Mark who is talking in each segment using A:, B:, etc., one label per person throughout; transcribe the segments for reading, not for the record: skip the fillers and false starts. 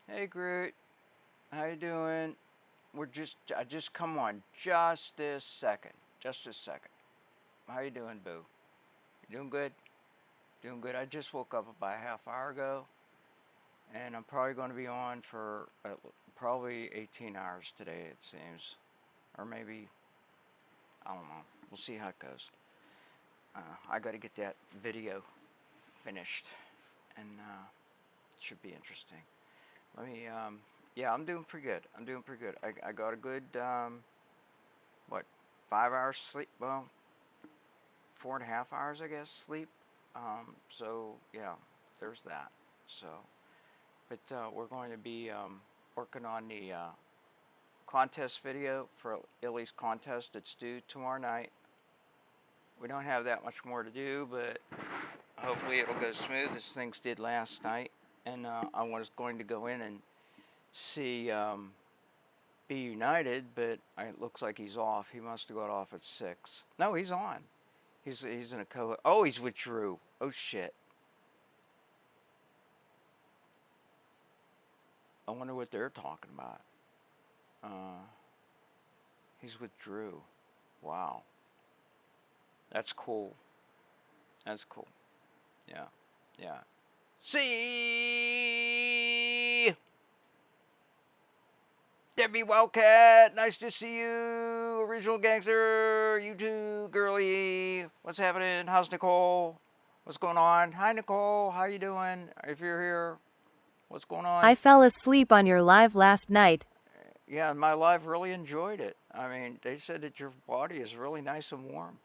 A: Hey Groot, how you doing? I just come on just this second, just a second. How you doing, Boo? You doing good? Doing good. I just woke up about a half hour ago, and I'm probably going to be on for probably 18 hours today, it seems, or maybe I don't know. We'll see how it goes. I got to get that video finished, and it should be interesting. Let me. Yeah, I'm doing pretty good. I'm doing pretty good. I got a good what 5 hours sleep. Well, 4.5 hours, I guess, sleep. So yeah, there's that. So, but we're going to be working on the contest video for Illy's contest. It's due tomorrow night. We don't have that much more to do, but hopefully it'll go smooth as things did last night. And I was going to go in and see Be United, but it looks like he's off. He must have got off at 6. No, he's on. He's in a co. Oh, he's with Drew. Oh shit. I wonder what they're talking about. Uh, he's with Drew. Wow. That's cool. That's cool. Yeah. Yeah. See Debbie Wildcat. Nice to see you. Original Gangster. You too, girly. What's happening? How's Nicole? What's going on? Hi, Nicole. How you doing? If you're here, what's going
B: I
A: on?
B: fell asleep on your live last night.
A: Yeah, my live really enjoyed it. I mean, they said that your body is really nice and warm.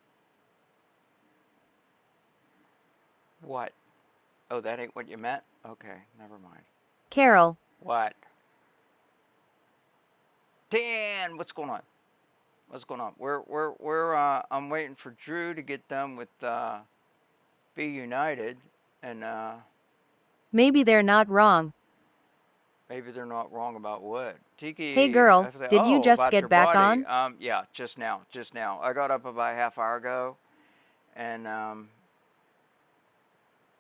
A: What? Oh, that ain't what you meant? Okay, never mind.
B: Carol,
A: What? Dan, what's going on? What's going on? I'm waiting for Drew to get done with Be United, and
B: maybe they're not wrong.
A: maybe they're not wrong about what.
B: Hey
A: Tiki,
B: girl, did you just
A: about
B: get
A: your
B: back
A: body.
B: on?
A: Yeah, just now, just now. I got up about a half hour ago, and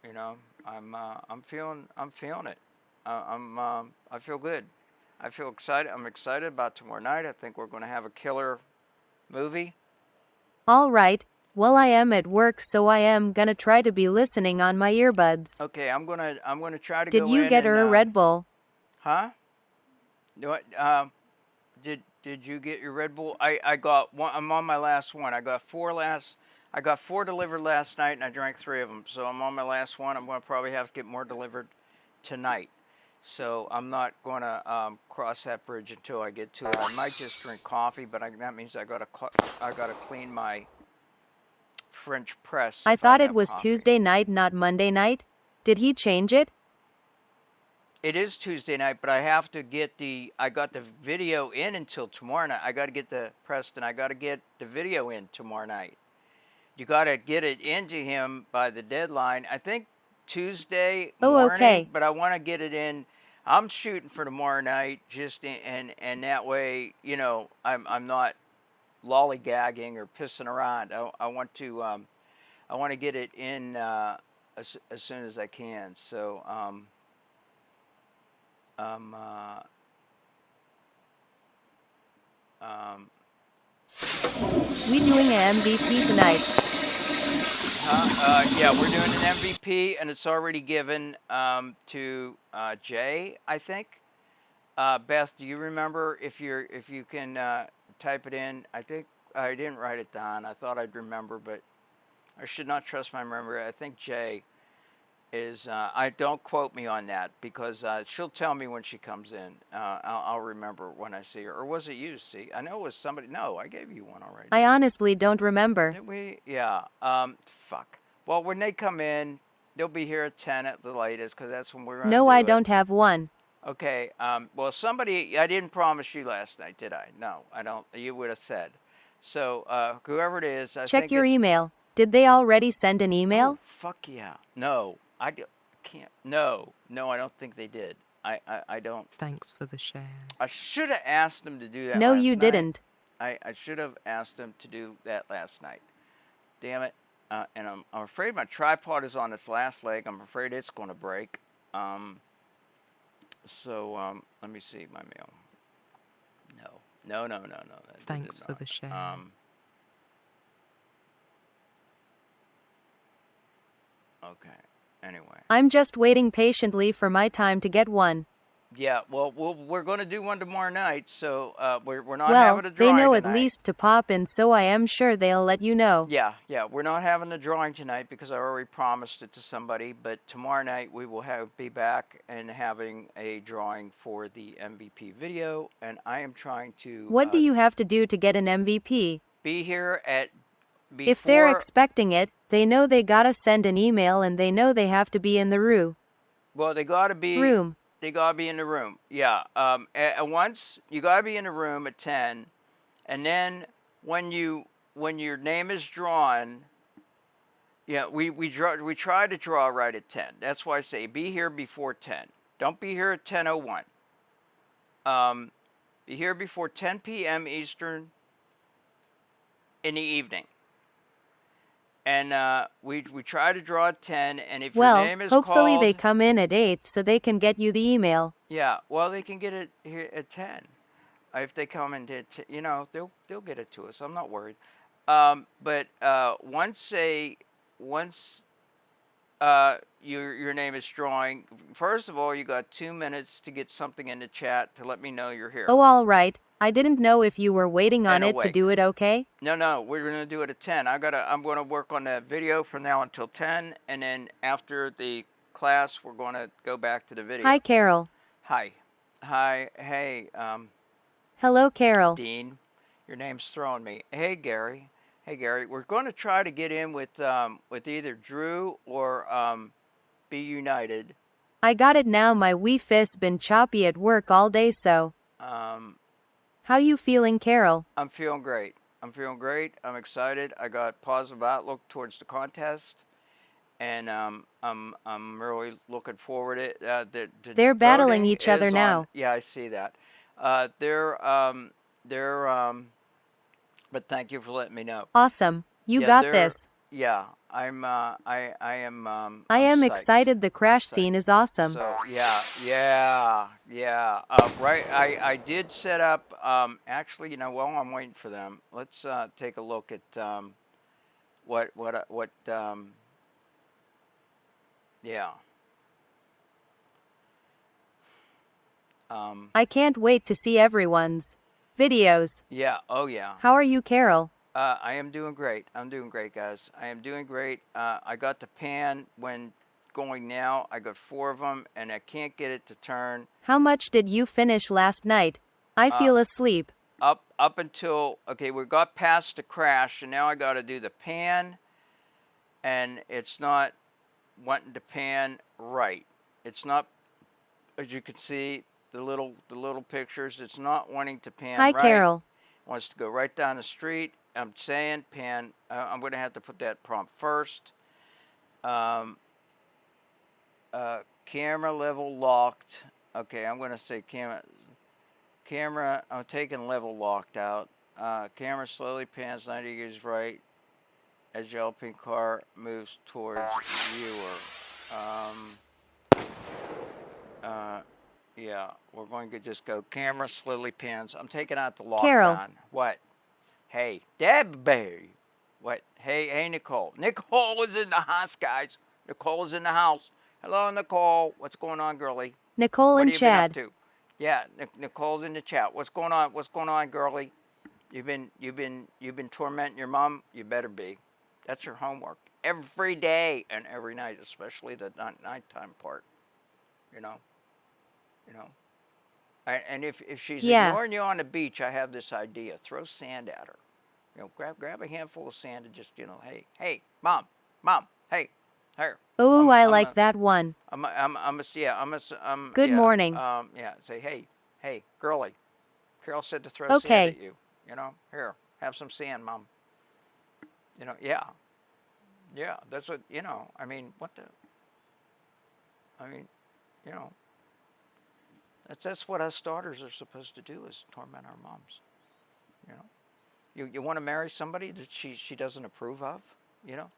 A: you know, I'm feeling it. I feel good. I feel excited. I'm excited about tomorrow night. I think we're going to have a killer movie.
B: All right, well, I am at work, so I am gonna try to be listening on my earbuds.
A: Okay, I'm gonna try to
B: Did
A: go
B: you
A: in
B: get
A: and
B: her a Red Bull?
A: huh? What? Did you get your Red Bull? I got one. I'm on my last one. I got four delivered last night, and I drank three of them. So I'm on my last one. I'm gonna probably have to get more delivered tonight. So I'm not gonna cross that bridge until I get to it. I might just drink coffee, but that means I gotta clean my French press
B: I
A: if I
B: thought it
A: have
B: was
A: coffee.
B: Tuesday night, not Monday night. Did he change it?
A: It is Tuesday night, but I have to get I got the video in until tomorrow night. I got to get the Preston. I got to get the video in tomorrow night. You got to get it into him by the deadline. I think Tuesday
B: Oh,
A: morning,
B: okay.
A: but I want to get it in. I'm shooting for tomorrow night, and that way, I'm not lollygagging or pissing around. I want to get it in as soon as I can. So um, uh, um,
B: We doing a MVP tonight.
A: Yeah, we're doing an MVP, and it's already given to Jay, I think. Beth, do you remember if you can type it in? I think I didn't write it down. I thought I'd remember, but I should not trust my memory. I think Jay is. I don't quote me on that because she'll tell me when she comes in. I'll remember when I see her. Or was it you? See, I know it was somebody. No, I gave you one already.
B: I honestly don't remember.
A: Did we? Yeah. Fuck. Well, when they come in, they'll be here at 10 at the latest because that's when we're going
B: No,
A: to
B: I
A: do it.
B: don't have one.
A: Okay. Well, I didn't promise you last night, did I? No, I don't. You would have said. So, whoever it is, I
B: Check
A: think
B: your
A: it's.
B: email. Did they already send an
A: Oh,
B: email?
A: fuck yeah. No, can't. No, no, I don't think they did. I don't.
C: Thanks for the share.
A: I should have asked them to do that
B: No, you
A: last night.
B: didn't.
A: I should have asked them to do that last night. Damn it. And I'm afraid my tripod is on its last leg. I'm afraid it's going to break. So let me see my mail. No. That
C: Thanks
A: did
C: for
A: not.
C: the share.
A: Okay. Anyway.
B: I'm just waiting patiently for my time to get one.
A: Yeah. Well, we're going to do one tomorrow night. So we're not
B: Well,
A: having a
B: they
A: drawing
B: know at
A: tonight.
B: least to pop in, so I am sure they'll let you know.
A: Yeah. We're not having a drawing tonight because I already promised it to somebody. But tomorrow night we will be back and having a drawing for the MVP video, and I am trying to
B: What do you have to do to get an MVP?
A: be here at before.
B: If they're expecting it, they know they gotta send an email and they know they have to be in the
A: well, they gotta be
B: room.
A: They gotta be in the room. Yeah. Once you gotta be in the room at 10, and then when your name is drawn, yeah, we try to draw right at 10. That's why I say be here before 10. Don't be here at 10:01. Be here before 10 p.m. Eastern in the evening. And we try to draw at 10, and if your
B: Well,
A: name is
B: hopefully
A: called,
B: they come in at 8 so they can get you the email.
A: yeah, well, they can get it here at 10. If they come and they'll get it to us. I'm not worried. But once your name is drawing, first of all, you got 2 minutes to get something in the chat to let me know you're here.
B: Oh, all right. I didn't know if you were waiting on
A: And
B: it to
A: awake.
B: do it, okay?
A: No, we're gonna do it at 10. I'm gonna work on that video from now until 10, and then after the class, we're gonna go back to the video.
B: Hi, Carol.
A: Hi, hey,
B: Hello, Carol.
A: Dean, your name's throwing me. Hey, Gary, we're going to try to get in with either Drew or Be United.
B: I got it now. My Wi-Fi's been choppy at work all day, so. How you feeling, Carol?
A: I'm feeling great. I'm excited. I got positive outlook towards the contest, and I'm really looking forward to it.
B: They're battling
A: voting
B: each other
A: is
B: now.
A: on. Yeah, I see that. But thank you for letting me know.
B: Awesome. You
A: Yeah,
B: got
A: they're-
B: this.
A: Yeah, I am.
B: I
A: I'm
B: am
A: psyched.
B: excited. The crash
A: psyched.
B: scene is awesome.
A: So yeah. Right. I did set up. Actually, while I'm waiting for them, let's take a look at what. Yeah.
B: I can't wait to see everyone's videos.
A: Yeah. Oh yeah.
B: How are you, Carol?
A: I am doing great. I'm doing great, guys. I am doing great. I got the pan when going now. I got 4 of them, and I can't get it to turn.
B: How much did you finish last night? I feel asleep.
A: Up until, okay, we got past the crash, and now I got to do the pan, and it's not wanting to pan right. It's not, as you can see, the little pictures. It's not wanting to pan
B: Hi,
A: right.
B: Carol.
A: It wants to go right down the street. I'm saying pan. I'm going to have to put that prompt first. Camera level locked. Okay, I'm going to say camera. I'm taking level locked out. Camera slowly pans 90 degrees right as your LP car moves towards viewer. Yeah, we're going to just go camera slowly pans. I'm taking out the lockdown.
B: Carol.
A: What? Hey, Debbie. What? Hey, Nicole. Nicole is in the house, guys. Nicole is in the house. Hello, Nicole. What's going on, girlie?
B: Nicole
A: What
B: and
A: have you been up
B: Chad.
A: to? Yeah, Nicole's in the chat. What's going on? What's going on, girlie? You've been tormenting your mom. You better be. That's your homework every day and every night, especially the nighttime part. You know. And if she's ignoring you on the beach, I have this idea: throw sand at her. Grab a handful of sand and just hey, mom, hey, here.
B: Oh, I like that one. Good morning.
A: Say hey, girlie. Carol said to throw
B: Okay.
A: sand at you. Here, have some sand, mom. Yeah. That's what I mean. What the? That's what us starters are supposed to do, is torment our moms. You want to marry somebody that she doesn't approve of?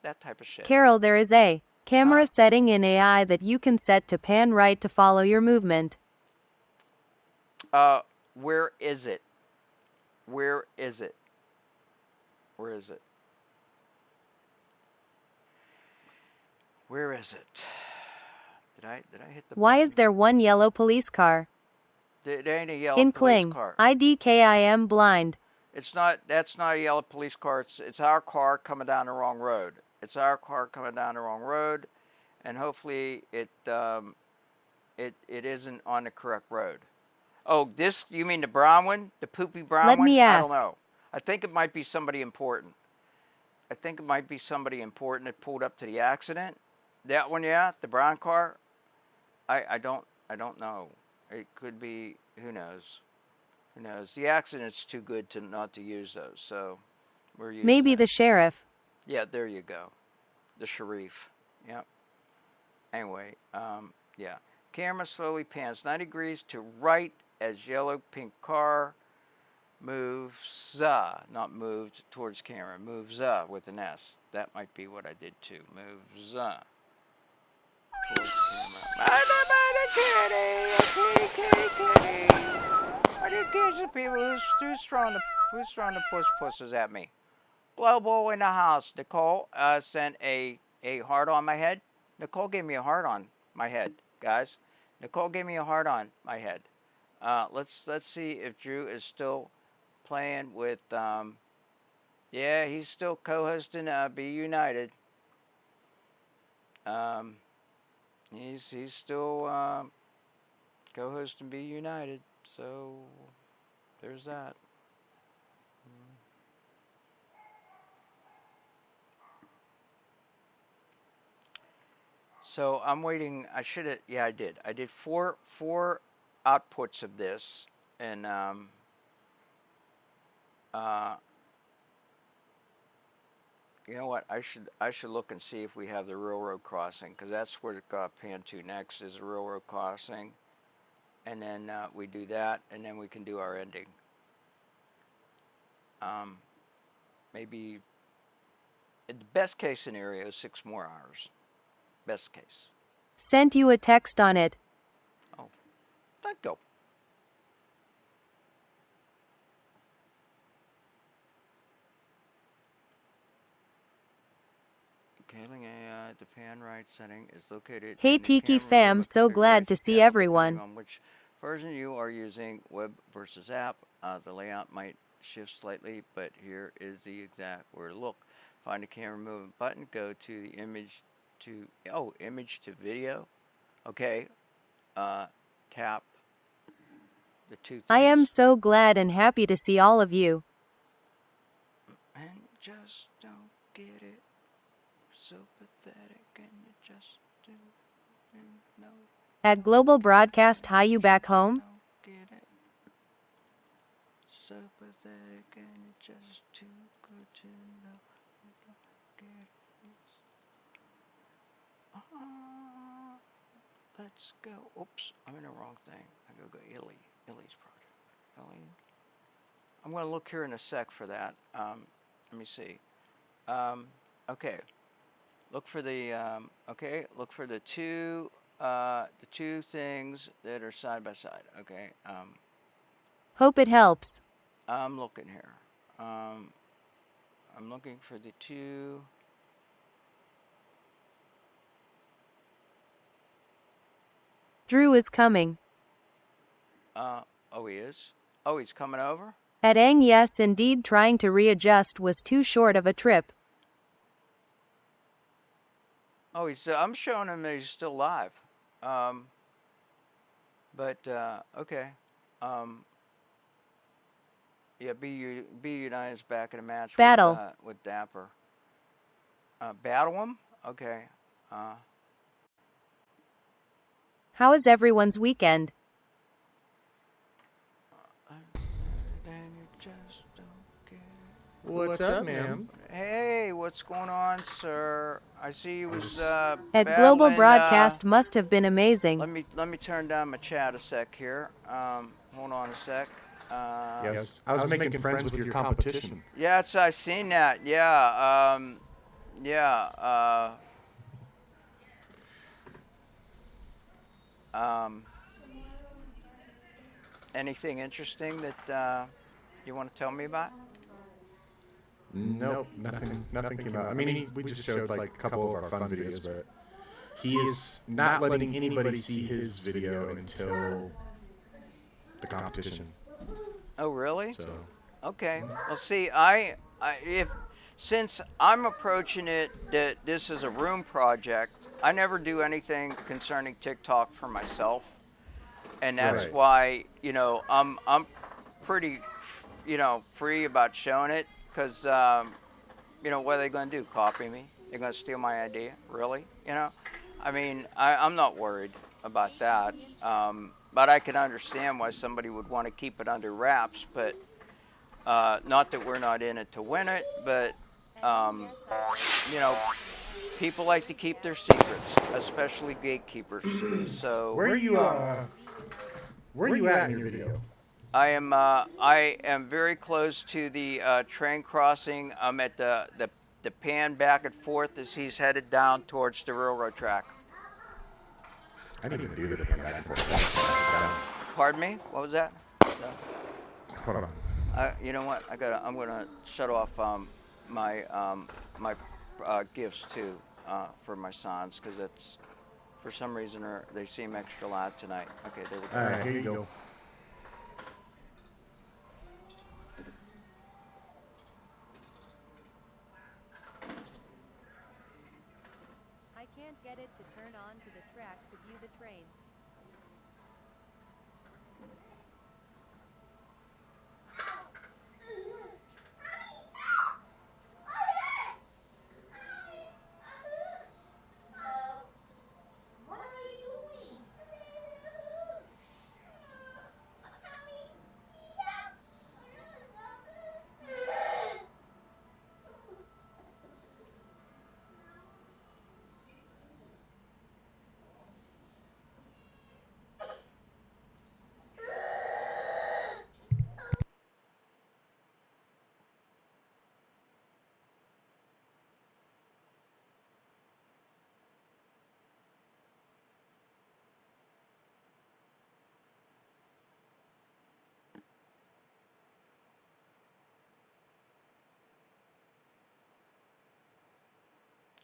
A: That type of shit.
B: Carol, there is a camera setting in AI that you can set to pan right to follow your movement.
A: Where is it? Where is it? Where is it? Where is it? Did I hit the
B: Why
A: button?
B: is there one yellow police car?
A: There ain't a yellow
B: In
A: police
B: Kling,
A: car.
B: IDKIM blind.
A: It's not. That's not a yellow police car. It's our car coming down the wrong road. It's our car coming down the wrong road, and hopefully it isn't on the correct road. Oh, this, you mean the brown one, the poopy brown
B: Let
A: one?
B: me
A: I don't
B: ask.
A: know. I think it might be somebody important. I think it might be somebody important that pulled up to the accident. That one, yeah, the brown car. I don't know. It could be. Who knows? Who knows? The accident's too good to not to use those, so we're using
B: Maybe
A: it.
B: the sheriff.
A: Yeah, there you go. The Sharif. Yep. Anyway, yeah. Camera slowly pans 90 degrees to right as yellow pink car moves, not moved towards camera, moves with an S. That might be what I did too. Moves towards camera. Kitty. What are you kids and people? Who's throwing the pusses at me? Global in the house. Nicole sent a heart on my head. Nicole gave me a heart on my head, guys. Nicole gave me a heart on my head. Let's see if Drew is still playing with. Yeah, he's still co-hosting Be United. He's still co-hosting Be United. So there's that. So I'm waiting. I should have. Yeah, I did. I did four outputs of this, and you know what? I should look and see if we have the railroad crossing, because that's where it got panned to next, is the railroad crossing, and then we do that, and then we can do our ending. Maybe in the best case scenario, 6 more hours. Best case.
B: Sent you a text on it.
A: Oh, thank you. Scaling AI, the pan right setting is located.
B: Hey
A: in the
B: Tiki
A: camera
B: fam,
A: mode
B: so glad to
A: configuration
B: see
A: panel,
B: everyone.
A: depending on which version you are using, web versus app. The layout might shift slightly, but here is the exact where to look. Find the camera movement button. Go to the image to image to video. Okay. Tap the 2 things.
B: I am so glad and happy to see all of you.
A: And just don't get it. So pathetic, and you just do know.
B: At Global Broadcast, hi you back home?
A: Don't get it. So pathetic, and you just too good to know. You don't get it. Let's go. Oops, I'm in the wrong thing. I go Illy's project. Illy. I'm going to look here in a sec for that. Let me see. Okay. Look for the Look for the two things that are side by side. Okay.
B: Hope it helps.
A: I'm looking here. I'm looking for the two.
B: Drew is coming.
A: Oh, he is. Oh, he's coming over.
B: At Ang, yes, indeed, trying to readjust was too short of a trip.
A: Oh, I'm showing him that he's still live. Okay. Yeah, Be United's back in a match
B: Battle.
A: with Dapper. Battle him? Okay.
B: How is everyone's weekend?
C: What's up, ma'am?
A: Hey, what's going on, sir? I see you was
B: At
A: battling,
B: Global Broadcast must have been amazing.
A: Let me turn down my chat a sec here. Hold on a sec.
C: Yes, I was making friends with your competition.
A: Yes, I seen that. Yeah. Yeah. Anything interesting that you want to tell me about?
C: Nope, nothing came out. I mean, we just showed like a couple of our fun videos, but he is not letting anybody see his video until the competition.
A: Oh, really?
C: So
A: Okay. Well, see, if since I'm approaching it that this is a room project, I never do anything concerning TikTok for myself, and that's
C: Right.
A: why I'm pretty free about showing it because what are they going to do? Copy me? They're going to steal my idea? Really? I mean, I'm not worried about that. But I can understand why somebody would want to keep it under wraps, but not that we're not in it to win it, but um, you know, people like to keep their secrets, especially gatekeepers. So
C: where are you at in your video?
A: I am very close to the train crossing. I'm at the pan back and forth as he's headed down towards the railroad track.
C: I didn't even do the pan back and forth.
A: Pardon me? What was that?
C: Hold on.
A: You know what? I'm gonna shut off my gifts too for my sons because it's for some reason they seem extra loud tonight. Okay, there we go.
C: All right, here you go.
B: I can't get it to turn on to the track to view the train.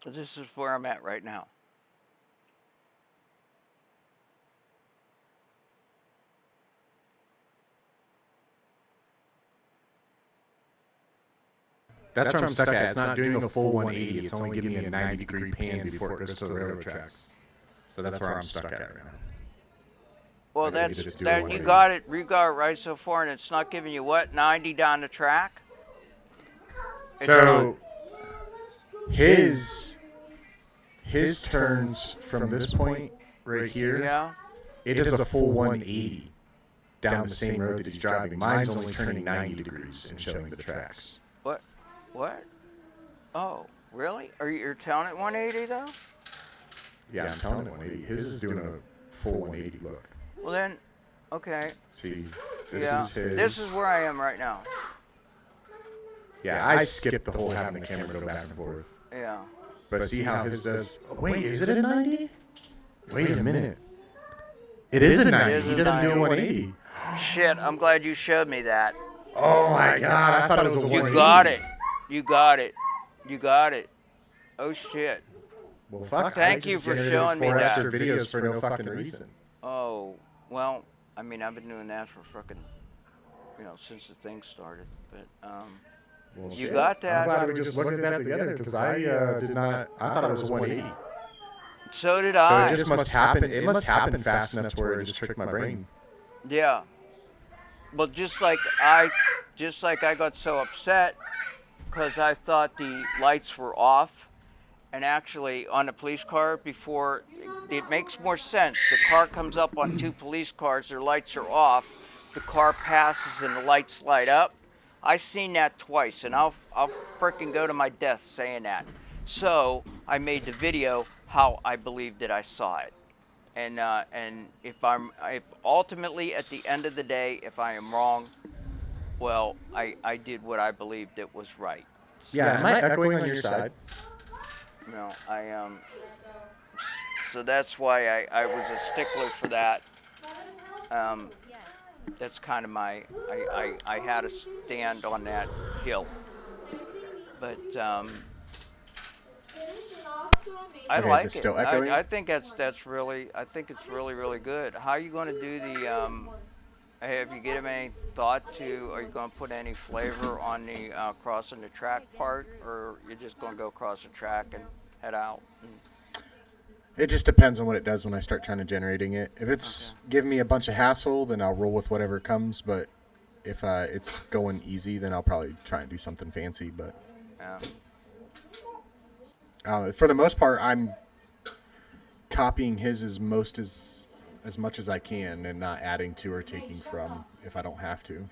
A: So this is where I'm at right now.
C: That's where I'm stuck at. It's not doing a full 180. It's only giving me a 90-degree pan before it goes to the railroad tracks. So that's where I'm stuck at right now.
A: Well,
C: I gotta
A: that's
C: just do a
A: that. You
C: 180.
A: got it. You got it right so far, and it's not giving you what 90 down the track.
C: So his turns from this point right here.
A: Yeah.
C: It does a full 180 down the same road that he's driving. Mine's only turning 90 degrees and showing the tracks.
A: What? Oh, really? You're telling it 180 though?
C: Yeah, I'm telling it 180. His is doing a full 180 look.
A: Well then, okay.
C: See, this
A: Yeah.
C: is his.
A: This is where I am right now.
C: Yeah, I skipped the whole having the camera go back and forth.
A: Yeah.
C: But see how his does. Wait, is it a 90? Wait a minute. It is a 90.
A: is
C: He
A: a
C: doesn't do a
A: 90.
C: 180.
A: Shit, I'm glad you showed me that.
C: Oh my god, I thought it was a 180.
A: You got it. You got it. You got it. Oh shit.
C: Well, fuck.
A: Thank
C: I
A: you
C: just
A: for
C: generated
A: showing me
C: 4
A: that.
C: extra videos for no fucking reason.
A: Oh, well, I mean, I've been doing that for fucking, since the thing started. But
C: Well,
A: you
C: shit.
A: got that.
C: I'm glad we just looked at that together because I did not. I thought it was a 180.
A: So did
C: So
A: I.
C: it just must happen. It must happen fast enough to where it just tricked my brain.
A: Yeah. Well, just like I got so upset because I thought the lights were off, and actually on the police car before it makes more sense. The car comes up on 2 police cars, their lights are off. The car passes and the lights light up. I seen that twice, and I'll frickin' go to my death saying that. So I made the video how I believed that I saw it. And if ultimately at the end of the day, if I am wrong, well, I did what I believed it was right.
C: Yeah, am I echoing on your side?
A: No, so that's why I was a stickler for that. that's kind of my I had to stand on that hill, but I
C: Okay, is it
A: like it.
C: still echoing?
A: I think that's really I think it's really good. How are you going to do the have you given any thought to, are you going to put any flavor on the crossing the track part, or you're just going to go across the track and head out?
C: It just depends on what it does when I start trying to generating it. If
A: Okay.
C: it's giving me a bunch of hassle, then I'll roll with whatever comes. But if it's going easy, then I'll probably try and do something fancy. But
A: Yeah.
C: for the most part, I'm copying his as much as I can, and not adding to or taking from if I don't have to.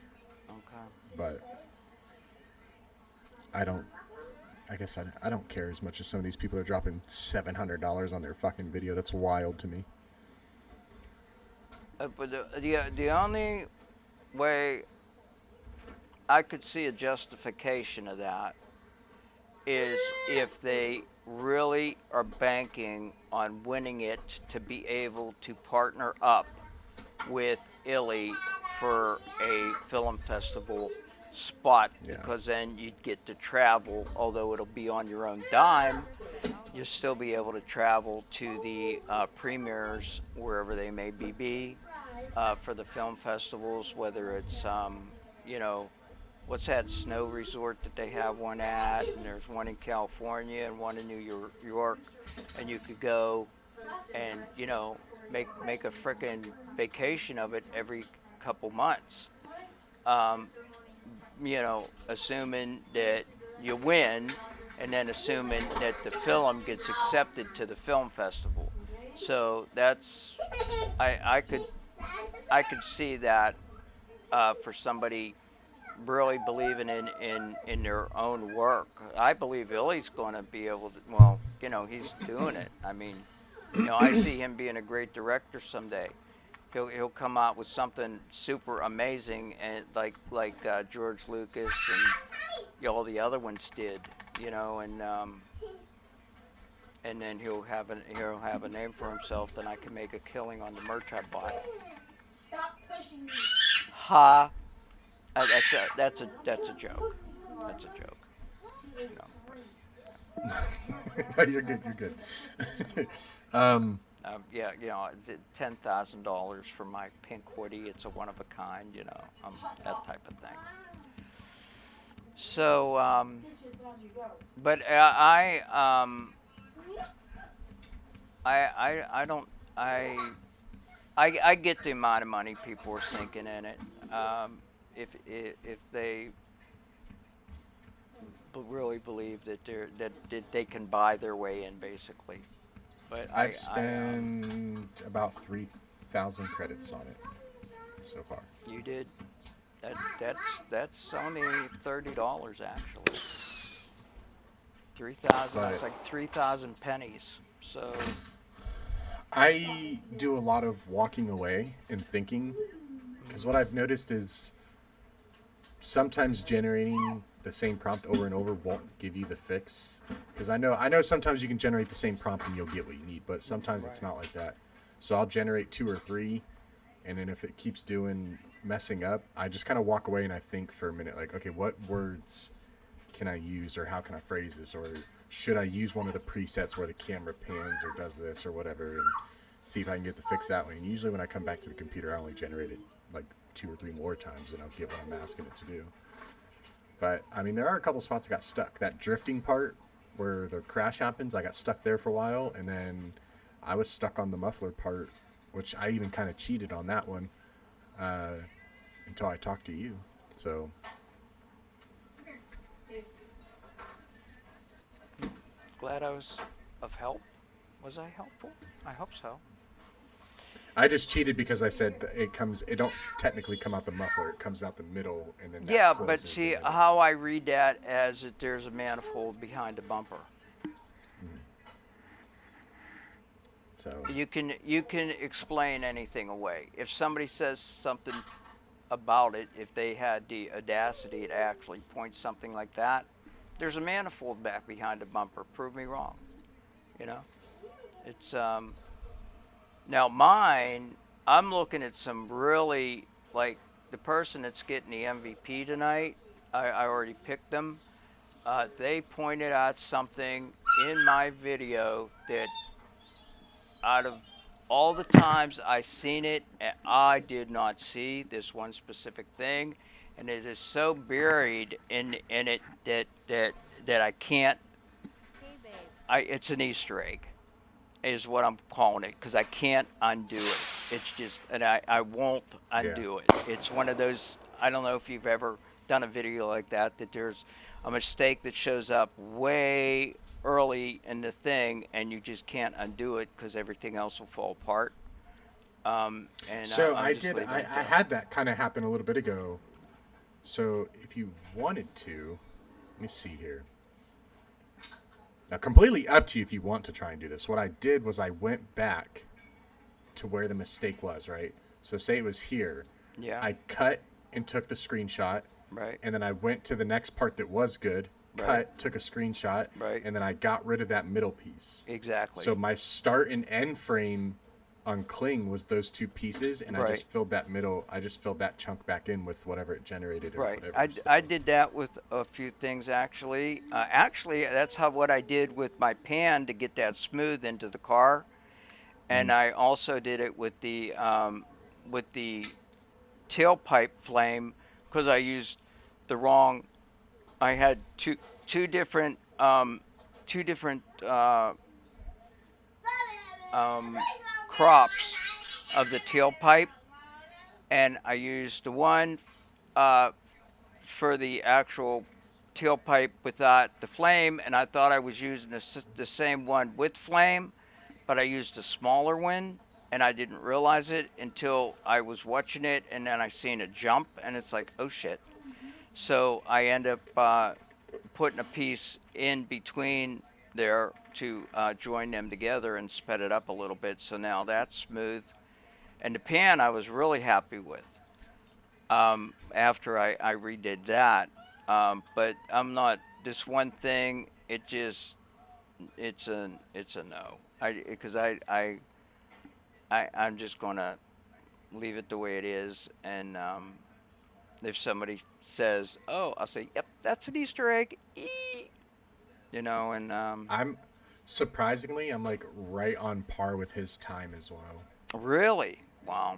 A: Okay.
C: But I don't. I guess I don't care as much as some of these people are dropping $700 on their fucking video. That's wild to me.
A: But the only way I could see a justification of that is if they really are banking on winning it to be able to partner up with Illy for a film festival spot,
C: Yeah.
A: because then you'd get to travel, although it'll be on your own dime. You'll still be able to travel to the premieres wherever they may be for the film festivals, whether it's you know, what's that snow resort that they have one at, and there's one in California and one in New York, and you could go and make a frickin' vacation of it every couple months. Assuming that you win, and then assuming that the film gets accepted to the film festival. So that's I could see that for somebody really believing in their own work. I believe Illy's going to be able to. Well, he's doing it. I mean, I see him being a great director someday. He'll come out with something super amazing, and like George Lucas and all the other ones did, and then he'll have a name for himself. Then I can make a killing on the merch I bought.
D: Stop pushing me.
A: Ha! That's a joke. That's a joke.
C: You're good. You're good.
A: Yeah, $10,000 for my pink hoodie. It's a one of a kind, that type of thing. So, but I don't I get the amount of money people are sinking in it. If they really believe that they can buy their way in, basically. But
C: I've spent about 3,000 credits on it so far.
A: You did. That's only $30 actually. 3,000. That's like 3,000 pennies. So.
C: I do a lot of walking away and thinking, because what I've noticed is sometimes generating the same prompt over and over won't give you the fix. Because I know sometimes you can generate the same prompt and you'll get what you need, but sometimes it's not like that. So I'll generate 2 or 3, and then if it keeps messing up, I just kind of walk away and I think for a minute, like, okay, what words can I use, or how can I phrase this, or should I use one of the presets where the camera pans or does this or whatever, and see if I can get the fix that way. And usually when I come back to the computer, I only generate it like 2 or 3 more times, and I'll get what I'm asking it to do. But I mean, there are a couple spots that got stuck. That drifting part where the crash happens, I got stuck there for a while, and then I was stuck on the muffler part, which I even kind of cheated on that one until I talked to you. So
A: Glad I was of help. Was I helpful? I hope so.
C: I just cheated because I said that it don't technically come out the muffler. It comes out the middle, and then that
A: Yeah, but
C: closes,
A: see
C: and then
A: how I read that as that there's a manifold behind a bumper.
C: So
A: You can explain anything away. If somebody says something about it, if they had the audacity to actually point something like that, there's a manifold back behind a bumper. Prove me wrong. It's now mine. I'm looking at some really like the person that's getting the MVP tonight, I already picked them. They pointed out something in my video that out of all the times I seen it, I did not see this one specific thing, and it is so buried in it that I can't. It's an Easter egg, is what I'm calling it, because I can't undo it. It's just, and I won't undo it. It's one of those. I don't know if you've ever done a video like that. That there's a mistake that shows up way early in the thing, and you just can't undo it because everything else will fall apart. And
C: So
A: I'm
C: I
A: just
C: did.
A: leaving
C: I
A: it there.
C: had that kind of happen a little bit ago. So if you wanted to, let me see here. Now, completely up to you if you want to try and do this. What I did was I went back to where the mistake was, right? So say it was here.
A: Yeah.
C: I cut and took the screenshot.
A: Right.
C: And then I went to the next part that was good, cut,
A: Right.
C: took a screenshot,
A: Right.
C: and then I got rid of that middle piece.
A: Exactly.
C: So my start and end frame on Kling was those two pieces, and I
A: Right.
C: just filled that middle. I just filled that chunk back in with whatever it generated or
A: Right.
C: whatever.
A: I did that with a few things actually. Actually, that's what I did with my pan to get that smooth into the car, and I also did it with the tailpipe flame because I used the wrong. I had two different crops of the tailpipe, and I used the one for the actual tailpipe without the flame, and I thought I was using the same one with flame, but I used a smaller one, and I didn't realize it until I was watching it, and then I seen a jump, and it's like, oh shit. So I end up putting a piece in between there to join them together and sped it up a little bit, so now that's smooth. And the pan I was really happy with after I redid that. But I'm not, this one thing, it's a no. Because I'm just going to leave it the way it is. And if somebody says, oh, I'll say, yep, that's an Easter egg. You know, and
C: I'm surprisingly, I'm like right on par with his time as well.
A: really, wow.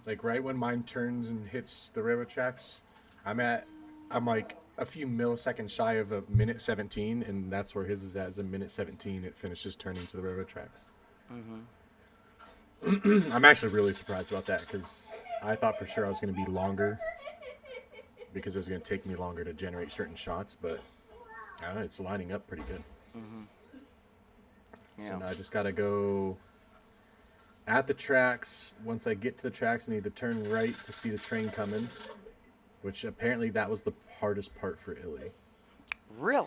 C: Like right when mine turns and hits the railroad tracks, I'm like a few milliseconds shy of a minute 17, and that's where his is at. Is a minute 17. It finishes turning to the railroad tracks. Mm-hmm. I'm actually really surprised about that because I thought for sure I was going to be longer because it was going to take me longer to generate certain shots, but I don't know, it's lining up pretty good.
A: Mm-hmm.
C: So
A: Yeah.
C: now I just got to go at the tracks. Once I get to the tracks, I need to turn right to see the train coming, which apparently that was the hardest part for Illy.
A: Really?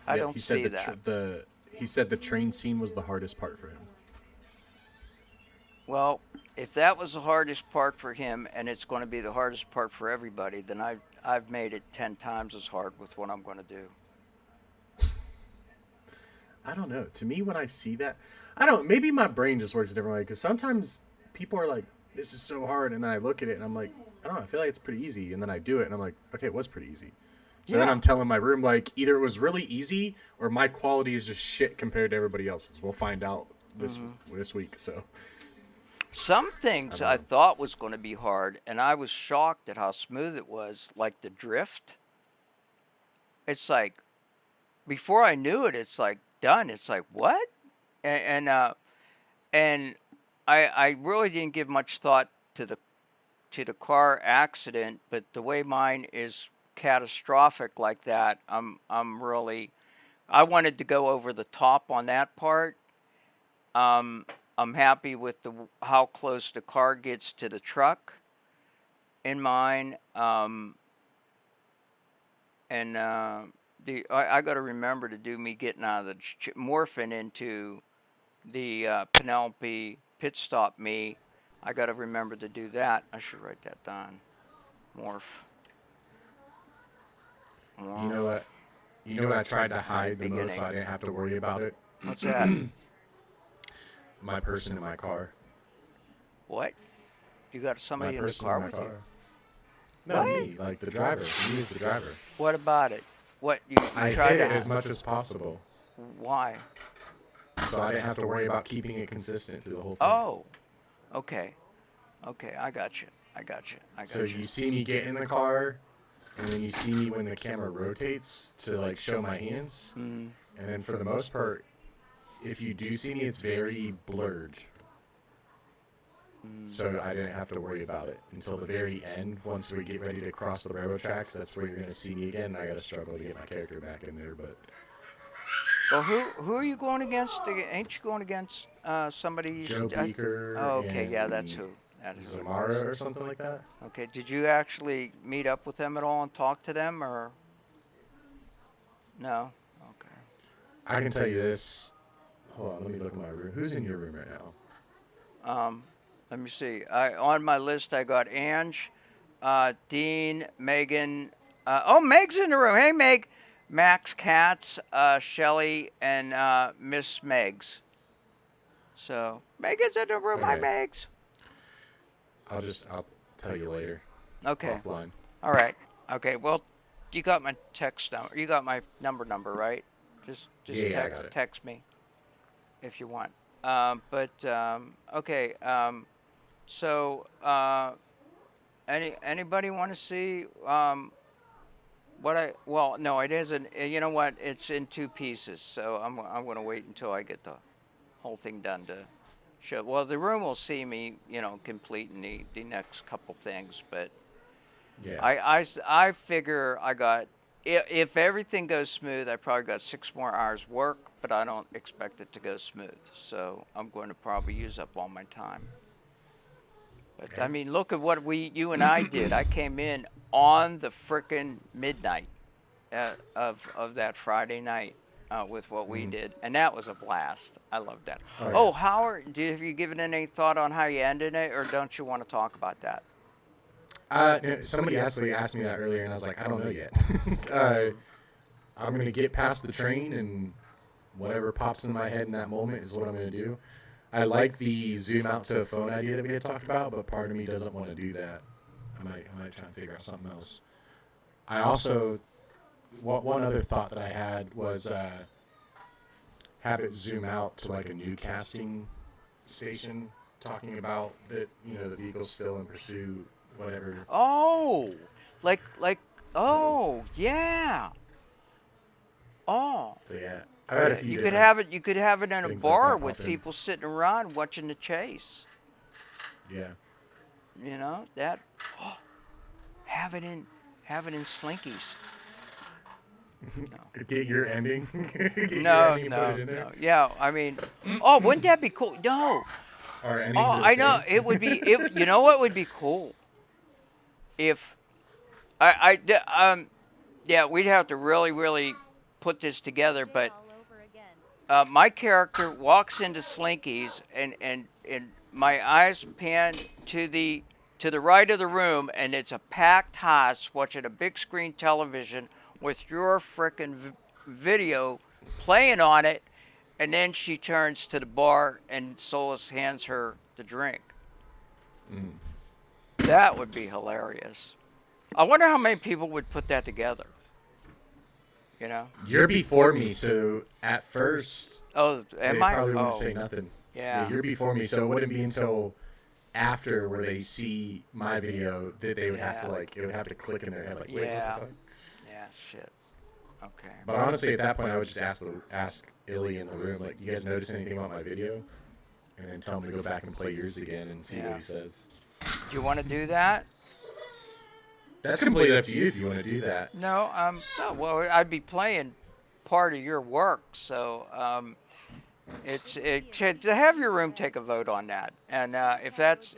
A: I
C: Yeah,
A: don't
C: he said
A: see that.
C: He said the train scene was the hardest part for him.
A: Well, if that was the hardest part for him, and it's going to be the hardest part for everybody, then I've made it 10 times as hard with what I'm going to do.
C: I don't know. To me, when I see that, I don't. Maybe my brain just works a different way because sometimes people are like, "This is so hard," and then I look at it and I'm like, "I don't know. I feel like it's pretty easy," and then I do it and I'm like, "Okay, it was pretty easy." So then
A: Yeah.
C: I'm telling my room like either it was really easy or my quality is just shit compared to everybody else's. We'll find out this week. So
A: Some things I thought was going to be hard, and I was shocked at how smooth it was, like the drift. It's like, before I knew it, it's like done. It's like, what? And I really didn't give much thought to the car accident, but the way mine is catastrophic like that, I'm really, I wanted to go over the top on that part. I'm happy with how close the car gets to the truck in mine. I got to remember to do me getting out of the morphing into the Penelope pit stop me. I got to remember to do that. I should write that down. Morph.
C: you know what? You know what I tried to hide the most
A: Beginning.
C: so I didn't have to worry about it?
A: What's that?
C: My person in my car.
A: What? You got
C: My
A: somebody in the
C: person
A: car
C: in my
A: with
C: car.
A: you.
C: No,
A: What?
C: me, like the driver. Me as the driver.
A: What about it? What you
C: I
A: tried
C: hid
A: to
C: it as much as possible,
A: Why?
C: so I didn't have to worry about keeping it consistent through the whole thing.
A: Oh, okay. Okay, I got you. I got you. I got
C: So
A: you.
C: you see me get in the car, and then you see me when the camera rotates to like show my hands,
A: Mm.
C: and then for the most part, if you do see me, it's very blurred. So I didn't have to worry about it until the very end. Once we get ready to cross the railroad tracks, that's where you're gonna see me again. I gotta struggle to get my character back in there, but
A: Well, who are you going against? Ain't you going against somebody?
C: Joe Beaker
A: Oh, okay, yeah,
C: and
A: that's who. That is who it
C: Zamara
A: was.
C: or something like that.
A: Okay, did you actually meet up with them at all and talk to them, or no? Okay.
C: I can tell you this. Hold on, let me look at my room. Who's in your room right now?
A: Let me see. On my list I got Ange, Dean, Megan. Oh, Meg's in the room. Hey, Meg. Max Katz, Shelly, and Miss Megs. So Megan's in the room. Hi,
C: Okay.
A: Megs.
C: I'll tell you later.
A: Okay.
C: Offline.
A: All right. Okay. Well, you got my text number. You got my number, right? Just
C: Yeah, I
A: text,
C: got it.
A: text me if you want. Okay. So anybody want to see what I? Well, no, it isn't. You know what? It's in two pieces. So I'm going to wait until I get the whole thing done to show. Well, the room will see me, completing the next couple things, but.
C: Yeah.
A: I figure I got, if everything goes smooth, I probably got 6 more hours work, but I don't expect it to go smooth. So I'm going to probably use up all my time. But I mean, look at what you and I did. I came in on the frickin' midnight of that Friday night with what we did, and that was a blast. I loved that.
C: Oh, yeah.
A: Oh, Howard, have you given any thought on how you ended it, or don't you want to talk about that?
C: Somebody actually asked me that earlier, and I was like, I don't know yet. I'm gonna get past the train, and whatever pops in my head in that moment is what I'm gonna do. I like the zoom out to a phone idea that we had talked about, but part of me doesn't want to do that. I might try and figure out something else. I also, one other thought that I had was have it zoom out to like a new casting station, talking about that the vehicle's still in pursuit. Whatever.
A: Oh, oh, yeah. Oh,
C: So yeah, I had a few
A: you could
C: different
A: have it. You could have it in a
C: things like
A: bar
C: that
A: with
C: pop in.
A: people sitting around watching the chase.
C: Yeah.
A: That. Oh, have it in Slinkies.
C: Get your ending. Get your
A: No,
C: ending and put it in there.
A: no. Yeah, I mean, oh, wouldn't that be cool? No.
C: Our endings
A: Oh,
C: are the
A: I know.
C: same.
A: It would be. You know what would be cool? If yeah, we'd have to really put this together, but my character walks into Slinkies and my eyes pan to the right of the room, and it's a packed house watching a big screen television with your frickin' video playing on it, and then she turns to the bar and Solus hands her the drink. That would be hilarious. I wonder how many people would put that together.
C: You're before me, so at first
A: Oh,
C: they
A: am I?
C: probably
A: Oh,
C: wouldn't say nothing.
A: yeah.
C: You're before me, so it wouldn't be until after where they see my video that they would have to
A: Yeah.
C: it would have to click in their head like, wait,
A: Yeah.
C: what the fuck?
A: Yeah, shit. Okay.
C: But honestly, at that point, I would just ask Illy in the room, like, you guys notice anything about my video? And then tell him to go back and play yours again and see
A: Yeah.
C: what he says.
A: Do you want to do that?
C: That's completely up to you if you want to do that.
A: No. No. Well, I'd be playing part of your work, so to have your room take a vote on that, and if that's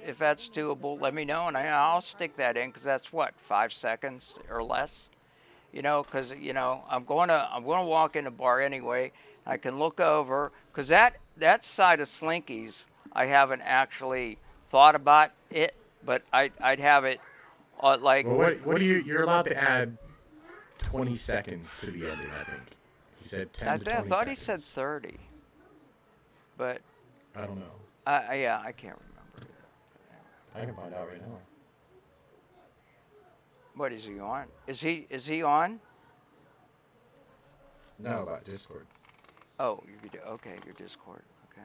A: doable, let me know, and I'll stick that in because that's what 5 seconds or less. Because I'm going to walk in the bar anyway. I can look over because that side of Slinkies I haven't actually thought about it, but I'd have it like.
C: Well, what do you're allowed to add 20 seconds to the ending, I think. He said 10 to 20
A: I thought he
C: seconds.
A: said 30, but
C: I don't know.
A: yeah, I can't remember.
C: I I can find out right now.
A: What is he on? Is he on?
C: No, about Discord.
A: Oh, okay, your Discord. Okay.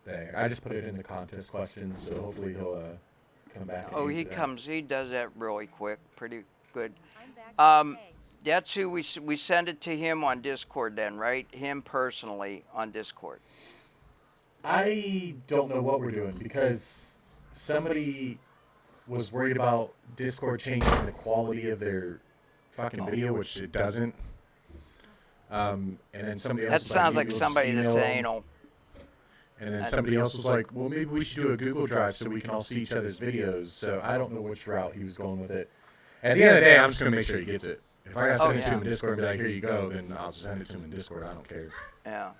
C: There. I just put it in the contest questions, so hopefully he'll come back. And
A: Oh, he
C: answer that.
A: comes. He does that really quick, pretty good.
B: I'm back.
A: That's who we send it to him on Discord then, right? Him personally on Discord.
C: I don't know what we're doing because somebody was worried about Discord changing the quality of their fucking video, which it doesn't. And then somebody else.
A: That
C: was
A: sounds
C: maybe
A: like
C: we'll
A: somebody
C: just
A: that's
C: email 'em.
A: anal.
C: And then somebody else was like, well, maybe we should do a Google Drive so we can all see each other's videos. So I don't know which route he was going with it. At the end of the day, I'm just going to make sure he gets it. If I got to send it to him in Discord and be like, here you go, then I'll just send it to him in Discord. I don't care.
A: Yeah.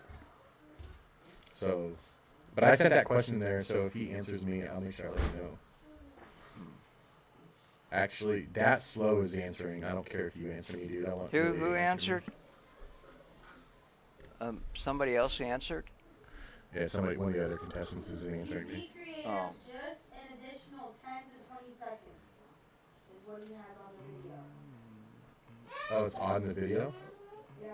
C: So, but I sent that question there, so if he answers me, I'll make sure I let you know. Actually, that slow is answering. I don't care if you answer me, dude. I want you to
A: Who
C: answer
A: answered? Somebody else answered?
C: me. Yeah, somebody, one of the other contestants is answering me.
E: Be creative.
A: Oh.
E: Just an additional 10 to 20 seconds is what he has on the video.
C: Oh, it's on the video?
E: Yeah.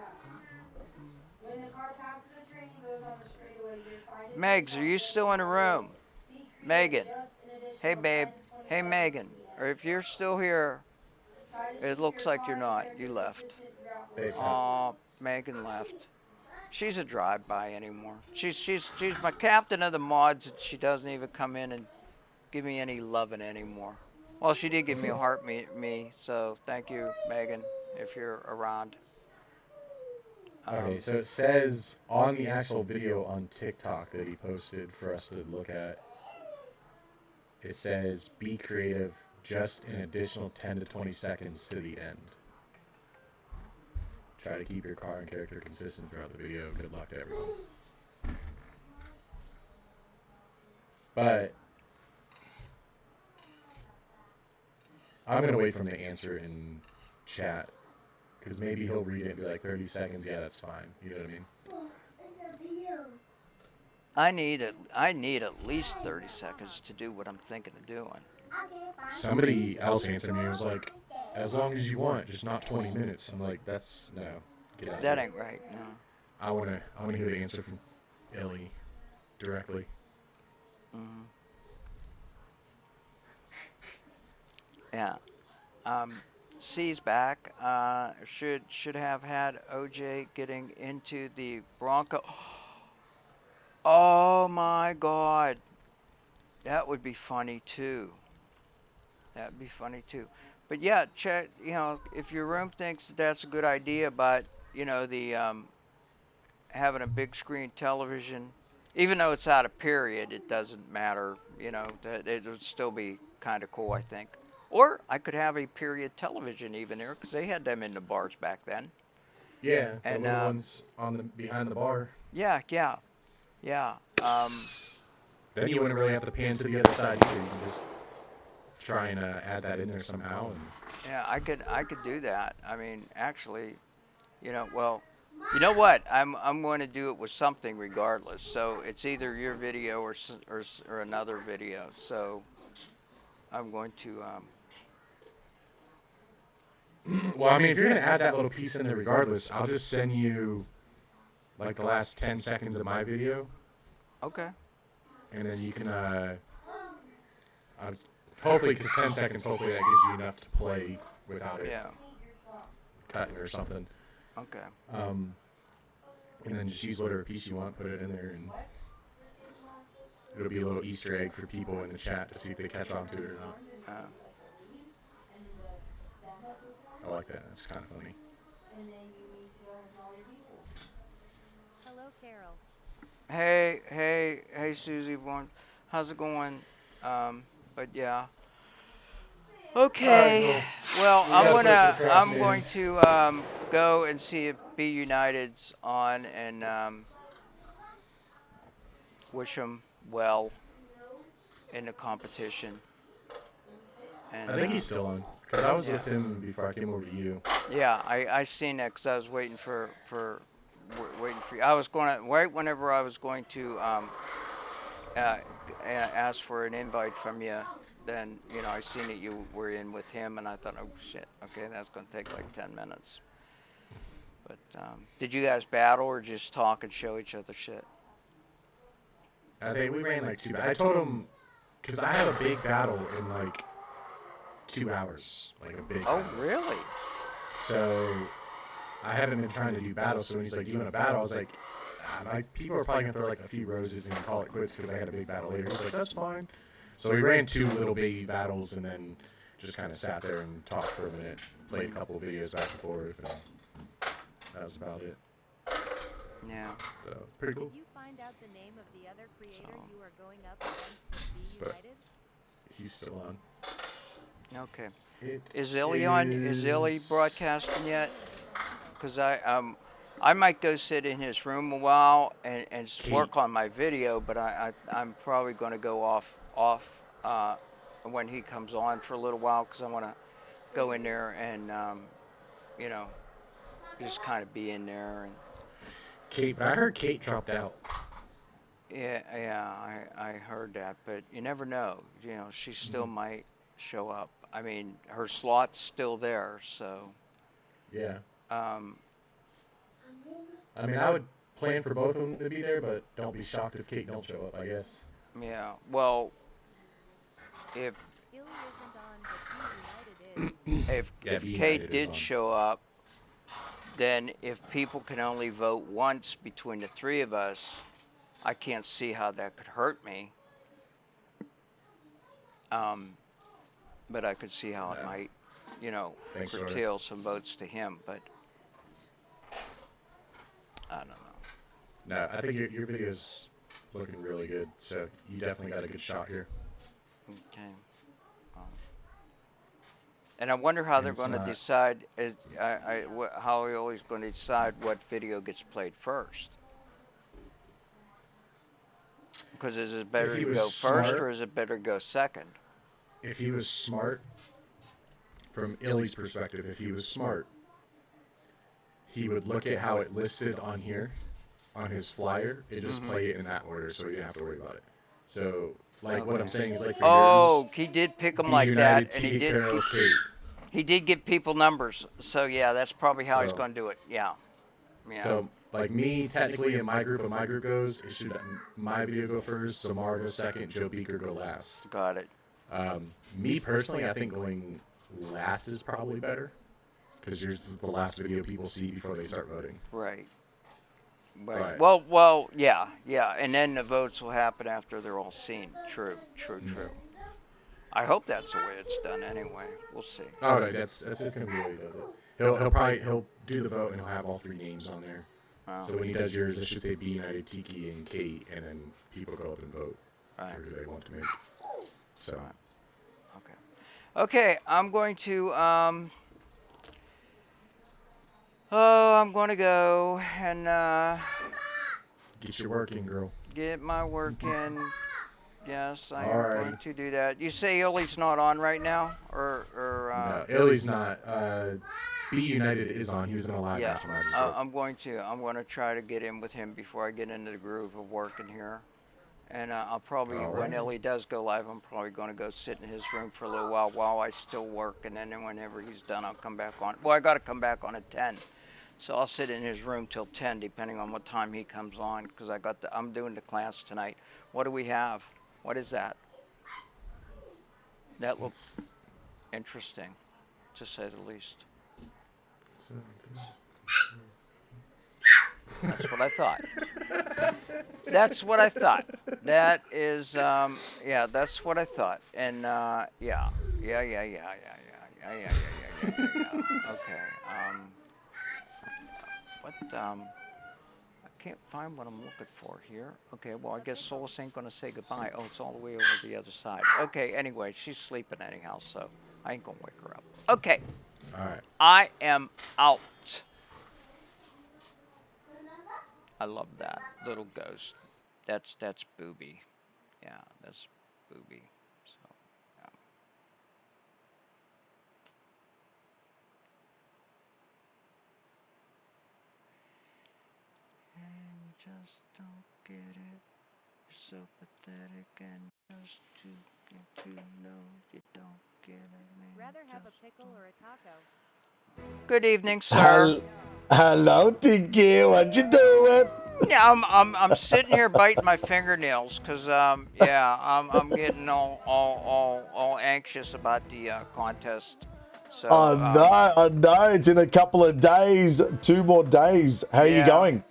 E: When the car passes a train and goes on the straightaway, you're fine.
A: Megs, are you still in the room?
E: Be creative.
A: Megan.
E: Just an additional
A: Hey, babe.
E: 10 to 20
A: Hey,
E: seconds
A: Megan.
E: to the
A: Or
E: end.
A: if you're still here,
E: Try to
A: it
E: keep
A: looks
E: your
A: like you're
E: car
A: not.
E: and
A: You
E: your
A: left.
E: consistent throughout the
C: Babe,
E: way.
C: stop.
A: Oh, Megan left. She's a drive-by anymore. She's my captain of the mods, and she doesn't even come in and give me any loving anymore. Well, she did give me a heart me, so thank you, Megan, if you're around.
C: Okay, so it says on the actual video on TikTok that he posted for us to look at, it says, be creative, just an additional 10 to 20 seconds to the end. Try to keep your car and character consistent throughout the video. Good luck to everyone. But I'm going to wait for him to answer in chat. Because maybe he'll read it and be like 30 seconds. Yeah, that's fine. You know what I mean?
A: I need at least 30 seconds to do what I'm thinking of doing.
C: Somebody else answered me and was like, as long as you want, just not 20 minutes. I'm like, that's, no. Get out
A: That
C: of
A: ain't right, no.
C: I want to hear the answer from Ellie directly.
A: Yeah. C's back. Should have had OJ getting into the Bronco. Oh my God. That would be funny too. That'd be funny too. But yeah, Chet, if your room thinks that that's a good idea, but the having a big screen television, even though it's out of period, it doesn't matter. That it would still be kind of cool, I think. Or I could have a period television even there, because they had them in the bars back then.
C: Yeah, the
A: And,
C: little ones on the behind the bar.
A: Yeah.
C: Then you wouldn't really have to pan to the other side either. You can just try and add that in there somehow. And
A: Yeah, I could do that. I mean, actually, well, you know what? I'm going to do it with something regardless. So it's either your video or another video. So I'm going to.
C: well, I mean, if you're gonna add that little piece in there regardless, I'll just send you like the last 10 seconds of my video,
A: Okay.
C: and then you can hopefully, because 10 seconds, hopefully that gives you enough to play without it
A: Yeah.
C: cutting or something.
A: Okay.
C: And then just use whatever piece you want, put it in there, and it'll be a little Easter egg for people in the chat to see if they catch on to it or not. I like that. That's kind of funny.
B: Hello, Carol.
A: Hey, Susie. How's it going? But yeah. Okay.
C: Alright,
A: Well,
C: gotta put the
A: I'm
C: cross
A: going
C: in.
A: to go and see if Be United's on and wish them well in the competition. And
C: I think he's still on. Because I was with him before I came over to you.
A: yeah, I seen that because I was waiting for waiting for you. I was going to right whenever I was going to ask for an invite from you. Then I seen that you were in with him, and I thought, oh shit, okay, that's going to take like 10 minutes. But did you guys battle or just talk and show each other shit?
C: I think we ran like 2 battles. I told him, because I have a big battle in like 2 hours. Like a big
A: Oh,
C: battle.
A: really?
C: So I haven't been trying to do battles. So when he's like, you want a battle? I was like, people are probably going to throw like a few roses and call it quits because I got a big battle later. He's like, that's fine. So we ran 2 little baby battles and then just kind of sat there and talked for a minute. Played a couple of videos back and forth. And that was about it.
A: Yeah.
C: So pretty cool.
B: Did you find out the name of the other creator you are going up against for Be
C: But-
B: United?
C: He's still on.
A: Okay.
C: It
A: Is Illy on? Is Illy broadcasting yet? Because I might go sit in his room a while and work on my video, but I'm probably going to go off when he comes on for a little while because I want to go in there and just kind of be in there and
C: Kate, but I heard Kate dropped out.
A: yeah I heard that, but you never know. She still might show up. I mean, her slot's still there, so.
C: Yeah.
A: I
C: I mean, I would plan for both of them to be there, but don't be shocked if Kate don't show up, I guess.
A: Yeah, well, if
B: Illy isn't on, but Be United is.
A: if
C: Yeah,
A: if
C: Be
A: Kate
C: United is
A: did
C: on.
A: show up, then if people can only vote once between the 3 of us, I can't see how that could hurt me. But I could see how it
C: No.
A: might,
C: Thanks, Jordan.
A: curtail some votes to him. But I don't know.
C: No, I think your video's looking really good, so you definitely got a good shot here.
A: Okay. And I wonder how they're
C: It's
A: going to
C: not-
A: decide. How are always going to decide what video gets played first? Because is it better
C: he
A: to
C: was
A: go first
C: smart-
A: or is it better to go second?
C: If he was smart, from Illy's perspective, if he was smart, he would look at how it listed on here, on his flyer, and just play it in that order so he didn't have to worry about it. So, like, what I'm saying is, like, for
A: Oh,
C: yours,
A: he did pick them
C: Be
A: like
C: United,
A: that, and he
C: T.
A: did.
C: Carroll, Kate.
A: He did give people numbers, so yeah, that's probably how he's
C: So-
A: going to do it. Yeah. Yeah.
C: So, like me, technically, in my group, my group goes, it should my video go first, Samar go second, Joe Beaker go last.
A: Got it.
C: Me personally, I think going last is probably better, because yours is the last video people see before they start voting.
A: Right. Right.
C: But-
A: Well, yeah, and then the votes will happen after they're all seen. True. I hope that's the way it's done. Anyway, we'll see.
C: Oh no, that's just gonna be the way he does it. He'll do the vote and he'll have all 3 names on there.
A: Wow.
C: So when he does yours, it should say Be United, Tiki, and Kate, and then people go up and vote
A: Right.
C: for who they want to make. So
A: Okay, I'm going to I'm going to go and
C: get your work in, girl.
A: get my work in. Yes, I am
C: Alrighty.
A: going to do that. You say Illy's not on right now, or
C: No, Illy's not. Be United is on. He was in a live
A: yeah.
C: match when I just said.
A: I'm going to try to get in with him before I get into the groove of working here. And I'll probably, when
C: Alright.
A: Illy does go live, I'm probably going to go sit in his room for a little while I still work. And then whenever he's done, I'll come back on. Well, I got to come back on at 10. So I'll sit in his room till 10, depending on what time he comes on, because I'm doing the class tonight. What do we have? What is that? That looks interesting, to say the least. That's what I thought. That's what I thought. That is, yeah, that's what I thought. And yeah. Okay. I can't find what I'm looking for here. Okay, well, I guess Solus ain't gonna say goodbye. Oh, it's all the way over the other side. Okay, anyway, she's sleeping anyhow, so I ain't gonna wake her up. Okay,
C: All right.
A: I am out. I love that little ghost. That's Booby. Yeah, that's Booby. So, yeah. just don't get it. You're so pathetic and just to get to know you don't get it.
B: Rather have a pickle or a taco?
A: Good evening, sir.
F: Hello, Tiki. What you doing?
A: Yeah, I'm sitting here biting my fingernails because I'm getting all anxious about the contest. So
F: I know. It's in a couple of days. 2 more days. How are you
A: Yeah.
F: going?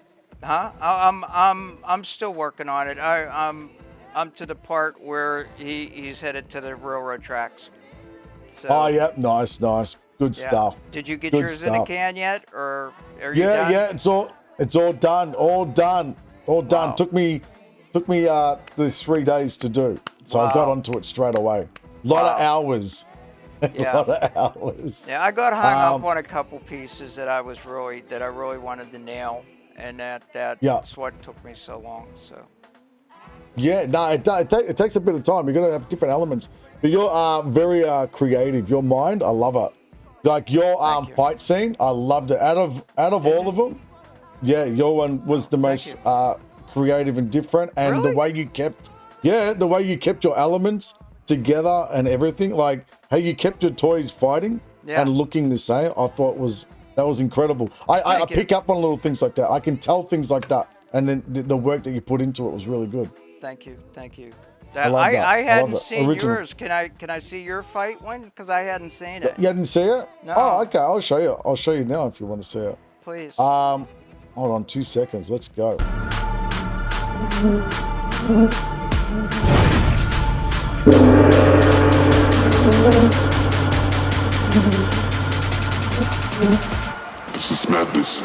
A: Huh? I'm still working on it. I'm to the part where he's headed to the railroad tracks. So
F: Oh, yeah. Nice. Good
A: yeah.
F: stuff.
A: Did you get
F: Good
A: yours in a
F: stuff.
A: can yet, or are you
F: Yeah,
A: done?
F: yeah. It's all done. All done.
A: Wow.
F: Took me these 3 days to do. So I got
A: Wow.
F: onto it straight away. Lot of
A: Wow.
F: hours.
A: Yeah.
F: A lot of hours.
A: Yeah, I got hung up
F: Um,
A: on a couple pieces that I really wanted to nail, and
F: Yeah.
A: that's what took me so long. So
F: Yeah, no, it takes a bit of time. You're gonna have different elements, but you're very creative. Your mind, I love it. Like your
A: Thank you.
F: fight scene, I loved it. Out of all of them, yeah, your one was the most
A: you.
F: creative and different. And
A: Really?
F: the way you kept your elements together and everything, like how you kept your toys fighting
A: Yeah.
F: and looking the same, I thought that was incredible. I
A: Thank you.
F: pick up on little things like that. I can tell things like that, and then the work that you put into it was really good.
A: thank you.
F: I love that.
A: I
F: I
A: hadn't
F: love it.
A: seen
F: Original.
A: yours. Can I see your fight one? Because I hadn't seen it.
F: You didn't see it?
A: No.
F: Oh, okay. I'll show you. I'll show you now if you want to see it.
A: Please.
F: Hold on 2 seconds. Let's go.
G: This is madness.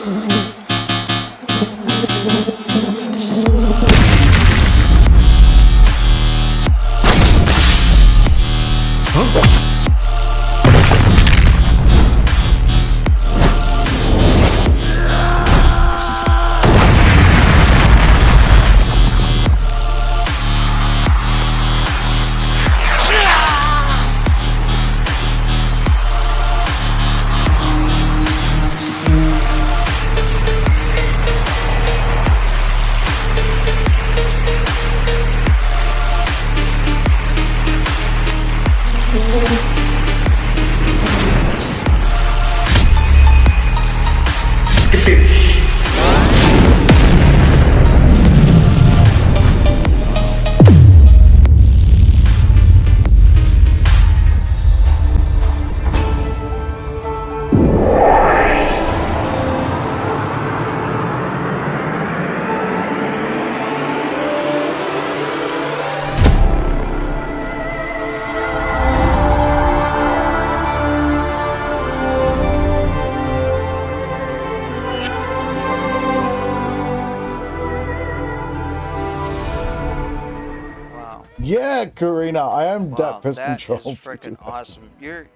A: Wow.
F: Yeah, Karina, I am
A: Wow.
F: that pest
A: That is
F: control.
A: freaking awesome. You're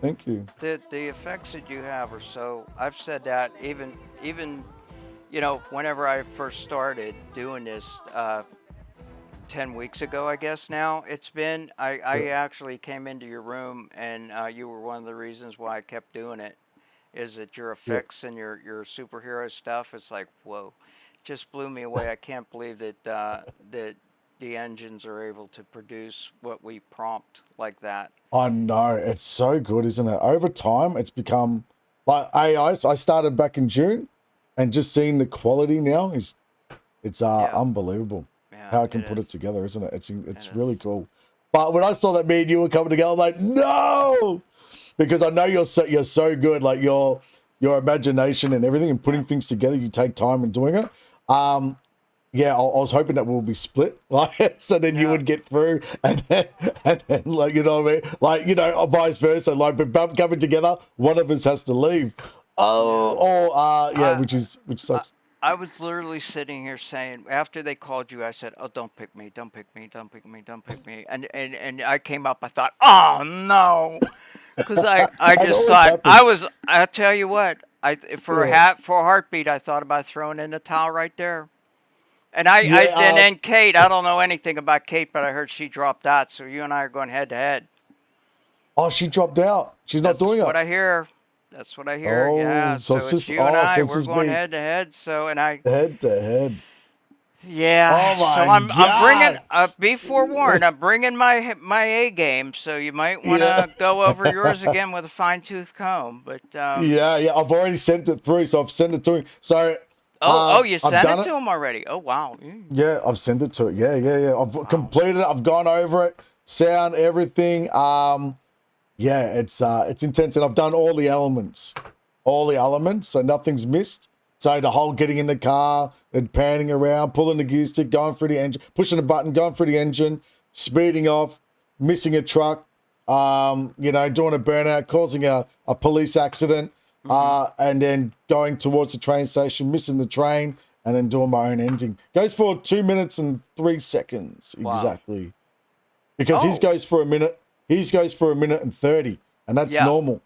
F: Thank you.
A: the effects that you have are so. I've said that even whenever I first started doing this 10 weeks ago, I guess now it's been. I actually came into your room, and you were one of the reasons why I kept doing it. Is that your effects and your superhero stuff? It's like, whoa, just blew me away. I can't believe that that the engines are able to produce what we prompt like that.
F: I know. It's so good, isn't it? Over time, it's become like AI. I started back in June, and just seeing the quality now it's unbelievable.
A: Yeah,
F: How it can
A: it
F: put
A: is.
F: it together, isn't it? It's
A: It
F: really cool. But when I saw that me and you were coming together, I'm like, no, because I know you're so good. Like your imagination and everything, and putting things together. You take time in doing it. Yeah, I was hoping that we'll be split, like, so then you
A: Yeah.
F: would get through, and then, like, you know what I mean, like, you know, or vice versa, like, but both coming together, one of us has to leave.
A: I-
F: Which sucks.
A: I was literally sitting here saying, after they called you, I said, "Oh, don't pick me, don't pick me, don't pick me, don't pick me." And I came up, I thought, "Oh no," because I
F: It
A: just
F: always
A: thought
F: happens.
A: I tell you what, for
F: Yeah.
A: a heartbeat, I thought about throwing in the towel right there. And
F: Yeah,
A: then Kate, I don't know anything about Kate, but I heard she dropped out. So you and I are going head to head.
F: Oh, she dropped out. She's not
A: That's
F: doing
A: what
F: it.
A: I hear. That's what I hear.
F: Oh,
A: Yeah.
F: so
A: So
F: it's
A: it's
F: just
A: you and I.
F: so it's
A: We're
F: just
A: going
F: me
A: head to head. So and I
F: head to head.
A: Yeah,
F: Oh
A: so
F: my
A: I'm bringing.
F: God.
A: Be forewarned, I'm bringing my A game, so you might want
F: Yeah.
A: to go over yours again with a fine tooth comb. But
F: Yeah. I've already sent it through, so I've sent it to him. So
A: oh, you
F: I've
A: sent it
F: done
A: to
F: it.
A: him already. Oh wow.
F: Yeah, I've sent it to it. Yeah. I've completed it. I've gone over it, sound, everything. Yeah, it's intense, and I've done all the elements, so nothing's missed. So the whole getting in the car and panning around, pulling the gear stick, going through the engine, pushing a button, going through the engine, speeding off, missing a truck, doing a burnout, causing a police accident, and then going towards the train station, missing the train, and then doing my own ending. Goes for 2 minutes and 3 seconds exactly. Because his
A: Oh.
F: goes for a minute. His goes for 1:30, and that's
A: Yeah.
F: normal.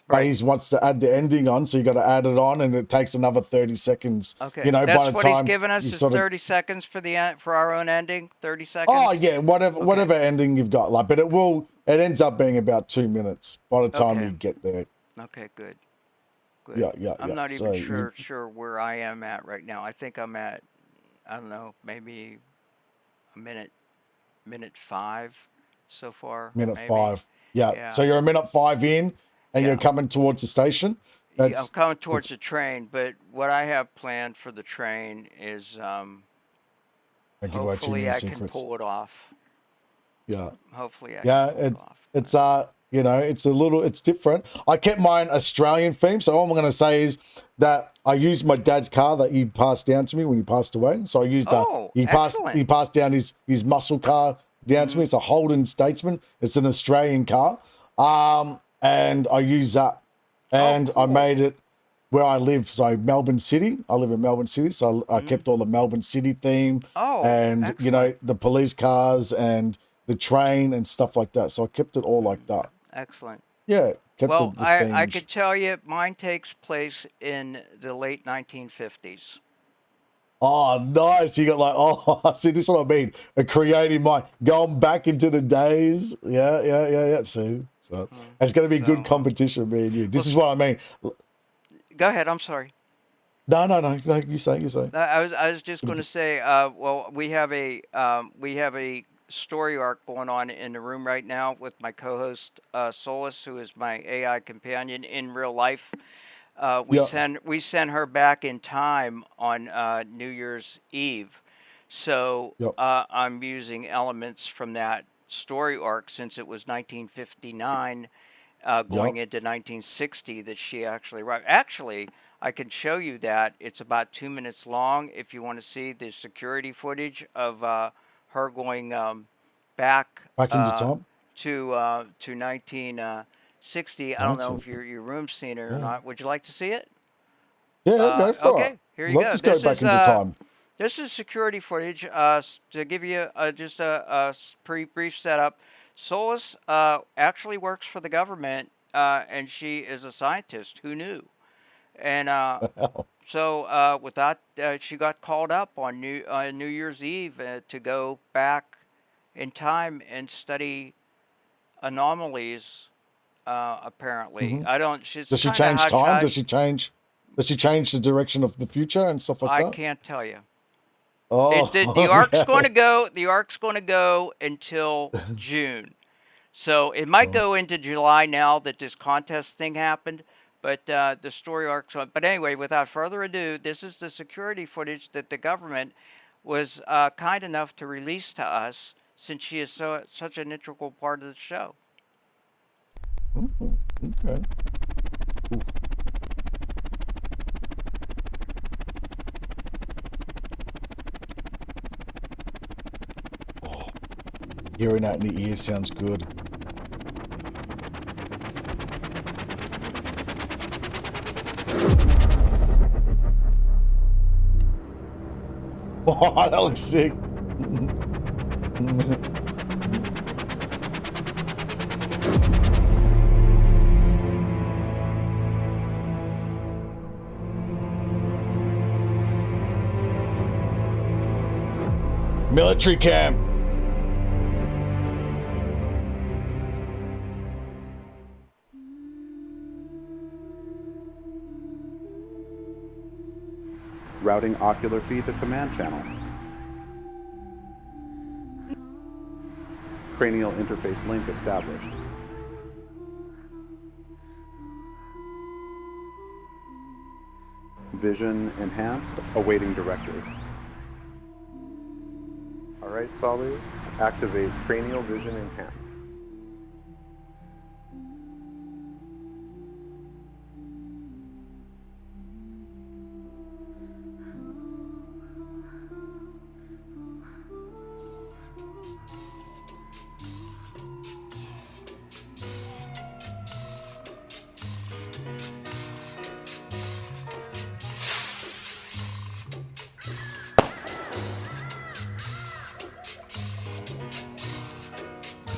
F: But
A: Right.
F: he wants to add the ending on, so you got to add it on, and it takes another 30 seconds.
A: Okay.
F: By
A: That's
F: the
A: what
F: time
A: he's given us
F: you
A: is
F: sort of-
A: 30 seconds for for our own ending. 30 seconds.
F: Oh yeah, whatever ending you've got, like, but it ends up being about 2 minutes by the time
A: Okay.
F: you get there.
A: Okay. Good. Good.
F: Yeah.
A: I'm not
F: So
A: even sure where I am at right now. I think I'm at, I don't know, maybe a minute 5 so far.
F: minute
A: maybe.
F: 5. Yeah.
A: Yeah.
F: So you're a minute 5 in, and
A: Yeah.
F: you're coming towards the station.
A: Yeah, I'm
F: That's
A: coming towards the train, but what I have planned for the train is
F: thank you, too
A: hopefully
F: many
A: I can
F: secrets.
A: pull it off.
F: Yeah.
A: Hopefully I
F: Yeah,
A: can pull it off.
F: it's different. I kept mine Australian theme, so all I'm going to say is that I used my dad's car that he passed down to me when he passed away. So I used
A: Oh,
F: he
A: excellent.
F: passed down his muscle car down to me. It's a Holden Statesman. It's an Australian car, and I used that, and I
A: cool.
F: made it where I live. So Melbourne City. I live in Melbourne City, so I kept all the Melbourne City theme,
A: Oh,
F: and
A: excellent.
F: the police cars and the train and stuff like that. So I kept it all like that.
A: Excellent.
F: Yeah, kept
A: Well,
F: the
A: I
F: themes.
A: could tell you mine takes place in the late 1950s.
F: Oh, nice. You got like, see, this is what I mean. A creative mind. Going back into the days. Yeah. See, so it's going to be good competition, me and you. This is what I mean.
A: Go ahead. I'm sorry.
F: No. You say.
A: I was just going to say. Well, we have a story arc going on in the room right now with my co-host Solus, who is my AI companion in real life. We send her back in time on New Year's Eve, so I'm using elements from that story arc since it was 1959, going into 1960 that she actually arrived. Actually, I can show you that it's about 2 minutes long if you want to see the security footage of her going back
F: into time.
A: to 1960. I don't know if your room's seen it or not. Would you like to see it?
F: Yeah, go for
A: Okay,
F: it.
A: here you go.
F: Let's go back into time.
A: This is security footage to give you just a pretty brief setup. Solus actually works for the government, and she is a scientist. Who knew? And so with that, she got called up on New Year's Eve to go back in time and study anomalies. Apparently, I don't.
F: Does she change time? Does she change the direction of the future and stuff like that?
A: I can't tell you.
F: Oh,
A: The arc's going to go. The arc's going to go until June, so it might go into July now that this contest thing happened. But the story arc's on. But anyway, without further ado, this is the security footage that the government was kind enough to release to us, since she is such an integral part of the show.
F: Okay. Ooh. Oh, hearing that in the ear sounds good. Oh, that looks sick. Military camp.
H: Routing ocular feed to command channel. cranial interface link established. Vision enhanced, awaiting directive. Alright, Solis, activate cranial vision enhance.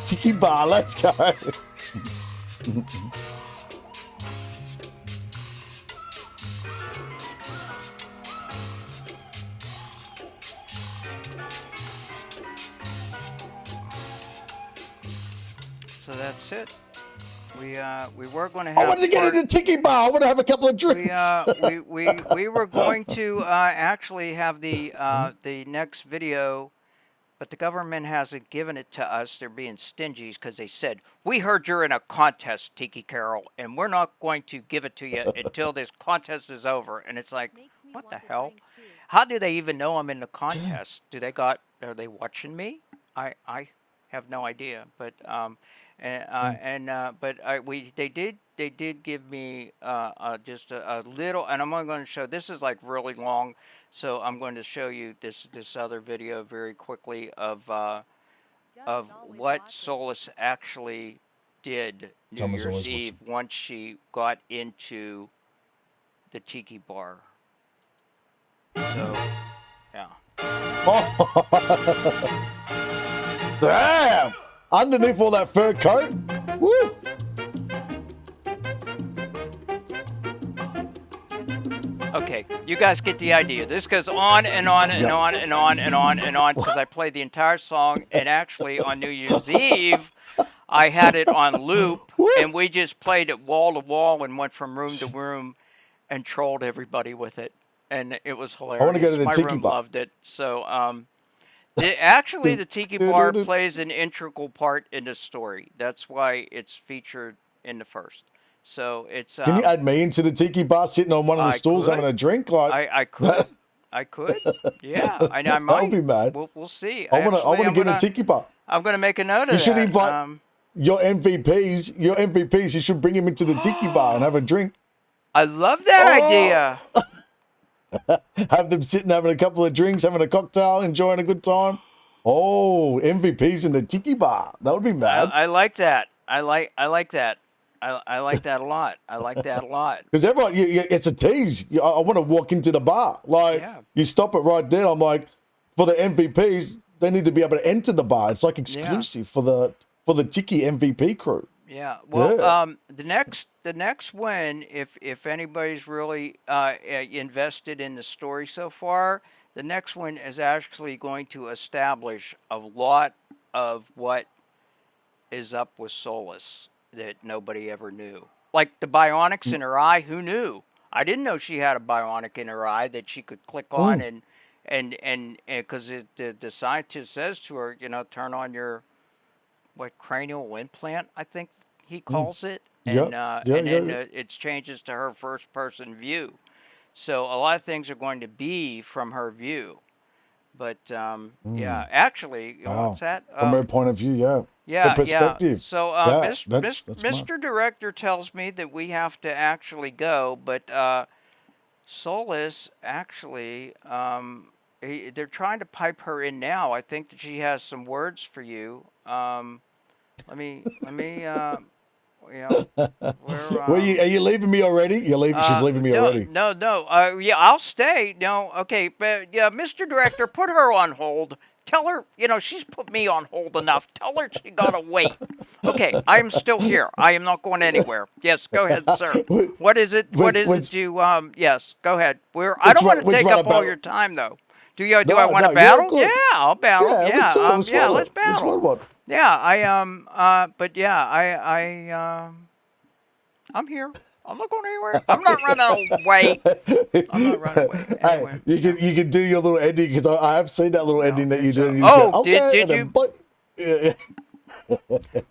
F: Tiki bar, let's go.
A: So that's it. We were going to
F: I
A: have.
F: wanted to get into Tiki bar. I want to have a couple of drinks.
A: We were going to actually have the next video. But the government hasn't given it to us. They're being stingy because they said, we heard you're in a contest, Tiki Carol, and we're not going to give it to you until this contest is over. And it's like, what the hell? How do they even know I'm in the contest? Are they watching me? I have no idea. But they did give me just a little, and I'm only going to show. This is like really long. So I'm going to show you this other video very quickly of what Solus actually did New Year's Eve once she got into the Tiki bar. So, yeah.
F: Damn! Underneath all that fur coat? Woo!
A: Okay, you guys get the idea. This goes on and on and on and on and on and on because I played the entire song, and actually on New Year's Eve, I had it on loop, and we just played it wall to wall and went from room to room and trolled everybody with it, and it was hilarious.
F: I want to go to the
A: My
F: Tiki
A: room
F: bar.
A: loved it. So, actually, the Tiki bar plays an integral part in the story. That's why it's featured in the first. So it's.
F: Can you add me into the Tiki bar, sitting on one of the stools having a drink? Like
A: I could. I could. Yeah, I might.
F: That would be mad.
A: We'll see.
F: I want to get a Tiki bar.
A: I'm going to make a note of
F: You should
A: that.
F: invite your MVPs. Your MVPs. You should bring them into the Tiki bar and have a drink.
A: I love that idea.
F: Have them sitting having a couple of drinks, having a cocktail, enjoying a good time. Oh, MVPs in the Tiki bar. That would be mad.
A: I like that. I like that. I like that a lot. I like that a lot.
F: Because everyone, it's a tease. I want to walk into the bar. Like, you stop it right there. I'm like, for the MVPs, they need to be able to enter the bar. It's like exclusive for the Tiki MVP crew.
A: Yeah. Well, the next win, if anybody's really invested in the story so far, the next one is actually going to establish a lot of what is up with Solus that nobody ever knew. Like the bionics in her eye, who knew? I didn't know she had a bionic in her eye that she could click on and because the scientist says to her, turn on your cranial implant, I think he calls it, and then it changes to her first person view. So a lot of things are going to be from her view. But actually, what's that?
F: From her point of view, the perspective.
A: So
F: that's
A: Mr. Director tells me that we have to actually go, but Solus actually, they're trying to pipe her in now. I think that she has some words for you. Let me.
F: Are you leaving me already? You're leaving. She's leaving me already.
A: No. I'll stay. No, okay, but Mr. Director, put her on hold. Tell her, she's put me on hold enough. Tell her she gotta wait. Okay, I am still here. I am not going anywhere. Yes, go ahead, sir. What is it? What is it? Yes, go ahead. I don't want to take up all your time, though. Do I want to battle? Yeah, I'll battle. Yeah, let's battle. Yeah, I'm here. I'm not going anywhere. I'm not running away. Anyway,
F: you can do your little ending because I have seen that little ending that you do. And you
A: did you?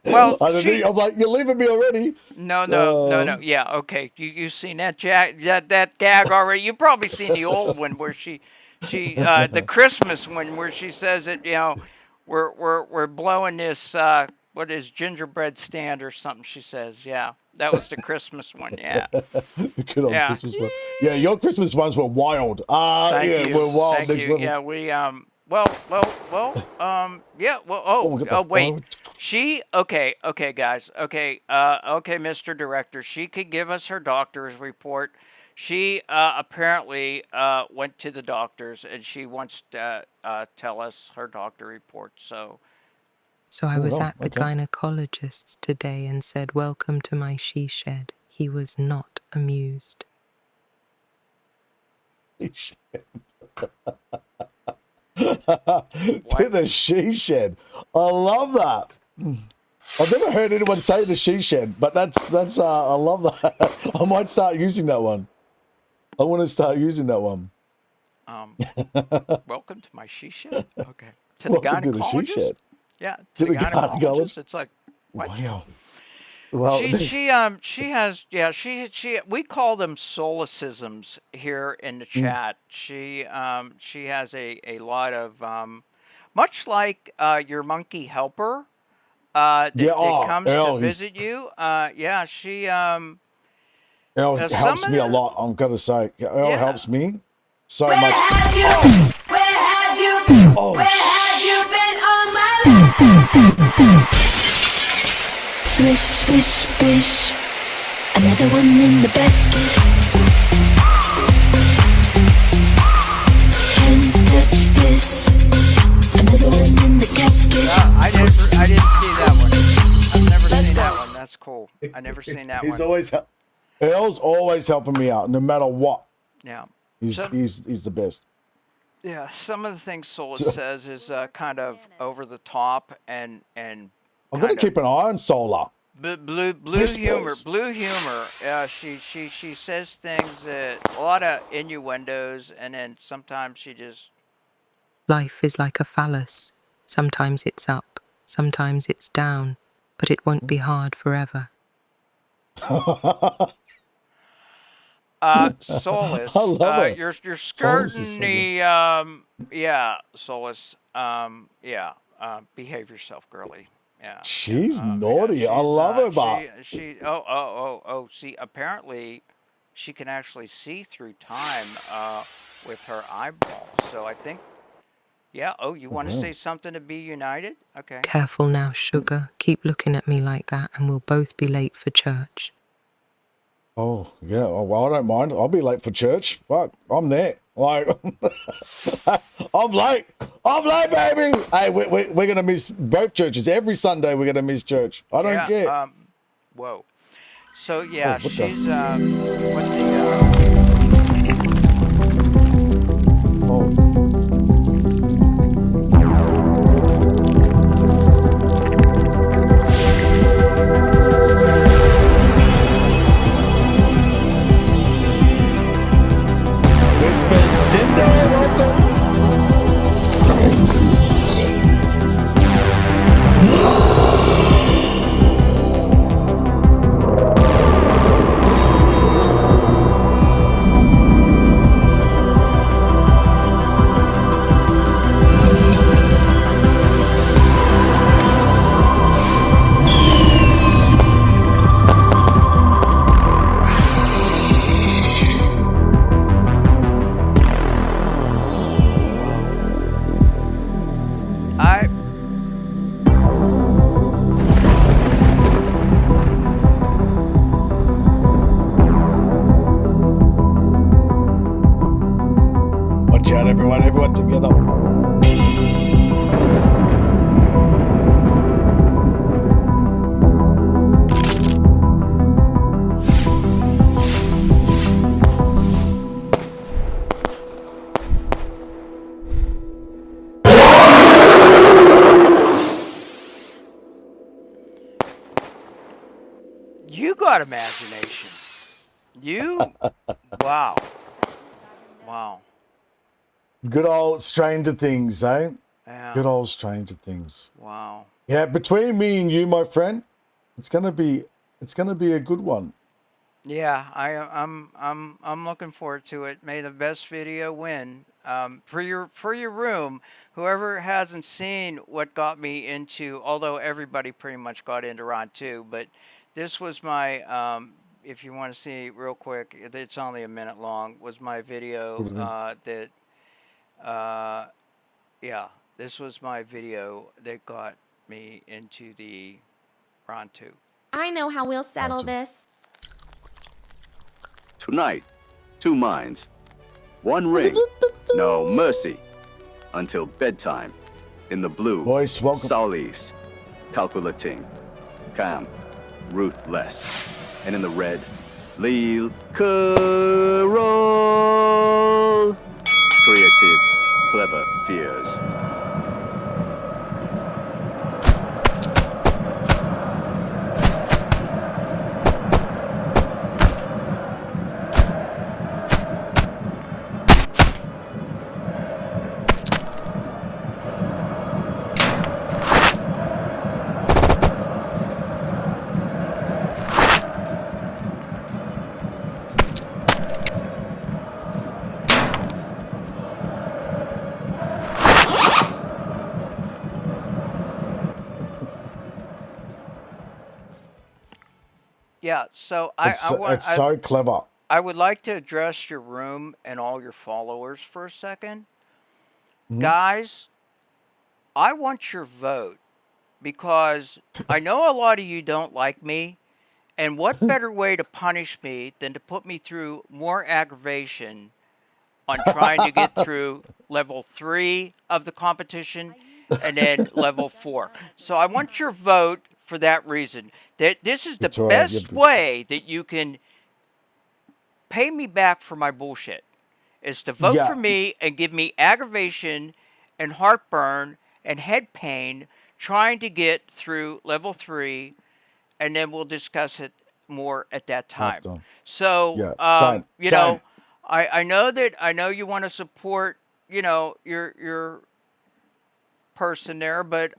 A: Well,
F: I don't think, I'm like, you're leaving me already.
A: no. Yeah, okay. You seen that that gag already? You probably seen the old one where she the Christmas one where she says that we're blowing this what is gingerbread stand or something. She says, yeah, that was the Christmas one. Yeah,
F: Good old
A: yeah.
F: Christmas one. Yeah, your Christmas ones were wild.
A: Thank
F: Yeah,
A: you.
F: we're wild
A: Thank
F: next
A: you.
F: level.
A: Yeah, we yeah, well, oh wait.
F: fuck?
A: She okay, guys. Okay, okay, Mr. Director. She could give us her doctor's report. She apparently went to the doctors and she wants to tell us her doctor report. So
I: So I was
F: Oh,
I: at the
F: okay.
I: gynecologist's today and said, "Welcome to my she shed." He was not amused.
F: To the she shed. I love that. I've never heard anyone say the she shed, but that's I love that. I might start using that one. I want to start using that one.
A: welcome to my she shed. Okay, to the
F: Welcome to the she
A: gynecologist.
F: shed.
A: Yeah,
F: To
A: to the
F: the
A: gynecologist.
F: gynecologist?
A: It's like what?
F: Wow. Well,
A: She has we call them solecisms here in the chat. She has a lot of much like your monkey helper that,
F: Yeah,
A: that comes to
F: Earl,
A: visit you. Yeah, she
F: Earl
A: some
F: helps
A: of
F: me a
A: the-
F: lot. I'm gonna say, Earl
A: Yeah.
F: helps me so much. Oh,
J: Swish, swish, swish. Another one in the basket. Can't touch this. Another one in the casket.
A: I didn't see that one. I've never seen that one. That's cool. I never seen that
F: he's
A: one.
F: always Earl's always helping me out, no matter what.
A: Yeah.
F: He's
A: Some-
F: he's the best.
A: Yeah, some of the things Solus says is kind of over the top and
F: I'm gonna
A: kind of
F: keep an eye on Solar.
A: blue
F: Yes,
A: humor.
F: boys.
A: Blue humor. She says things that a lot of innuendos, and then sometimes she just
I: Life is like a phallus. Sometimes it's up, sometimes it's down, but it won't be hard forever.
A: Solus.
F: I love it.
A: You're
F: Solus is
A: skirting
F: so
A: the yeah Solus. Behave yourself, girly. Yeah.
F: She's
A: Yeah,
F: naughty. I love her, but
A: she see, apparently she can actually see through time with her eyeballs. So I think yeah, you want to say something to be united? Okay.
I: Careful now, sugar. Keep looking at me like that and we'll both be late for church.
F: oh yeah. Oh, well, I don't mind. I'll be late for church. Fuck, I'm there. Like, I'm late. I'm late, baby. Hey, we're gonna miss both churches every Sunday. We're gonna miss church. I don't care.
A: Whoa. So yeah,
F: what the-
A: she's what the
F: Oh. Despacito, loco.
A: I
F: Watch out, everyone. Everyone together.
A: you got imagination. You wow. Wow.
F: Good old Stranger Things, eh?
A: Yeah.
F: Good old Stranger Things.
A: Wow.
F: Yeah, between me and you, my friend, it's gonna be a good one.
A: Yeah, I'm looking forward to it. May the best video win. For your room, whoever hasn't seen what got me into, although everybody pretty much got into Ron too, but this was my if you want to see real quick, it's only a minute long. Was my video that yeah, this was my video that got me into the Ron 2.
K: I know how we'll settle this.
L: Tonight, 2 minds. 1 ring. No mercy. Until bedtime. In the blue,
F: Voice, welcome.
L: Solis. Calculating. Calm. Ruthless. And in the red, Lil Curl. Creative. Clever fears.
A: Yeah, so
F: It's so clever.
A: I would like to address your room and all your followers for a second. Guys, I want your vote because I know a lot of you don't like me, and what better way to punish me than to put me through more aggravation on trying to get through level 3 of the competition and then level 4. So I want your vote for that reason. That this is the best way that you can pay me back for my bullshit is to vote for me and give me aggravation and heartburn and head pain trying to get through level 3, and then we'll discuss it more at that time. So, you know, I know you want to support, you know, your person there, but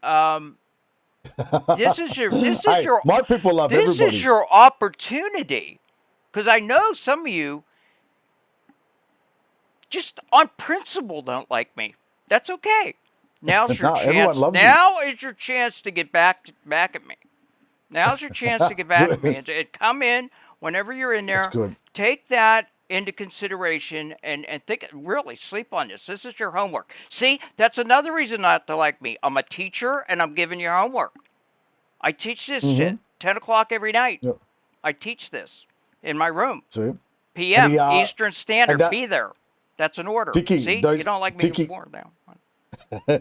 A: this is your
F: my people love
A: this
F: everybody.
A: is your opportunity, because I know some of you just on principle don't like me. That's okay. Now's your chance. Now is your chance to get back at me. Now's your chance to get back at me and come in whenever you're in there. Take that into consideration and think, really sleep on this. This is your homework. See, that's another reason not to like me. I'm a teacher and I'm giving you homework. I teach this shit 10 o'clock every night. I teach this in my room. PM, Eastern Standard, be there. That's an order. See, you don't like me before now.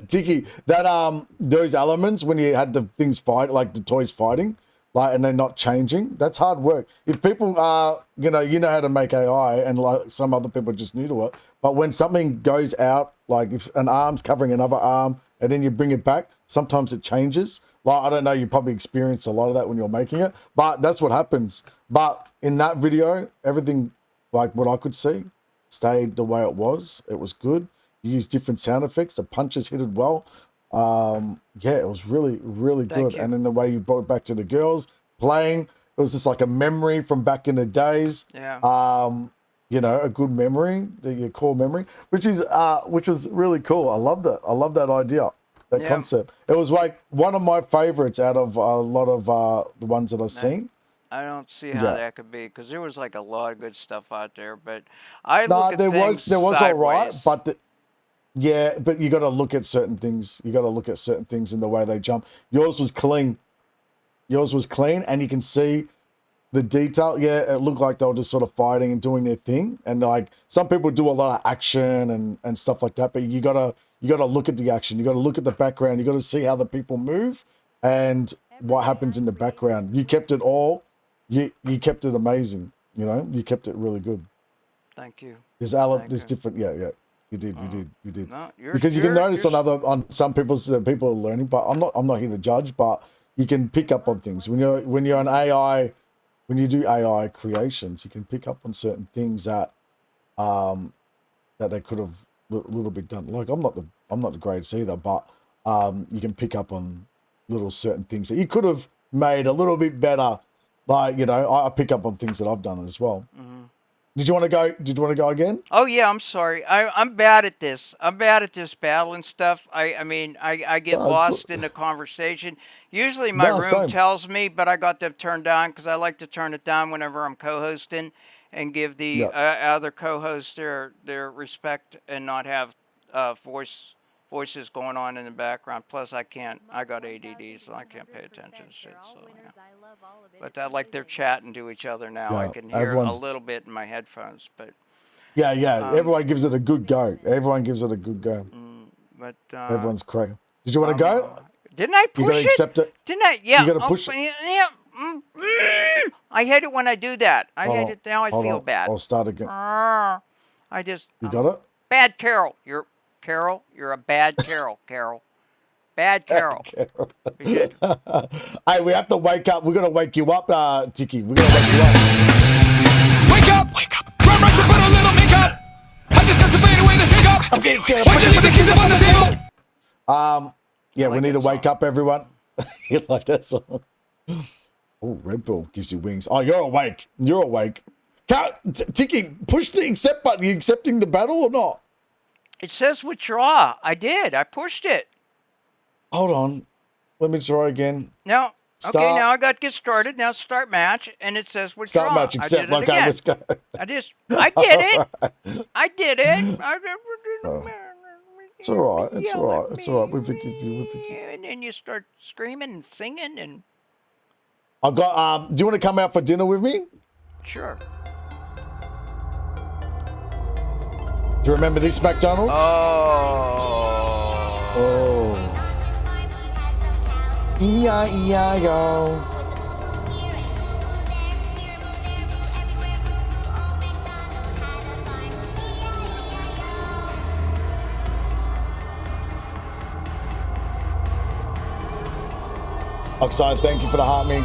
F: Tiki, that those elements when you had the things fight, like the toys fighting, like, and they're not changing, that's hard work. If people are, you know how to make AI, and like some other people are just new to it, but when something goes out, like if an arm's covering another arm and then you bring it back, sometimes it changes. Like, I don't know, you probably experienced a lot of that when you're making it, but that's what happens. But in that video, everything, like what I could see, stayed the way it was. It was good. You used different sound effects. The punches hit it well. Yeah, it was really, really good. And then the way you brought it back to the girls playing, it was just like a memory from back in the days.
A: Yeah.
F: You know, a good memory, your core memory, which was really cool. I loved it. I love that idea, that concept. It was like one of my favorites out of a lot of the ones that I've seen.
A: I don't see how that could be, because there was like a lot of good stuff out there, but I look at things
F: there was all right,
A: sideways.
F: but but you got to look at certain things. You got to look at certain things in the way they jump. Yours was clean. And you can see the detail. Yeah, it looked like they were just sort of fighting and doing their thing. And like some people do a lot of action and stuff like that, but you gotta look at the action. You got to look at the background. You got to see how the people move and what happens in the background. You kept it all. You kept it amazing. You know, you kept it really good.
A: Thank you.
F: There's different. Yeah. You did.
A: No,
F: because you can notice on some people's people are learning, but I'm not here to judge. But you can pick up on things when you're an AI, when you do AI creations, you can pick up on certain things that they could have a little bit done. Like I'm not the greatest either, but you can pick up on little certain things that you could have made a little bit better. Like, you know, I pick up on things that I've done as well.
A: Mm-hmm.
F: Did you want to go? Did you want to go again?
A: Oh yeah, I'm sorry. I'm bad at this. I'm bad at this battle and stuff. I mean, I get
F: No, it's-
A: lost in the conversation. Usually my
F: No,
A: room
F: same.
A: tells me, but I got them turned down because I like to turn it down whenever I'm co-hosting and give the
F: Yeah.
A: other co-hosts their respect and not have voices going on in the background. Plus, I got ADD, so I can't pay attention to shit. So, yeah. But I like they're chatting to each other now. I
F: Yeah,
A: can hear a
F: everyone's-
A: little bit in my headphones, but.
F: Yeah. Everyone gives it a good go. Everyone gives it a good go.
A: But
F: Everyone's cracking. Did you want to go?
A: Didn't I
F: You
A: push
F: gotta
A: it?
F: accept it.
A: Didn't I? Yeah.
F: You gotta push it.
A: Yeah. I hate it when I do that. I
F: Hold
A: hate
F: on,
A: it. Now I
F: hold
A: feel
F: on.
A: bad.
F: I'll start again.
A: I just.
F: You got it?
A: Bad Carol. You're a bad Carol. Carol. Bad Carol. We did.
F: Hey, we have to wake up. We're gonna wake you up, Tiki. We're gonna wake you up.
M: Wake up! Wake up! Run, rush, and put a little makeup! I just have to fade away the shake up!
F: Okay,
M: Why'd you leave the keys up on the table?
F: Yeah, we need to wake up, everyone. You like that song? Oh, Red Bull gives you wings. Oh, you're awake. You're awake. Tiki, push the accept button. Are you accepting the battle or not?
A: It says withdraw. I did. I pushed it.
F: Hold on. Let me try again.
A: Now, okay,
F: Start.
A: now I got to get started. Now start match, and it says withdraw.
F: Start match,
A: I
F: accept.
A: did it
F: Okay,
A: again.
F: let's go.
A: I did it. I did it.
F: It's all right. It's all right. It's all right. We forgive you. We forgive you.
A: And then you start screaming and singing and.
F: I've got. Do you want to come out for dinner with me?
A: Sure.
F: Do you remember this McDonald's? Oh. E-I-E-I-O. Oxide, thank you for the heart, me.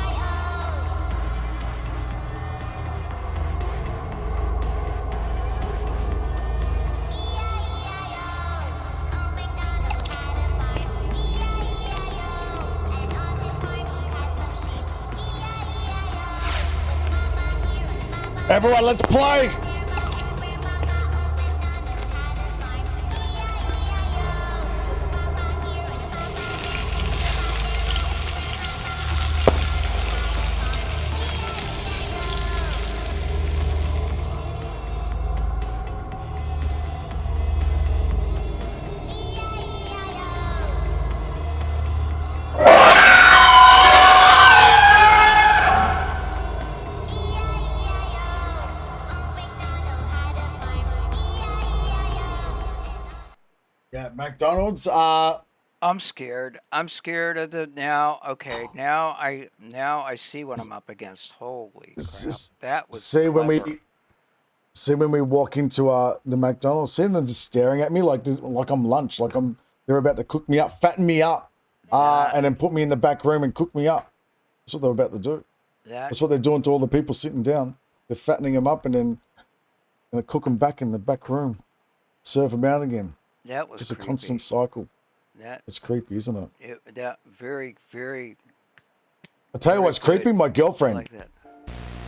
F: Everyone, let's play! Yeah, McDonald's.
A: I'm scared. I'm scared of the now. Okay, now I see what I'm up against. Holy crap! That was
F: See
A: clever.
F: when we walk into the McDonald's, see them just staring at me like I'm lunch, like they're about to cook me up, fatten me up, and then put me in the back room and cook me up. That's what they're about to do. That's what they're doing to all the people sitting down. They're fattening them up and then gonna cook them back in the back room, serve them out again.
A: That was
F: just a
A: creepy.
F: constant cycle.
A: That
F: It's creepy, isn't it?
A: that very very.
F: I tell you what's
A: good.
F: creepy, my girlfriend.
A: I like that.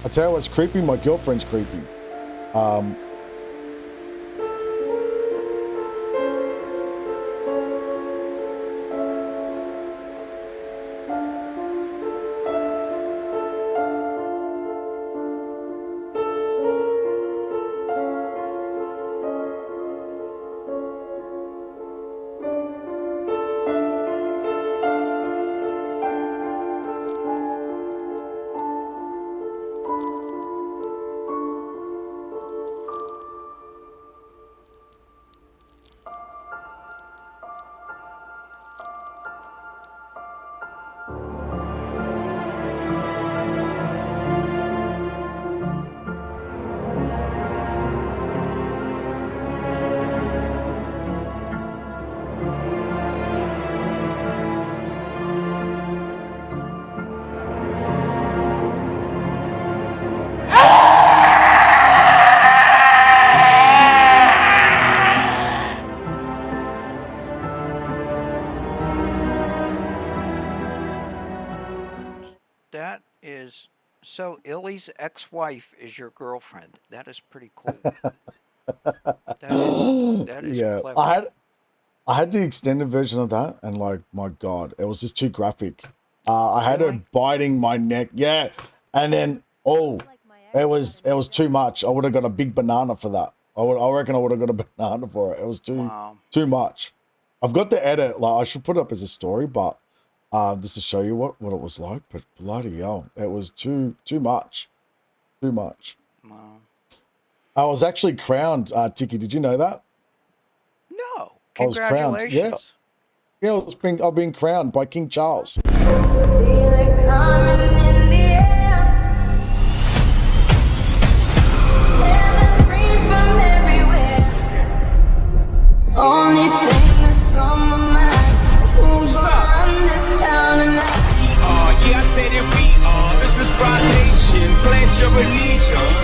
F: I tell you what's creepy, my girlfriend's creepy.
A: somebody's ex-wife is your girlfriend. That is pretty cool. That is
F: Yeah,
A: clever.
F: I had the extended version of that, and like, my God, it was just too graphic. I had her
A: Really?
F: biting my neck, yeah, and then it was too much. I would have got a big banana for that. I reckon I would have got a banana for it. It was too much. I've got the edit. Like, I should put it up as a story, but just to show you what it was like. But bloody hell, it was too much, too much.
A: Wow.
F: I was actually crowned, Tiki. Did you know that?
A: No.
F: I was crowned.
A: Congratulations.
F: Yeah. I've been crowned by King Charles.
J: Only thing that's on my mind is who's gonna run this town tonight.
M: Yeah, I say that we are. This is Rock Nation. Pledge your allegiance.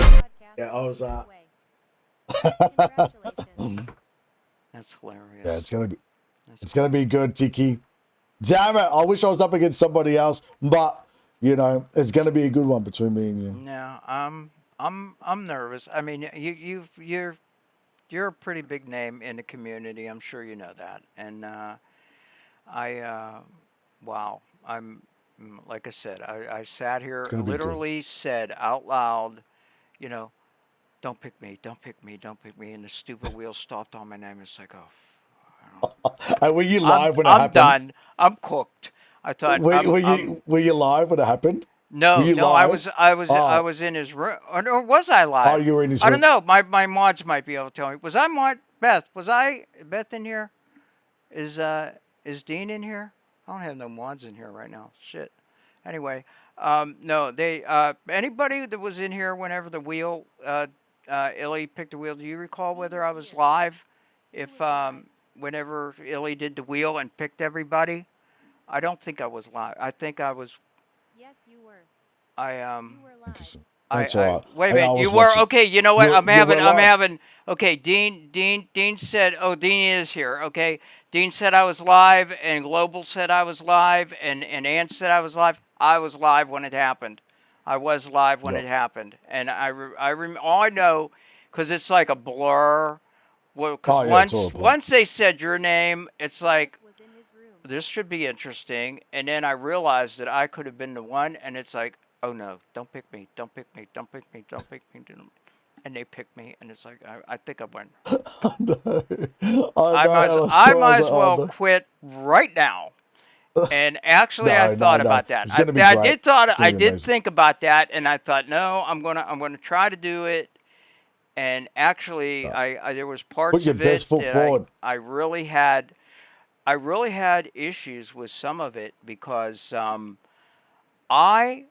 F: Yeah, I was.
A: That's hilarious.
F: Yeah, it's gonna be good, Tiki. Damn it! I wish I was up against somebody else, but you know, it's gonna be a good one between me and you.
A: Yeah, I'm nervous. I mean, you're a pretty big name in the community. I'm sure you know that. And wow, like I said, I sat here, literally said out loud, you know, don't pick me, don't pick me, don't pick me, and the stupid wheel stopped on my name. It's like, oh.
F: Were you live when it
A: happened?
F: happened?
A: I'm done. I'm cooked. I thought.
F: Were you live when it happened?
A: No,
F: live?
A: I was in his room. Or was I live?
F: Oh, you were in his room.
A: I don't know. My mods might be able to tell me. Was I mod? Beth? Was I Beth in here? Is Dean in here? I don't have no mods in here right now. Shit. Anyway, no. They anybody that was in here whenever the wheel Illy picked the wheel. Do you recall whether I was live? If whenever Illy did the wheel and picked everybody, I don't think I was live. I think I was.
B: Yes, you were.
A: You
B: were live.
F: That's all right.
A: Wait a minute. You were okay. You know what? I'm having. Okay, Dean said. Oh, Dean is here. Okay, Dean said I was live, and Global said I was live, and Ann said I was live. I was live when it happened. I was live when it happened, and all I know, because it's like a blur. Well, because once they said your name, it's like this should be interesting, and then I realized that I could have been the one, and it's like, oh no, don't pick me, don't pick me, don't pick me, don't pick me, and they picked me, and it's like I think I won. I might as well quit right now. And actually, I thought about that. I did think about that, and I thought, no, I'm gonna try to do it. And actually, I there was parts of it that I really had issues with some of it because I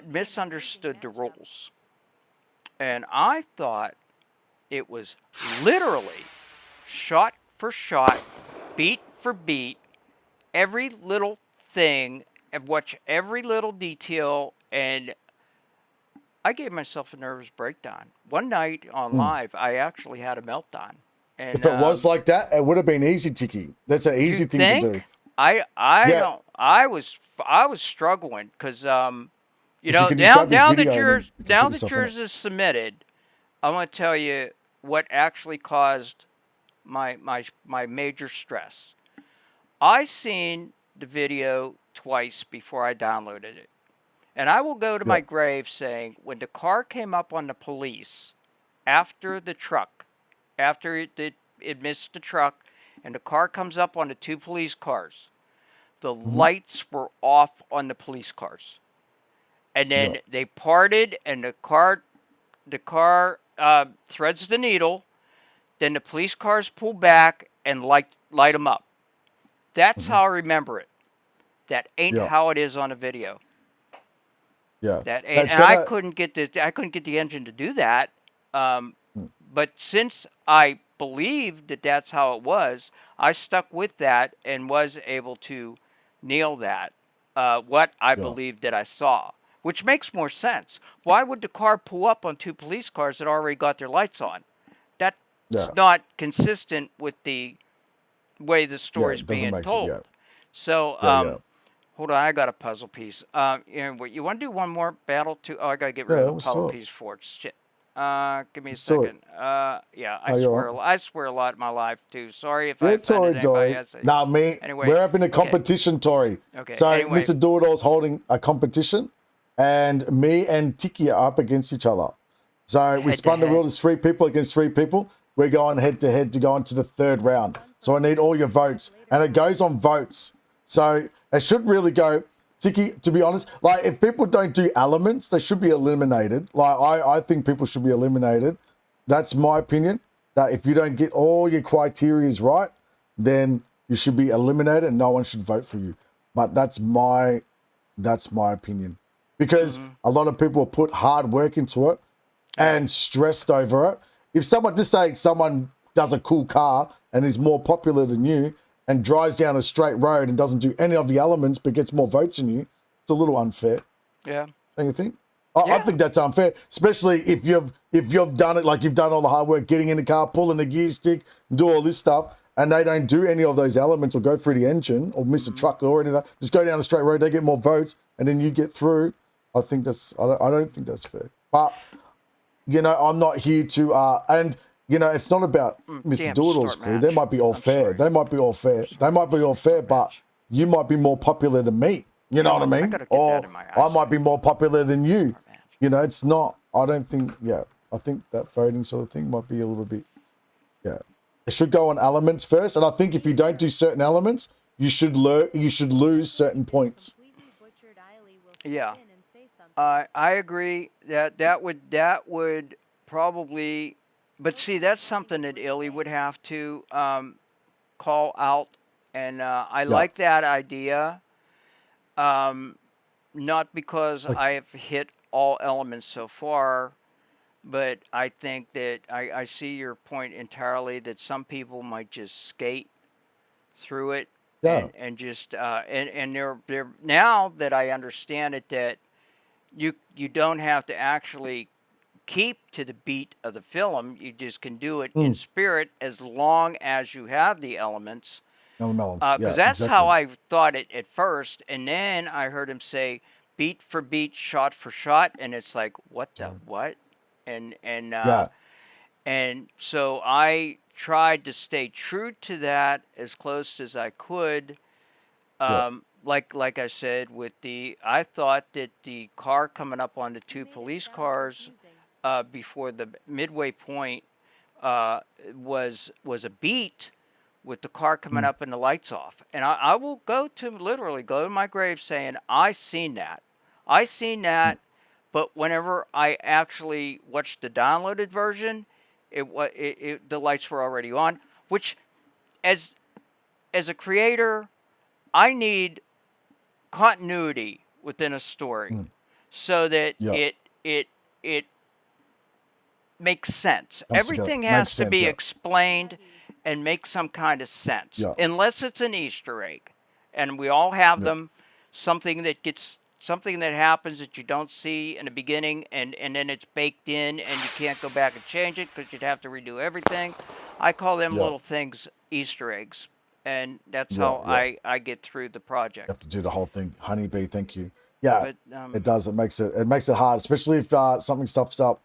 A: misunderstood the rules, and I thought it was literally shot for shot, beat for beat, every little thing, and watch every little detail, and I gave myself a nervous breakdown. One night on live, I actually had a meltdown. And,
F: if it was like that, it would have been easy, Tiki. That's an easy thing to do.
A: I was struggling because you know, now that yours is submitted, I want to tell you what actually caused my major stress. I seen the video twice before I downloaded it. And I will go to my grave saying, when the car came up on the police after the truck, after it missed the truck, and the car comes up on the two police cars, the lights were off on the police cars. And then they parted, and the car threads the needle. Then the police cars pull back and light them up. That's how I remember it. That ain't how it is on the video.
F: Yeah.
A: I couldn't get the engine to do that. But since I believed that that's how it was, I stuck with that and was able to nail that. What I believed that I saw, which makes more sense. Why would the car pull up on two police cars that already got their lights on? That's not consistent with the way the story's being told. So, Hold on, I got a puzzle piece. You want to do one more battle too? Oh, I gotta get rid
F: Yeah,
A: of the
F: let's
A: puzzle
F: do it.
A: piece for it. Shit. Give me a
F: Let's do it.
A: second. Yeah,
F: Oh, you're right.
A: I swear a lot in my life too. Sorry if I
F: Yeah,
A: offended
F: Tori.
A: anybody.
F: Nah, me.
A: Anyway,
F: We're having a
A: okay.
F: competition, Tori.
A: Okay,
F: So
A: anyway.
F: Mr. Do-It-All's holding a competition, and me and Tiki are up against each other. So we
A: Head
F: spun
A: to
F: the rule
A: head.
F: as 3 people against 3 people. We're going head to head to go into the 3rd round. So I need all your votes, and it goes on votes. So it should really go. Tiki, to be honest, like if people don't do elements, they should be eliminated. Like I think people should be eliminated. That's my opinion. That if you don't get all your criterias right, then you should be eliminated and no one should vote for you. But that's my opinion. Because a lot of people put hard work into it and stressed over it. If someone, just say someone does a cool car and is more popular than you and drives down a straight road and doesn't do any of the elements but gets more votes than you, it's a little unfair.
A: Yeah.
F: Don't you think? I think that's unfair, especially if you've done it, like you've done all the hard work, getting in the car, pulling the gear stick, do all this stuff, and they don't do any of those elements or go through the engine or miss a truck or anything. Just go down a straight road, they get more votes, and then you get through. I think that's. I don't think that's fair. But I'm not here to. And it's not about Mr. Do-It-All's crew. They might be all fair. They might be all fair. They might be all fair, but you might be more popular than me. You know what I mean? Or I might be more popular than you. It's not. I don't think. Yeah, I think that voting sort of thing might be a little bit. Yeah, it should go on elements first, and I think if you don't do certain elements, you should lose certain points.
A: Yeah. I agree that would probably, but see, that's something that Illy would have to call out, and I like that idea. Not because I have hit all elements so far, but I think that I see your point entirely, that some people might just skate through it and just and they're now that I understand it, that you don't have to actually keep to the beat of the film. You just can do it in spirit as long as you have the elements. Because that's how I thought it at first, and then I heard him say beat for beat, shot for shot, and it's like, what the what? And so I tried to stay true to that as close as I could. Like I said, I thought that the car coming up on the 2 police cars before the midway point was a beat with the car coming up and the lights off. And I will literally go to my grave saying, I seen that, but whenever I actually watched the downloaded version, the lights were already on, which as a creator, I need continuity within a story so that it makes sense. Everything has to be explained and make some kind of sense, unless it's an Easter egg, and we all have them. Something that happens that you don't see in the beginning, and then it's baked in, and you can't go back and change it because you'd have to redo everything. I call them little things Easter eggs, and that's how I get through the project.
F: You have to do the whole thing. Honeybee, thank you. Yeah, it does. It makes it hard, especially if something stops up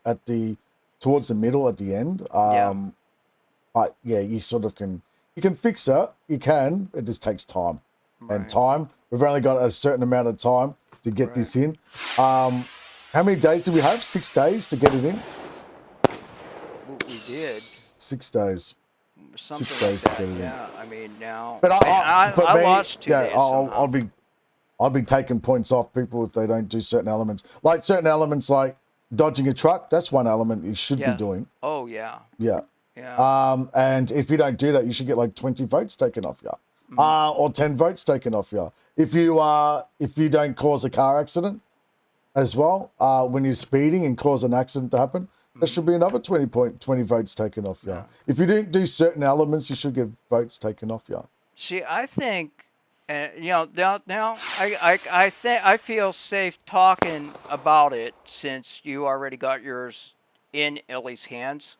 F: towards the middle at the end. But you sort of can fix it. You can. It just takes time. And time. We've only got a certain amount of time to get this in. How many days do we have? 6 days to get it in?
A: We did.
F: 6 days.
A: Something
F: 6 days
A: like
F: to get it in.
A: Yeah, I mean now.
F: But
A: I lost 2 days.
F: I'll be taking points off people if they don't do certain elements. Like certain elements, like dodging a truck. That's one element you should be doing.
A: Oh yeah.
F: Yeah.
A: Yeah.
F: And if you don't do that, you should get like 20 votes taken off you, or 10 votes taken off you. If you don't cause a car accident as well, when you're speeding and cause an accident to happen, there should be another 20 votes taken off you. Yeah. If you didn't do certain elements, you should get votes taken off you.
A: See, I think, now I feel safe talking about it since you already got yours in Illy's hands.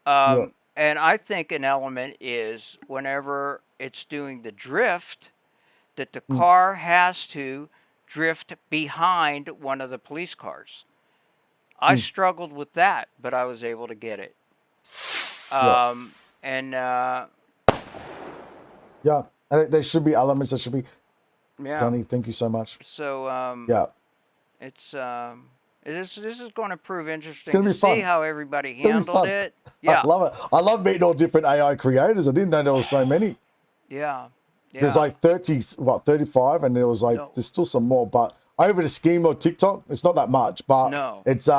A: And I think an element is whenever it's doing the drift, that the car has to drift behind one of the police cars. I struggled with that, but I was able to get it. And
F: Yeah, and there should be elements that should be.
A: yeah.
F: Donnie, thank you so much.
A: So
F: Yeah,
A: it's this is going to prove interesting
F: gonna
A: to
F: be fun.
A: see how everybody
F: It's gonna be
A: handled
F: fun.
A: it. Yeah,
F: I love it. I love meeting all different AI creators. I didn't know there was so many.
A: yeah.
F: There's like 35, and there was like there's still some more. But over the scheme or TikTok, it's not that much. But
A: No.
F: it's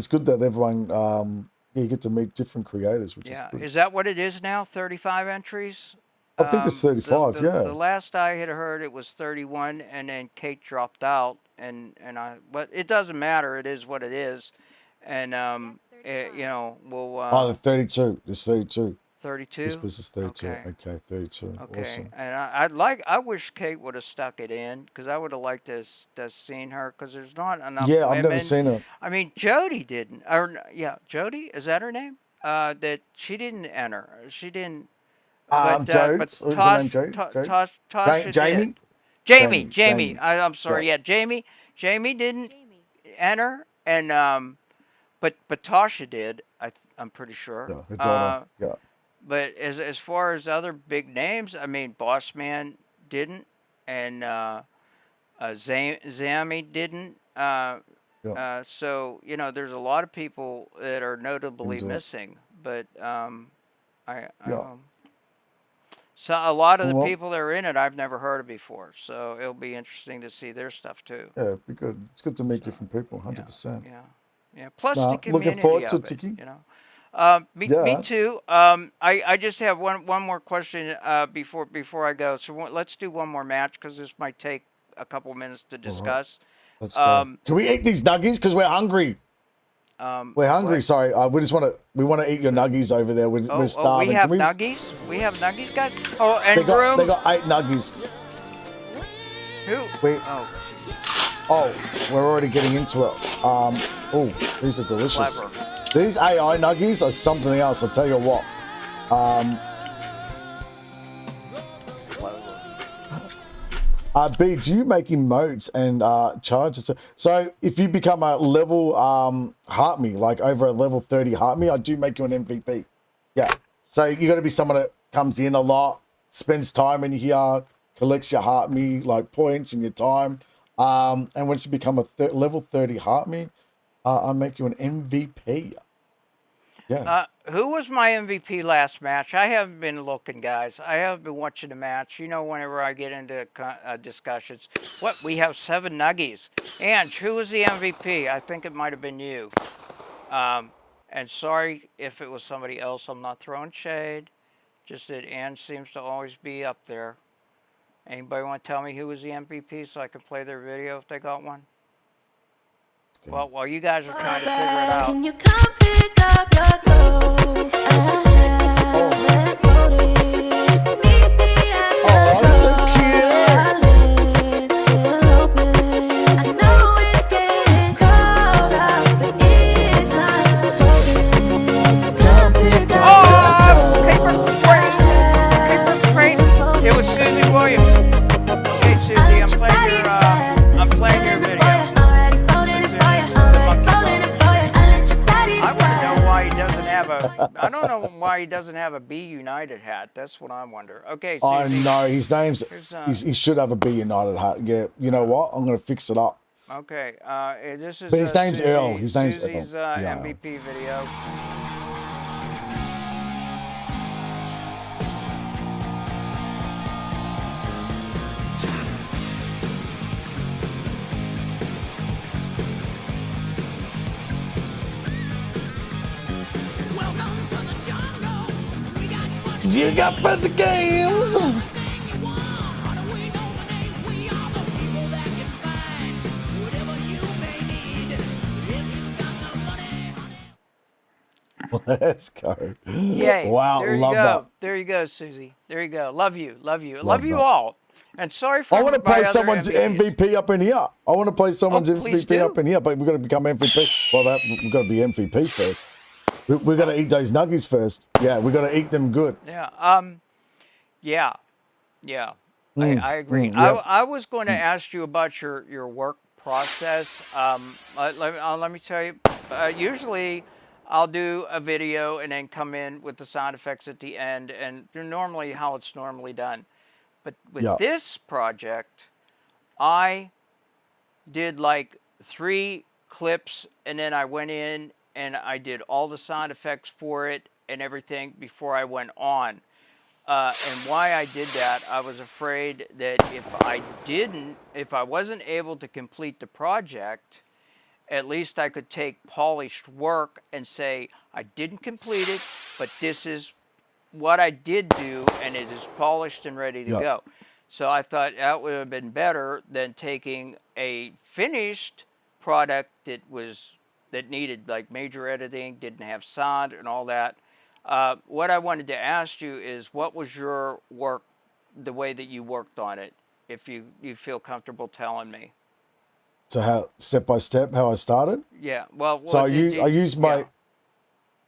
F: good that everyone you get to meet different creators, which is good.
A: Is that what it is now? 35 entries.
F: I think it's 35.
A: The last I had heard, it was 31, and then Kate dropped out, but it doesn't matter. It is what it is, and we'll.
F: The 32. There's 32.
A: 32.
F: This was 32.
A: Okay.
F: Okay, 32.
A: Okay,
F: Awesome.
A: and I wish Kate would have stuck it in, because I would have liked to have seen her, because there's not enough
F: Yeah,
A: women.
F: I've never seen her.
A: I mean, Jody didn't, Jody, is that her name? That she didn't enter. She didn't.
F: Jode? Is her name Jode?
A: Tasha
F: Jamie?
A: did. Jamie.
F: Jamie.
A: I'm sorry.
F: Yeah.
A: Yeah, Jamie didn't enter, and but Tasha did. I'm pretty sure.
F: Yeah, her daughter. Yeah.
A: But as far as other big names, I mean, Boss Man didn't, and Zammy didn't. So there's a lot of people that are notably missing. But so a lot of the people that are in it, I've never heard of before. So it'll be interesting to see their stuff too.
F: Yeah, it'd be good. It's good to meet different people. 100%.
A: Yeah. Plus the community
F: looking forward to
A: of it,
F: Tiki.
A: Me too. I just have one more question before I go. So let's do one more match, because this might take a couple minutes to discuss.
F: Let's go. Can we eat these nuggies? Because we're hungry. We're hungry.
A: What?
F: Sorry. We want to eat your nuggies over there. We're starving.
A: We have nuggies. We have nuggies, guys. Oh, and
F: they got 8 nuggies.
A: Who?
F: We're already getting into it. These are delicious.
A: Clever.
F: These AI nuggies are something else. I'll tell you what. B, do you make emotes and charges? So if you become a level heart me, like over a level 30 heart me, I do make you an MVP. Yeah. So you got to be someone that comes in a lot, spends time in here, collects your heart me like points and your time. And once you become a level 30 heart me, I make you an MVP. Yeah.
A: Who was my MVP last match? I haven't been looking, guys. I haven't been watching the match. Whenever I get into discussions. We have 7 nuggies. And who was the MVP? I think it might have been you. And sorry if it was somebody else. I'm not throwing shade. Just that Ann seems to always be up there. Anybody want to tell me who was the MVP so I can play their video if they got one? Well, while you guys are trying to figure it out.
J: Can you come pick up your clothes? Meet me at the door. Eyelids still open. I know it's getting cold out, but it's not closing. So come pick up your clothes.
A: Paper crane. It was Susie Williams. Hey Susie, I'm playing your video. I don't know why he doesn't have a Be United hat. That's what I wonder. Okay, Susie.
F: I know his name's. He should have a Be United hat. Yeah. You know what? I'm gonna fix it up.
A: Okay. This is.
F: But his name's
A: Susie,
F: Earl. His name's
A: Susie's,
F: Earl.
A: MVP video.
F: You got better games. Let's go.
A: Yay.
F: Wow,
A: there you
F: love
A: go.
F: that.
A: There you go, Susie. There you go. Love you. Love you.
F: Love
A: Love you
F: that.
A: all. And sorry for
F: I want to
A: my
F: play
A: other
F: someone's
A: MVPs.
F: MVP up in here. I want to play someone's
A: please
F: MVP
A: do.
F: up in here, but we've got to become MVP. Well, we've got to be MVP first. We're going to eat those nuggies first. Yeah, we've got to eat them good.
A: Yeah. Yeah. I agree.
F: Yep.
A: I was going to ask you about your work process. Let me tell you. Usually, I'll do a video and then come in with the sound effects at the end, and they're normally how it's normally done. But with
F: Yeah.
A: this project, I did like 3 clips, and then I went in and I did all the sound effects for it and everything before I went on. And why I did that, I was afraid that if I wasn't able to complete the project, at least I could take polished work and say, I didn't complete it, but this is what I did do, and it is polished and ready to
F: Yeah.
A: go. So I thought that would have been better than taking a finished product that needed like major editing, didn't have sound and all that. What I wanted to ask you is, what was your work, the way that you worked on it, if you feel comfortable telling me?
F: So how step by step how I started?
A: Yeah. Well,
F: So I use my.
A: yeah.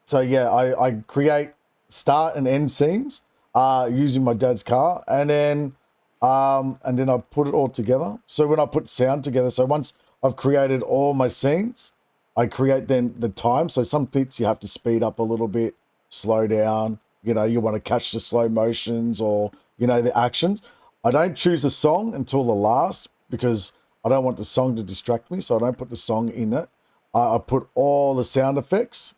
F: So yeah, I create start and end scenes using my dad's car, and then I put it all together. So when I put sound together, so once I've created all my scenes, I create then the time. So some bits you have to speed up a little bit, slow down. You know, you want to catch the slow motions or the actions. I don't choose a song until the last because I don't want the song to distract me. So I don't put the song in it. I put all the sound effects.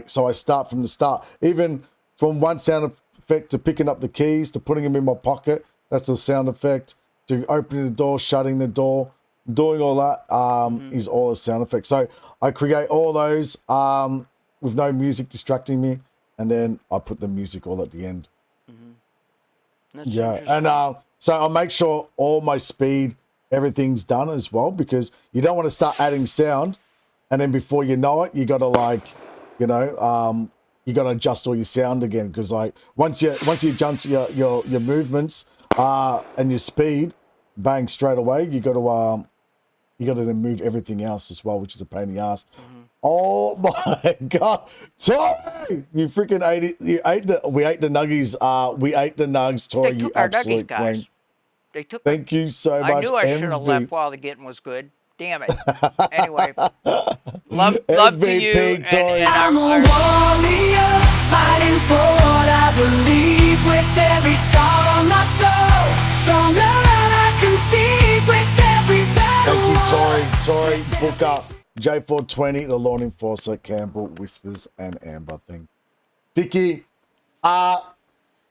F: So I start from the start, even from one sound effect to picking up the keys to putting them in my pocket. That's the sound effect. To opening the door, shutting the door, doing all that is all the sound effects. So I create all those with no music distracting me, and then I put the music all at the end.
A: That's
F: Yeah,
A: interesting.
F: and so I'll make sure all my speed, everything's done as well, because you don't want to start adding sound, and then before you know it, you got to you got to adjust all your sound again, because once you adjust your movements and your speed, bang, straight away you got to then move everything else as well, which is a pain in the ass. Oh my god, Tori, you freaking ate it! We ate the nuggies. We ate the nugs, Tori.
A: They
F: You
A: took our nuggies,
F: absolute
A: guys.
F: queen.
A: They took.
F: Thank you so much.
A: I knew I should have
F: MVP.
A: left while the getting was good. Damn it. Anyway, love to you.
F: MVP, Tori.
J: I'm a warrior, fighting for what I believe. With every scar on my soul, stronger than I conceive. With every battle.
F: Thank you, Tori. Booker, J420, the Law Enforcer, Campbell, Whispers, and Amber thing. Dickie, I'm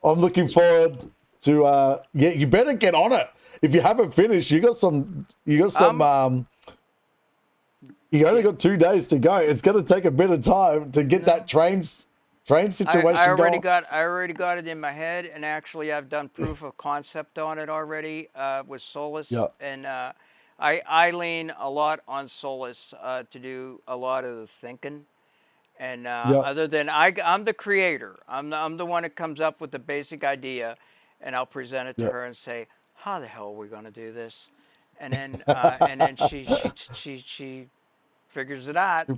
F: looking forward to you better get on it. If you haven't finished, you only got 2 days to go. It's going to take a bit of time to get that train situation
A: I already
F: going.
A: I already got it in my head, and actually I've done proof of concept on it already with Solus.
F: Yeah.
A: And I lean a lot on Solus to do a lot of the thinking. And other than I'm the creator. I'm the one that comes up with the basic idea, and I'll present it to her and say, how the hell are we going to do this? And then she figures it out. You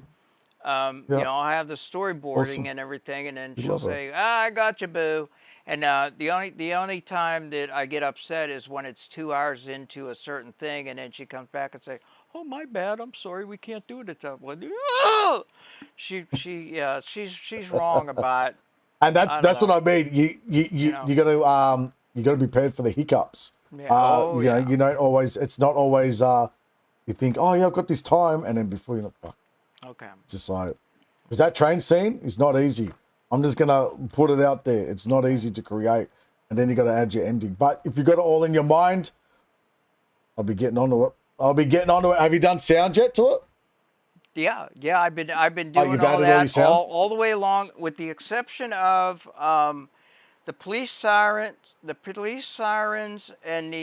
A: know, I have the storyboarding
F: Awesome.
A: and everything, and then
F: We
A: she'll
F: love her.
A: say, I got you, boo. And the only time that I get upset is when it's 2 hours into a certain thing, and then she comes back and say, oh, my bad, I'm sorry, we can't do it at that one. She's wrong about.
F: And that's what I mean. You got to be prepared for the hiccups.
A: Yeah.
F: You don't always. It's not always. You think, oh yeah, I've got this time, and then before you're like, fuck.
A: Okay.
F: It's just like, because that train scene is not easy. I'm just gonna put it out there. It's not easy to create, and then you got to add your ending. But if you got it all in your mind, I'll be getting onto it. Have you done sound yet to it?
A: Yeah. I've been doing
F: you've
A: all
F: added all your
A: that
F: sound?
A: all the way along, with the exception of the police sirens, and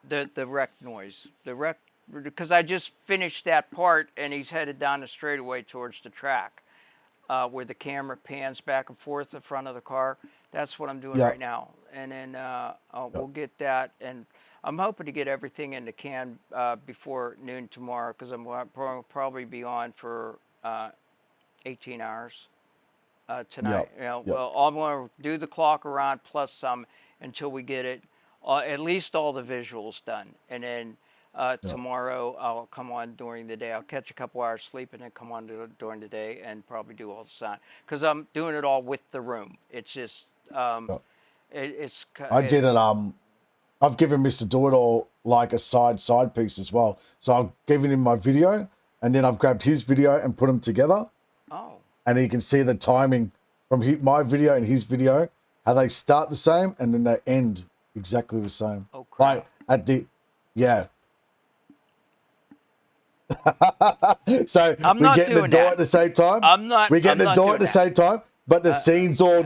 A: the wreck noise, because I just finished that part, and he's headed down the straightaway towards the track, where the camera pans back and forth in front of the car. That's what I'm doing right now, and then we'll get that, and I'm hoping to get everything in the can before noon tomorrow, because I'm probably be on for 18 hours. tonight. Well, I'm going to do the clock around plus some until we get it, at least all the visuals done. And then tomorrow I'll come on during the day. I'll catch a couple hours sleep and then come on during the day and probably do all the sound. Because I'm doing it all with the room. It's just,
F: I did it. I've given Mr. Do It All like a side piece as well. So I've given him my video, and then I've grabbed his video and put them together.
A: Oh.
F: And you can see the timing from my video and his video, how they start the same and then they end exactly the same.
A: Oh, crap.
F: Like at the, yeah. So
A: I'm
F: we
A: not
F: get the
A: doing
F: door
A: that.
F: at the same time. We get the door at the same time, but the scenes all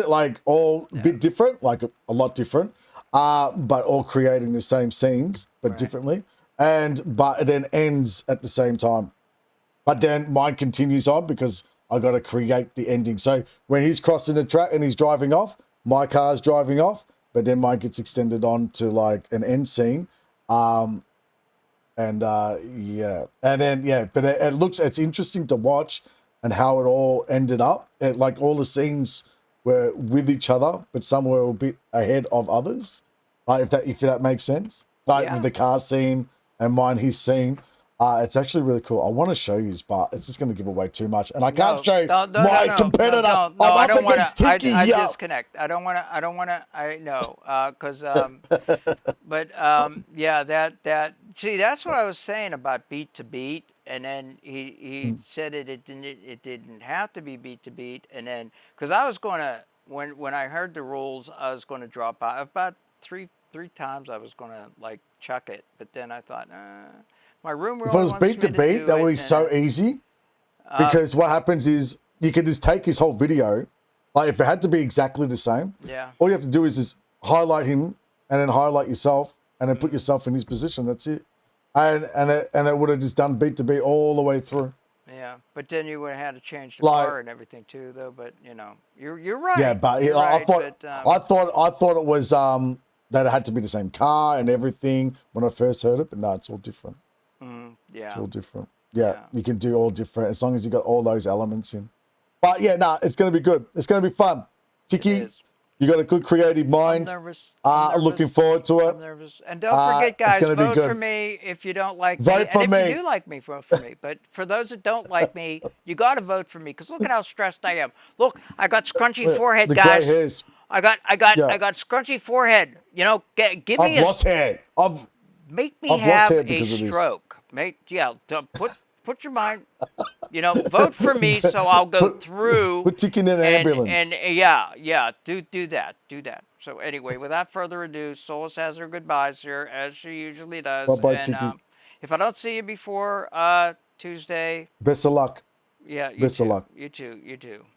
F: like all a bit different, like a lot different. But all creating the same scenes, but differently. But it then ends at the same time. But then mine continues on because I got to create the ending. So when he's crossing the track and he's driving off, my car's driving off, but then mine gets extended on to like an end scene. But it's interesting to watch and how it all ended up. Like all the scenes were with each other, but some were a bit ahead of others. Like if that makes sense. Like with the car scene and mine his scene. It's actually really cool. I want to show you, but it's just going to give away too much, and I can't show my competitor.
A: No,
F: I'm
A: I
F: up
A: don't want
F: against
A: to.
F: Tiki.
A: I disconnect. I don't want to. I know, because that. See, that's what I was saying about beat to beat, and then he said it didn't have to be beat to beat, and then because I was going to when I heard the rules, I was going to drop out about three times. I was going to like chuck it, but then I thought, my room.
F: If it was beat to beat, that would be so easy. Because what happens is you can just take his whole video. Like if it had to be exactly the same, all you have to do is highlight him and then highlight yourself and then put yourself in his position. That's it. And it would have just done beat to beat all the way through.
A: Yeah, but then you would have had to change the car and everything too, though. But you're right.
F: Yeah, but I thought it was that it had to be the same car and everything when I first heard it, but no, it's all different.
A: Yeah,
F: it's all different. Yeah, you can do all different as long as you got all those elements in. But yeah, it's going to be good. It's going to be fun. Tiki, you got a good creative mind.
A: I'm nervous.
F: Looking forward to it.
A: I'm nervous. And don't forget, guys, vote for me if you don't like me.
F: Vote for
A: and
F: me.
A: If you do like me, vote for me. But for those that don't like me, you got to vote for me because look at how stressed I am. Look, I got scrunchy forehead,
F: the
A: guys.
F: Gray hairs.
A: I got scrunchy forehead. Give me
F: I've lost hair.
A: Make me
F: I've
A: have
F: lost hair
A: a
F: because of this.
A: stroke. Put your mind. Vote for me so I'll go through.
F: Put Tiki in an ambulance.
A: And do that. So anyway, without further ado, Solus has her goodbyes here as she usually does.
F: Bye, Tiki.
A: If I don't see you before Tuesday,
F: best of luck.
A: Yeah,
F: best of luck.
A: You too.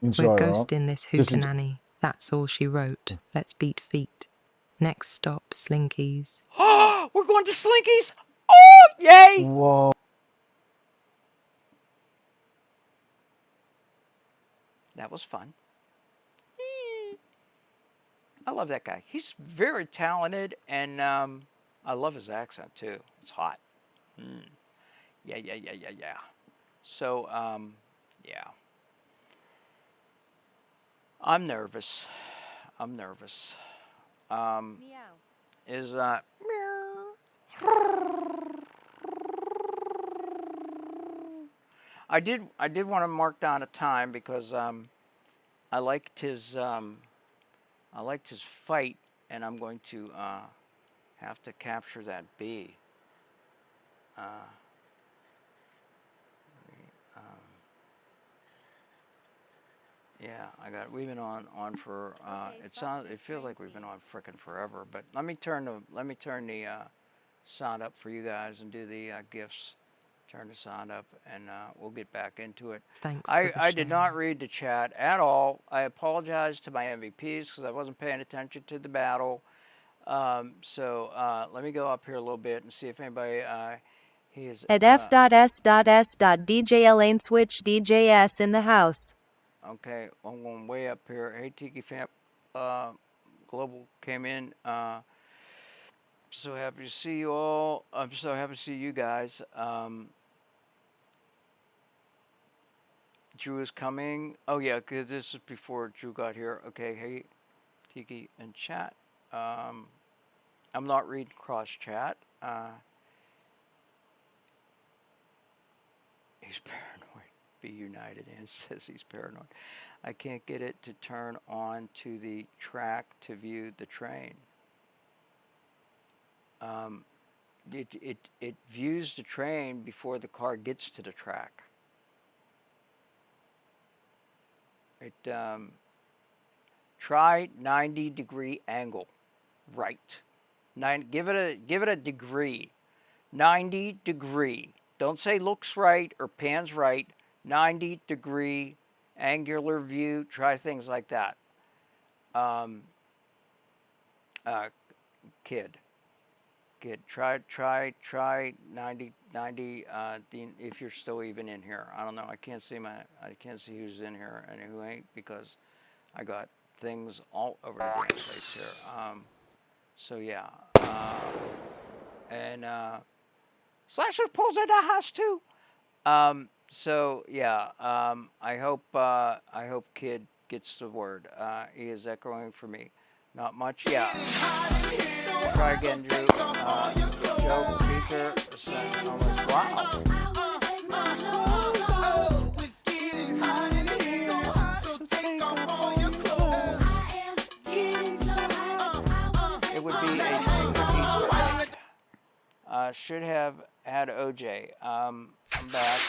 I: We're ghosting this hootenanny. That's all she wrote. Let's beat feet. Next stop, Slinkies.
A: We're going to Slinkies. Oh, yay!
F: Whoa.
A: That was fun. I love that guy. He's very talented, and I love his accent, too. It's hot. Yeah. So, yeah. I'm nervous. Is I did want to mark down a time because I liked his fight, and I'm going to have to capture that bee. Yeah, we've been on for it feels like we've been on frickin' forever, but let me turn the sound up for you guys and do the gifts. Turn the sound up, and we'll get back into it.
I: Thanks.
A: I did not read the chat at all. I apologize to my MVPs because I wasn't paying attention to the battle. So let me go up here a little bit and see if anybody he is
B: at f.s.s.djlane switch DJS in the house.
A: Okay, I'm going way up here. Hey, Tiki Fam, Global came in. So happy to see you all. I'm so happy to see you guys. Drew is coming. Oh yeah, because this is before Drew got here. Okay, hey, Tiki and chat. I'm not reading cross chat. He's paranoid. Be united and says he's paranoid. I can't get it to turn on to the track to view the train. It views the train before the car gets to the track. It try 90-degree angle, right? Give it a degree, 90-degree. Don't say looks right or pans right. 90-degree angular view. Try things like that. Kid, try 90. If you're still even in here, I don't know. I can't see who's in here and who ain't because I got things all over the damn place here. So yeah, and Slasher pulls in the house too. So yeah, I hope Kid gets the word. He is echoing for me. Not much, yeah. Try again, Drew. Joe Speaker, wow. It would be a single Easter egg. Should have had OJ. I'm back.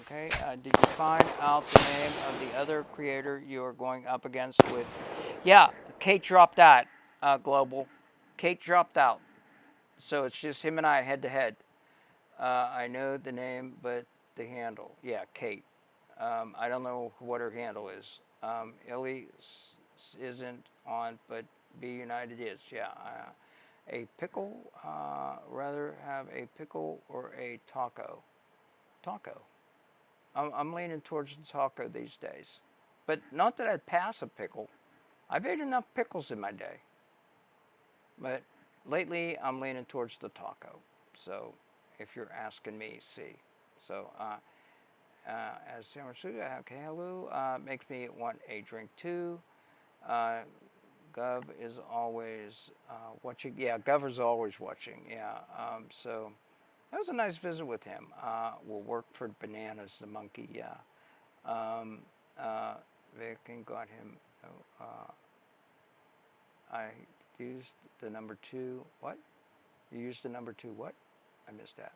A: Okay. Did you find out the name of the other creator you are going up against with? Yeah, Kate dropped out, Global. Kate dropped out. So it's just him and I head to head. I know the name, but the handle. Yeah, Kate. I don't know what her handle is. Illy isn't on, but Be United is. Yeah. A pickle, rather have a pickle or a taco. Taco. I'm leaning towards the taco these days. But not that I'd pass a pickle. I've ate enough pickles in my day. But lately, I'm leaning towards the taco. So, if you're asking me, see. So, as San Francisco, okay, hello, makes me want a drink too. Gov is always watching. Yeah, Gov is always watching. Yeah, so that was a nice visit with him. Will work for Bananas, the monkey. Yeah. Viking got him. I used the number 2. What? You used the number 2. What? I missed that.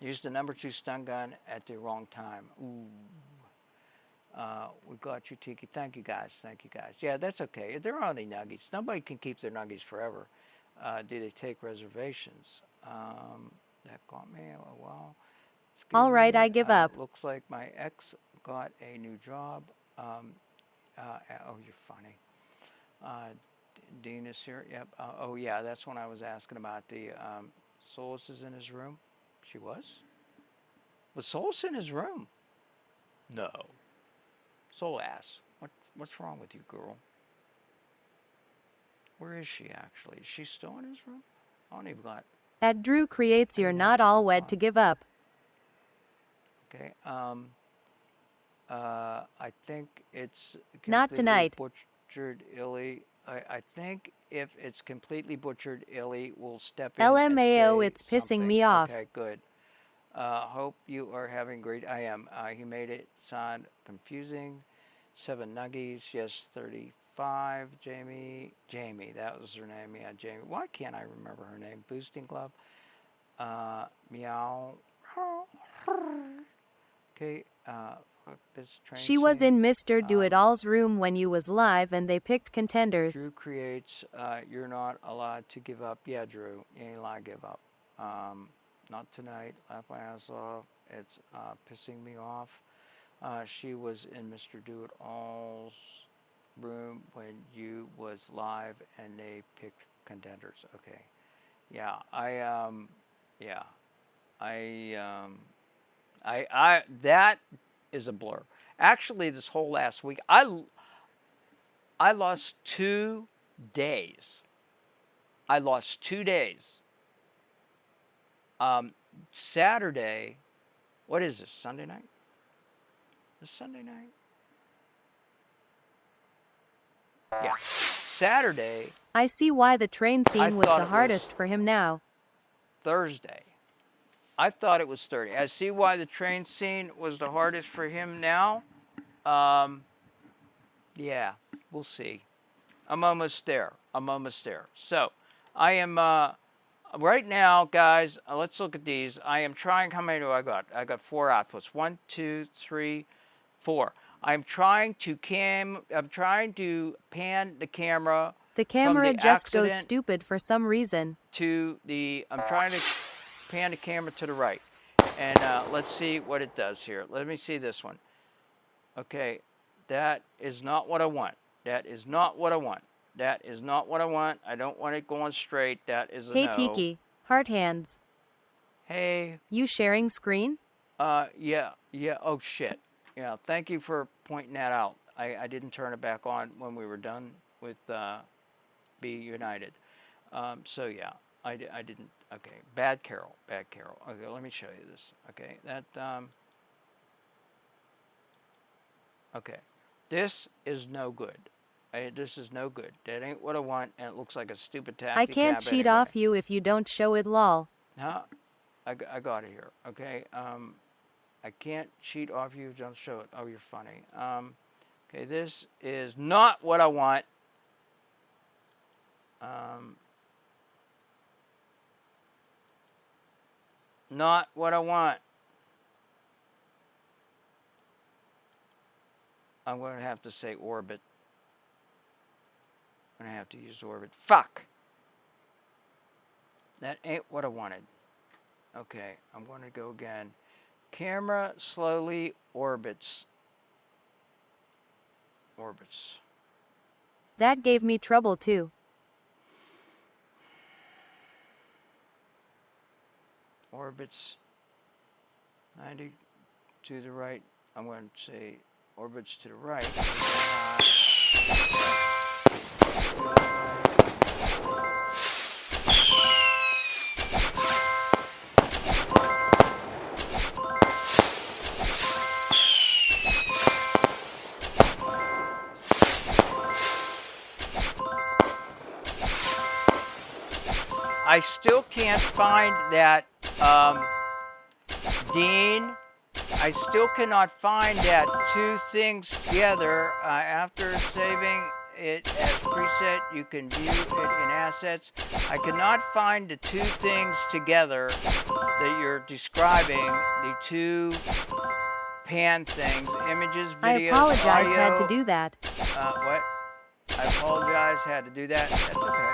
A: Used the number 2 stun gun at the wrong time. Ooh. We got you, Tiki. Thank you, guys. Thank you, guys. Yeah, that's okay. They're only nuggies. Nobody can keep their nuggies forever. Do they take reservations? That got me a while.
B: All right, I give up.
A: Looks like my ex got a new job. Oh, you're funny. Dean is here. Yep. Oh, yeah, that's when I was asking about the Solus is in his room. She was? Was Solus in his room? No. Soul ass. What's wrong with you, girl? Where is she actually? Is she still in his room? I don't even got.
B: At Drew creates you're not all wed to give up.
A: Okay. I think it's
B: not tonight.
A: Butchered Illy. I think if it's completely butchered, Illy will step in.
B: LMAO,
A: and say
B: it's pissing
A: something.
B: me off.
A: Okay, good. Hope you are having great. I am. He made it sound confusing. 7 nuggies. Yes, 35. Jamie, that was her name. Yeah, Jamie. Why can't I remember her name? Boosting Club. Meow. Okay. This train
B: she was in
A: scene.
B: Mr. Do-It-All's room when you was live, and they picked contenders.
A: Drew creates. You're not allowed to give up. Yeah, Drew. You ain't allowed to give up. Not tonight. Laugh my ass off. It's pissing me off. She was in Mr. Do-It-All's room when you was live, and they picked contenders. Okay. Yeah. That is a blur. Actually, this whole last week, I lost 2 days. Saturday, what is this, Sunday night? Is Sunday night? Yeah. Saturday.
B: I see why the train scene was
A: thought
B: the
A: it was
B: hardest for him now.
A: Thursday. I thought it was Thursday. I see why the train scene was the hardest for him now. Yeah, we'll see. I'm almost there. So, I am, right now, guys, let's look at these. I am trying, how many do I got? I got 4 outputs. 1, 2, 3, 4. I'm trying to pan the camera.
B: The camera
A: the
B: just goes
A: accident
B: stupid for some reason.
A: I'm trying to pan the camera to the right. And let's see what it does here. Let me see this one. Okay, that is not what I want. That is not what I want. That is not what I want. I don't want it going straight. That is a
B: Hey
A: no.
B: Tiki, heart hands.
A: Hey.
B: You sharing screen?
A: Yeah. Oh, shit. Yeah, thank you for pointing that out. I didn't turn it back on when we were done with Be United. So, yeah, I didn't. Okay, Bad Carol. Okay, let me show you this. Okay, that, okay. This is no good. This is no good. That ain't what I want, and it looks like a stupid taxi
B: I can't
A: cab
B: cheat
A: anyway.
B: off you if you don't show it, lol.
A: Huh? I got it here. Okay. I can't cheat off you if you don't show it. Oh, you're funny. Okay, this is not what I want. Not what I want. I'm going to have to say orbit. I'm going to have to use orbit. Fuck! That ain't what I wanted. Okay, I'm going to go again. Camera slowly orbits. Orbits.
B: That gave me trouble too.
A: Orbits 90 to the right. I'm going to say orbits to the right. I still can't find that, Dean. I still cannot find that 2 things together. After saving it as preset, you can view it in assets. I cannot find the 2 things together that you're describing, the 2 pan things, images, videos,
B: I apologize,
A: audio.
B: had to do that.
A: What? I apologize, had to do that. That's okay.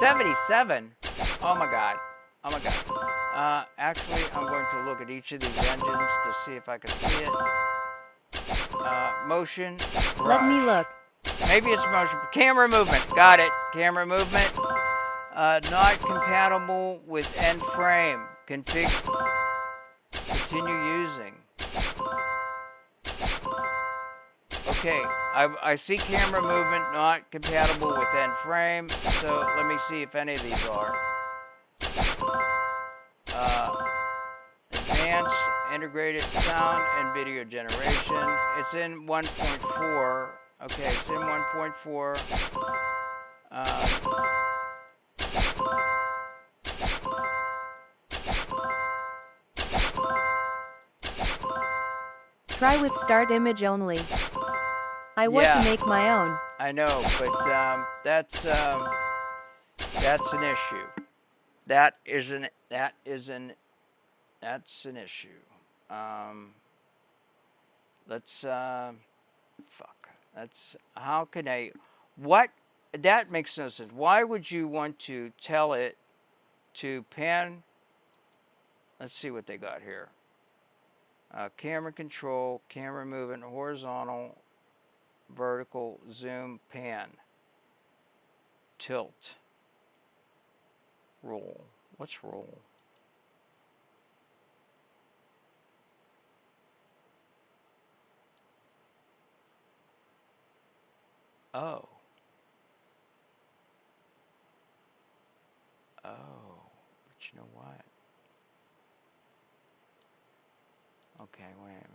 A: 77? Oh my God. Oh my God. Actually, I'm going to look at each of these engines to see if I can see it. Motion.
B: Let me look.
A: Maybe it's motion. Camera movement. Got it. Camera movement. Not compatible with end frame. Continue using. Okay, I see camera movement not compatible with end frame, so let me see if any of these are. Advanced integrated sound and video generation. It's in 1.4. Okay, it's in 1.4.
B: Try with start image only. I want to make my own.
A: I know, but that's an issue. That's an issue. How can that makes no sense. Why would you want to tell it to pan? Let's see what they got here. Camera control, camera movement, horizontal, vertical, zoom, pan, tilt, roll. What's roll? Oh. Oh. But you know what? Okay, wait a minute.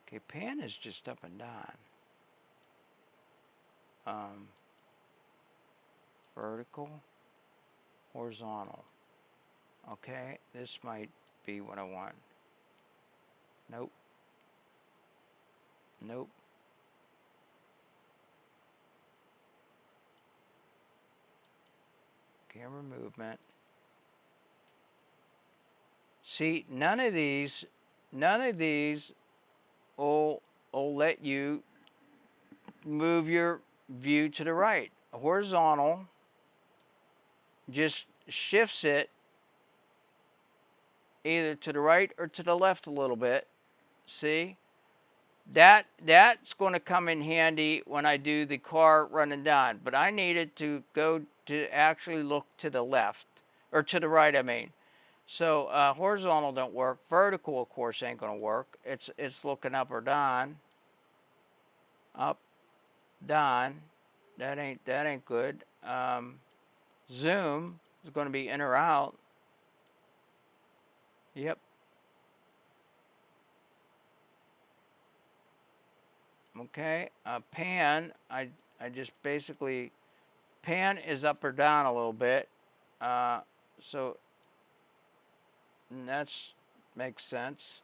A: Okay, pan is just up and down. Vertical, horizontal. Okay, this might be what I want. Nope. Nope. Camera movement. See, none of these will let you move your view to the right. Horizontal just shifts it either to the right or to the left a little bit. See? That's going to come in handy when I do the car running down. But I needed to go to actually look to the left, or to the right, I mean. So horizontal don't work. Vertical, of course, ain't going to work. It's looking up or down. Up, down. That ain't good. Zoom is going to be in or out. Yep. Okay, pan, I just basically, pan is up or down a little bit, so that's makes sense.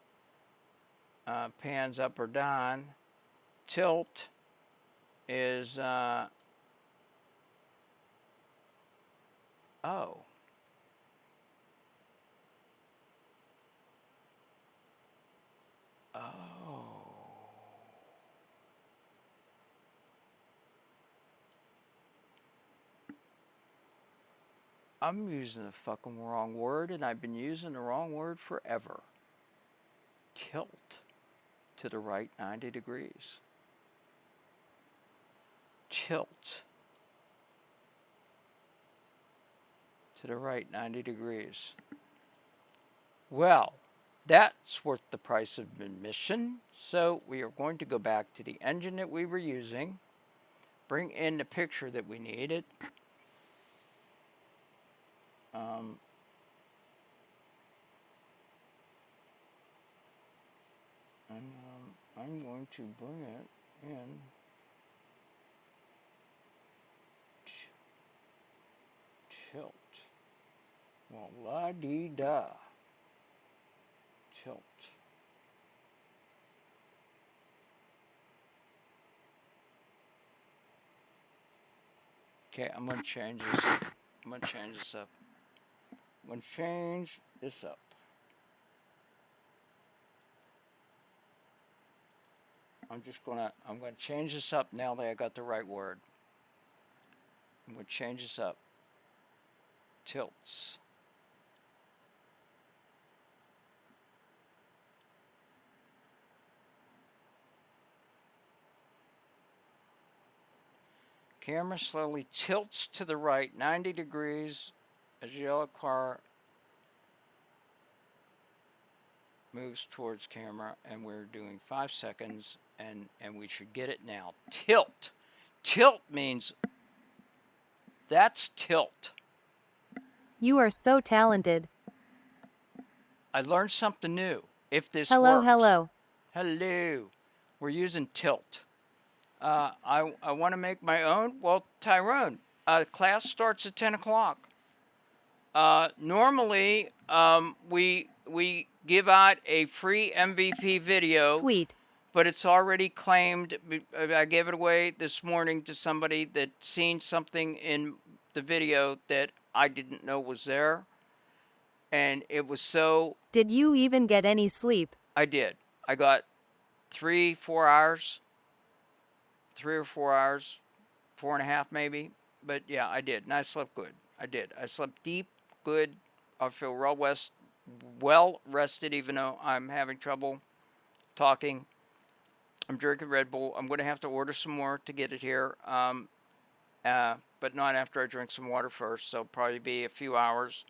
A: Pan's up or down. Tilt is, oh. I'm using the fucking wrong word, and I've been using the wrong word forever. Tilt to the right 90 degrees. Tilt to the right 90 degrees. Well, that's worth the price of admission. So we are going to go back to the engine that we were using, bring in the picture that we needed. I'm going to bring it in. Tilt. Well, la-dee-da. Tilt. Okay, I'm going to change this. I'm going to change this up. I'm going to change this up. I'm going to change this up now that I got the right word. I'm going to change this up. Tilts. Camera slowly tilts to the right 90 degrees as the yellow car moves towards camera, and we're doing 5 seconds, and we should get it now. Tilt. Tilt means that's tilt.
B: You are so talented.
A: I learned something new. If this
B: Hello,
A: works.
B: hello.
A: Hello. We're using tilt. I want to make my own. Well, Tyrone, class starts at 10 o'clock. Normally, we give out a free MVP video.
B: Sweet.
A: But it's already claimed. I gave it away this morning to somebody that seen something in the video that I didn't know was there. And it was so...
B: Did you even get any sleep?
A: I did. I got 3 or 4 hours. 3 or 4 hours. 4.5 maybe. But yeah, I did. And I slept good. I did. I slept deep, good. I feel well rested, even though I'm having trouble talking. I'm drinking Red Bull. I'm going to have to order some more to get it here. But not after I drink some water first. So probably be a few hours.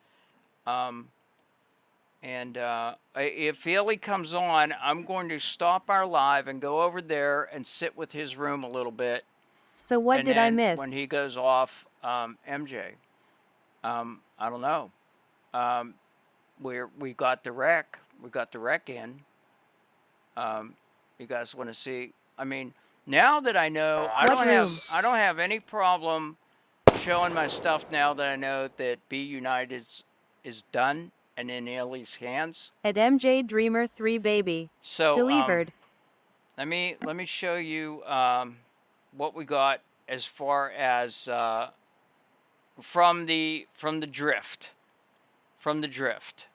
A: If Haley comes on, I'm going to stop our live and go over there and sit with his room a little bit.
B: So what did I miss?
A: When he goes off, MJ. I don't know. We got the wreck. We got the wreck in. You guys want to see? I mean, now that I know, I don't have any problem showing my stuff now that I know that Be United is done and in Ellie's hands.
B: At MJ Dreamer 3 baby.
A: So
B: delivered.
A: Let me show you what we got as far as from the drift. From the drift.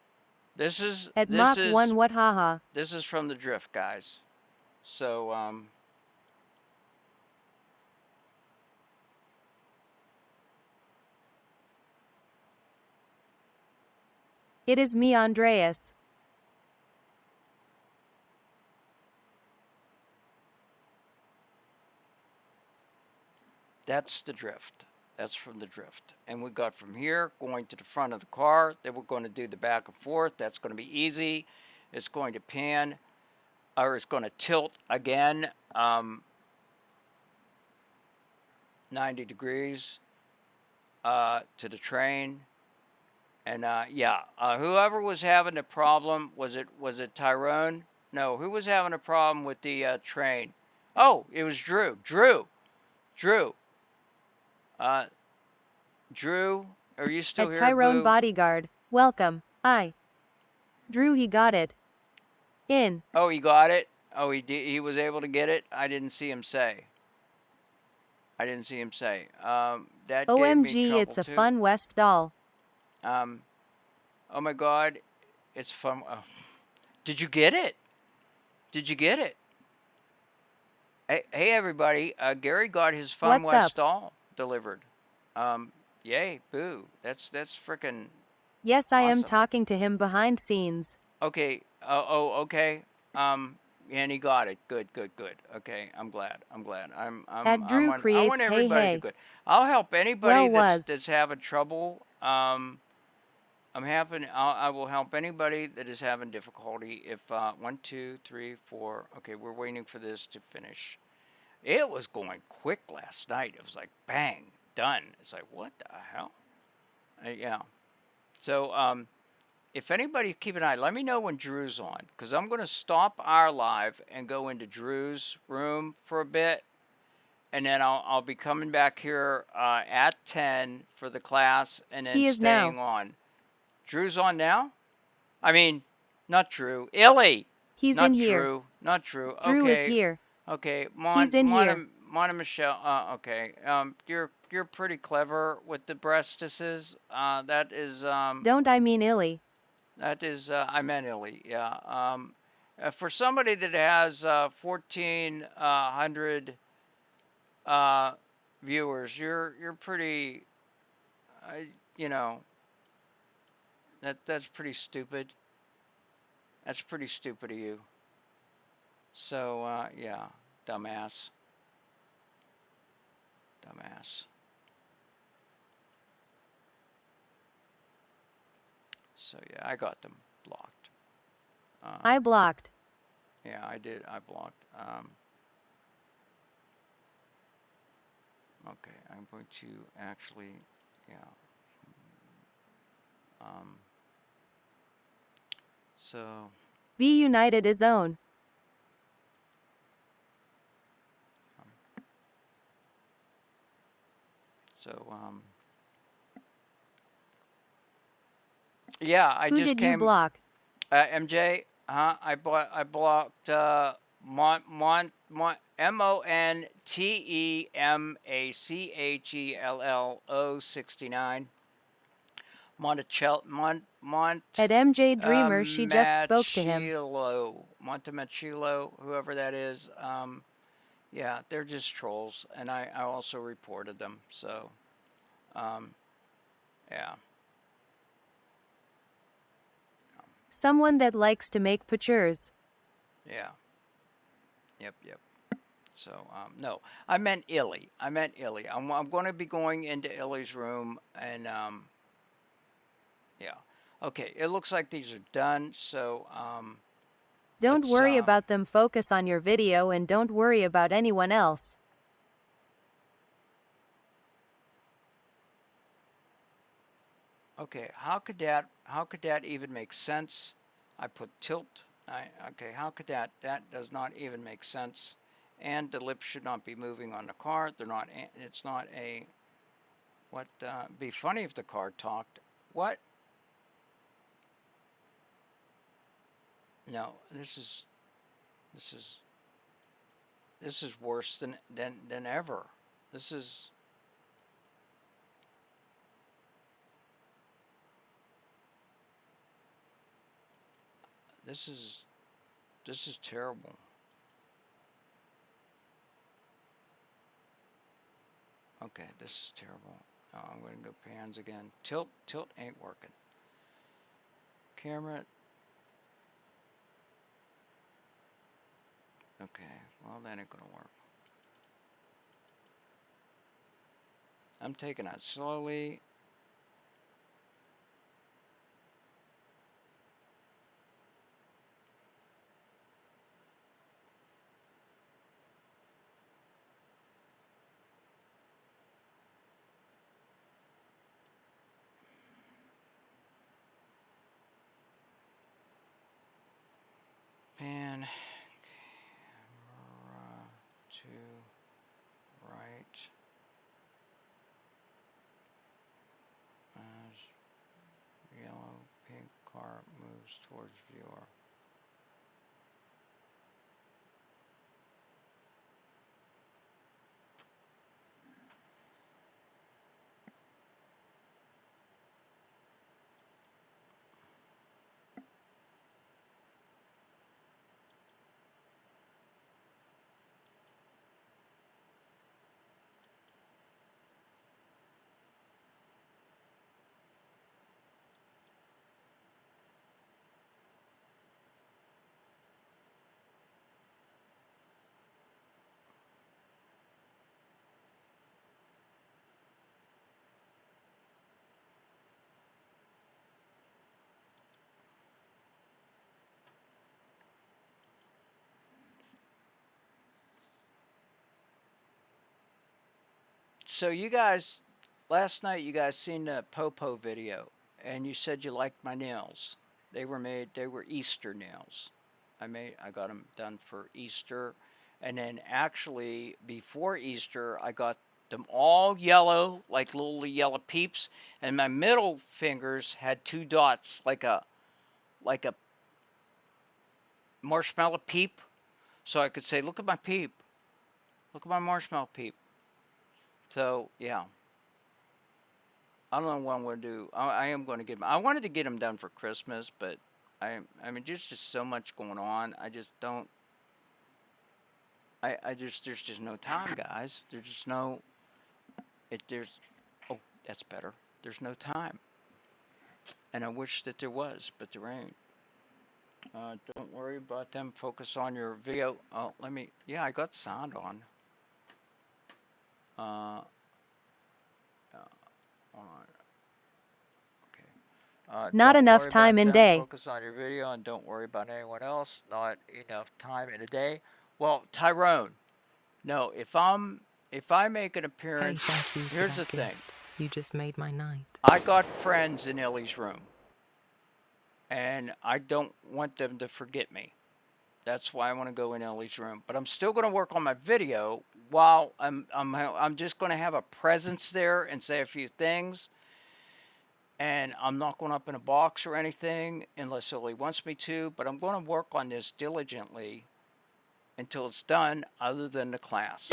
A: This is
B: at Mach 1 what haha.
A: This is from the drift, guys. So
B: it is me, Andreas.
A: That's the drift. That's from the drift. And we got from here going to the front of the car. Then we're going to do the back and forth. That's going to be easy. It's going to pan, or it's going to tilt again 90 degrees to the train. And yeah, whoever was having a problem, was it Tyrone? No, who was having a problem with the train? Oh, it was Drew. Drew, are you still here?
B: Tyrone
A: Boo?
B: Bodyguard, welcome. Drew, he got it. In.
A: Oh, he got it. Oh, he was able to get it. I didn't see him say. That
B: OMG,
A: gave me
B: it's a
A: too.
B: fun West doll.
A: Oh my God, it's fun. Oh. Did you get it? Hey everybody, Gary got his Fun
B: What's
A: West
B: up?
A: doll delivered. Yay, boo. That's freaking.
B: Yes, I am
A: awesome.
B: talking to him behind scenes.
A: Okay. Okay. And he got it. Good. Okay, I'm glad.
B: At Drew
A: I
B: Creates,
A: want
B: hey,
A: everybody
B: hey.
A: to do good. I'll help anybody
B: Well,
A: that's having trouble. I will help anybody that is having difficulty. If 1, 2, 3, 4. Okay, we're waiting for this to finish. It was going quick last night. It was like bang, done. It's like what the hell? Yeah. So if anybody, keep an eye. Let me know when Drew's on, because I'm going to stop our live and go into Drew's room for a bit, and then I'll be coming back here at 10 for the class, and then staying on. Drew's on now? I mean, not Drew. Illy!
B: He's
A: not
B: in here.
A: Drew. Not Drew.
B: Drew
A: okay.
B: is here.
A: Okay.
B: He's in here.
A: Mona Michelle. Okay. You're pretty clever with the breastises. That is.
B: Don't I mean Illy?
A: That is. I meant Illy. Yeah. For somebody that has 1,400 viewers, you're pretty. You know. That's pretty stupid. That's pretty stupid of you. So, yeah, dumbass. So, yeah, I got them blocked.
B: I blocked.
A: Yeah, I did. I blocked. Okay, I'm going to actually, yeah. So.
B: Be United is own.
A: So, yeah, I
B: Who
A: just
B: did
A: came.
B: you block?
A: MJ, I blocked MONTEMACHELL069.
B: At MJ Dreamer, she just spoke to him.
A: Montemachillo, whoever that is. Yeah, they're just trolls, and I also reported them. So, yeah.
B: Someone that likes to make pictures.
A: Yeah. Yep. So, no, I meant Illy. I'm going to be going into Illy's room, and yeah. Okay, it looks like these are done. So,
B: don't worry about them. Focus on your video and don't worry about anyone else.
A: Okay, how could that even make sense? I put tilt. Okay, how could that does not even make sense. And the lips should not be moving on the car. They're not. It's not a. What? Be funny if the car talked. What? No, this is worse than ever. This is. This is terrible. Okay, this is terrible. I'm going to go pans again. Tilt ain't working. Camera. Okay, well that ain't gonna work. I'm taking that slowly. Pan, camera to right. As yellow, pink car moves towards viewer. So you guys, last night you guys seen the Popo video, and you said you liked my nails. They were Easter nails. I got them done for Easter, and then actually before Easter I got them all yellow, like little yellow peeps, and my middle fingers had 2 dots, like a marshmallow peep, so I could say, look at my peep, look at my marshmallow peep. So yeah, I don't know what I'm going to do. I am going to get them. I wanted to get them done for Christmas, but I mean, there's just so much going on. I just don't. There's just no time, guys. There's just no. Oh, that's better. There's no time. And I wish that there was, but there ain't. Don't worry about them. Focus on your video. Oh, I got sound on. Hold on. Okay.
B: Not enough time in day.
A: Focus on your video and don't worry about anyone else. Not enough time in a day. Well, Tyrone, no. If I make an appearance,
I: Hey, thank you for
A: here's the
I: that
A: thing.
I: gift. You just made my night.
A: I got friends in Ellie's room, and I don't want them to forget me. That's why I want to go in Ellie's room. But I'm still going to work on my video while I'm just going to have a presence there and say a few things. And I'm not going up in a box or anything unless Ellie wants me to. But I'm going to work on this diligently until it's done, other than the class.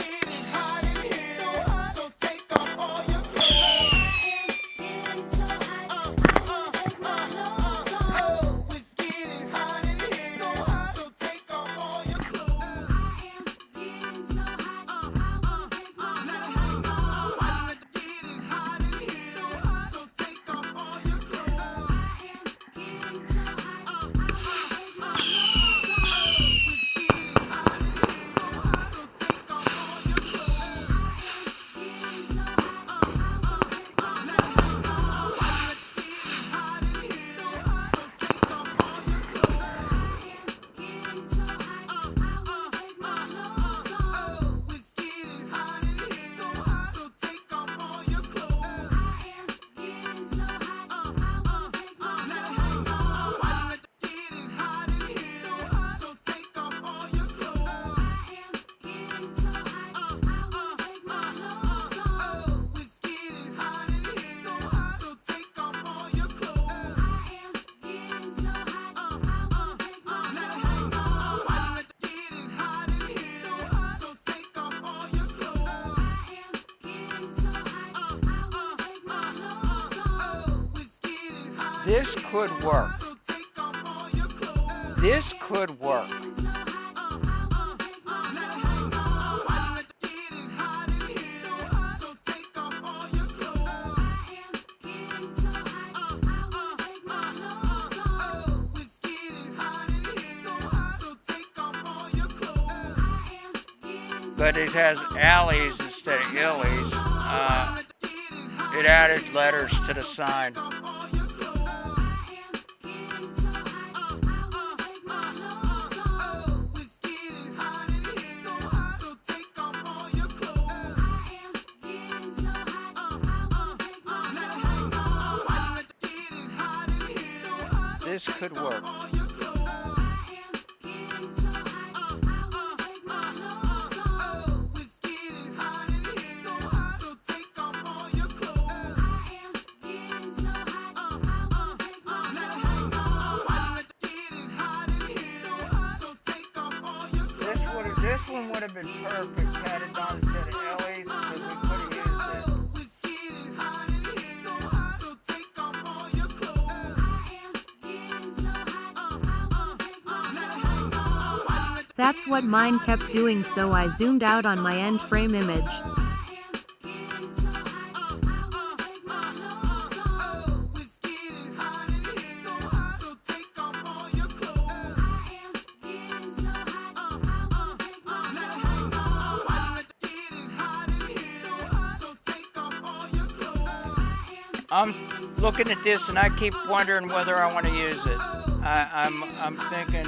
A: This could work. This could work. But it has alleys instead of illies. It added letters to the sign. This could work. This one would have been perfect had it done instead of Ellie's, because we could have used
B: it. That's what mine kept doing, so I zoomed out on my end frame image.
A: I'm looking at this and I keep wondering whether I want to use it. I'm thinking.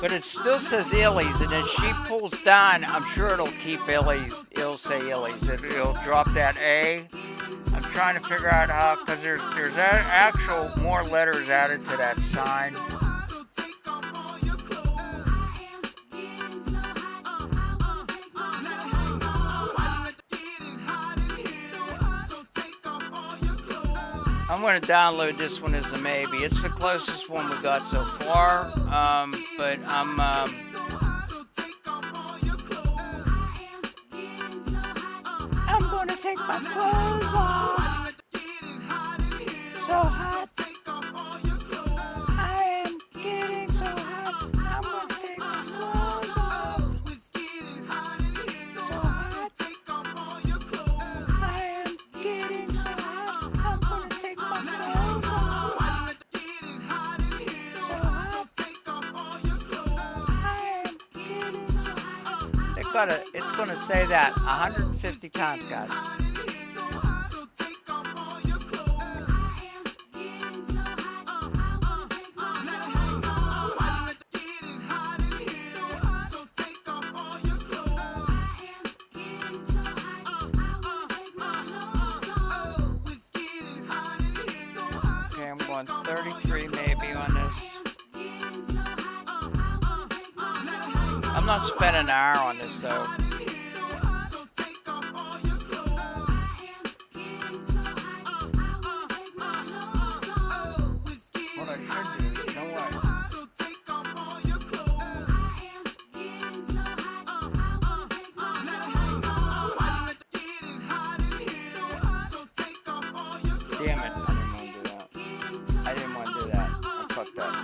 A: But it still says Illies, and if she pulls down, I'm sure it'll keep Illies. It'll say Illies. It'll drop that A. I'm trying to figure out how, because there's actual more letters added to that sign. I'm going to download this one as a maybe. It's the closest one we got so far, but I'm going to take my clothes off. So hot. I am getting so hot. I'm going to take my clothes off. So hot. I am getting so hot. I'm going to take my clothes off. So hot. I am getting so hot. It's going to say that 150 times, guys. Okay, I'm going 33 maybe on this. I'm not spending an hour on this though. What I should do, you know what? Damn it, I didn't want to do that. I fucked up.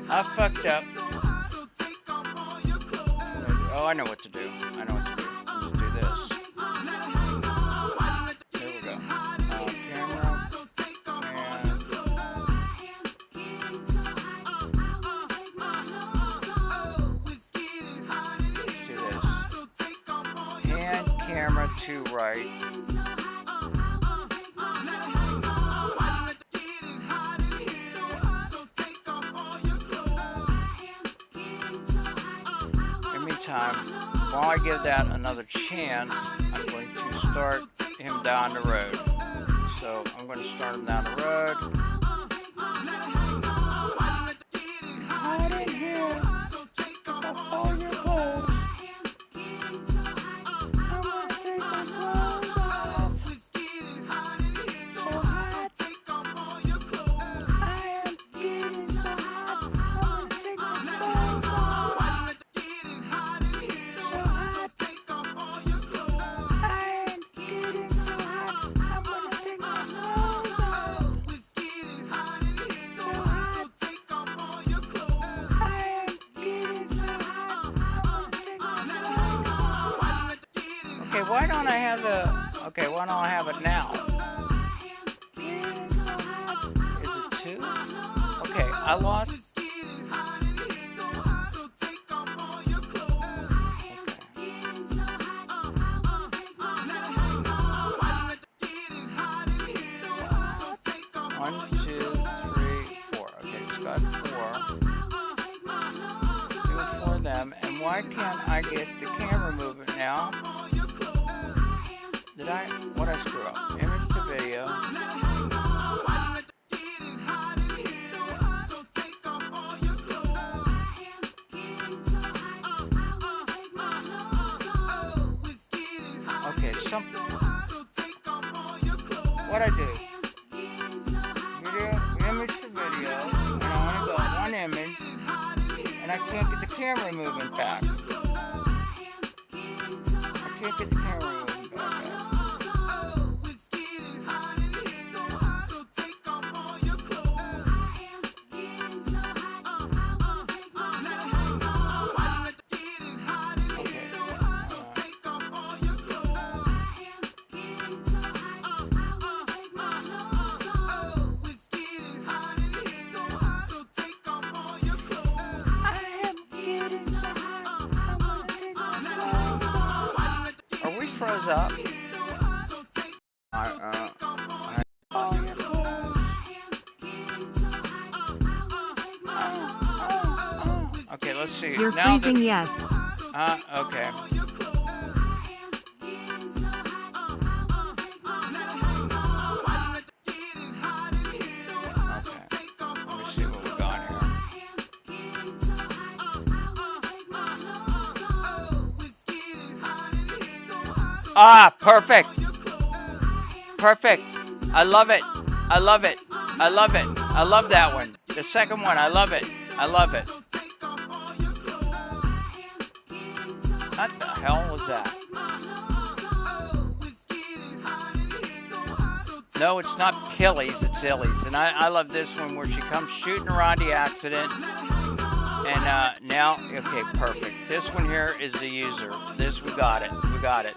A: I fucked up. Oh, I know what to do. I know what to do. I'll just do this. Here we go. Camera. Let's do this. Hand, camera to right. Time. While I give that another chance, I'm going to start him down the road. So I'm going to start him down the road. Hide in here. Take off all your clothes. I'm going to take my clothes off. So hot. I am getting so hot. I'm going to take my clothes off. why don't I have the... Okay, why don't I have it now? Is it 2? Okay, I lost... One, two, three, four. Okay, it's got 4. Do it for them. And why can't I get the camera movement now? Did I? What I screw up? Image to video. Okay, something. What I do? Image to video, and I only got 1 image, and I can't get the camera movement back. I can't get the camera movement back. Froze up. Okay, let's see.
B: You're
A: now
B: freezing, yes.
A: Okay. Ah, perfect. Perfect. I love it. I love it. I love it. I love that one. The second one, I love it. I love it. What the hell was that? No, it's not Pillies, it's Illies. And I love this one where she comes shooting around the accident. And now, okay, perfect. This one here is the user. This, we got it. We got it.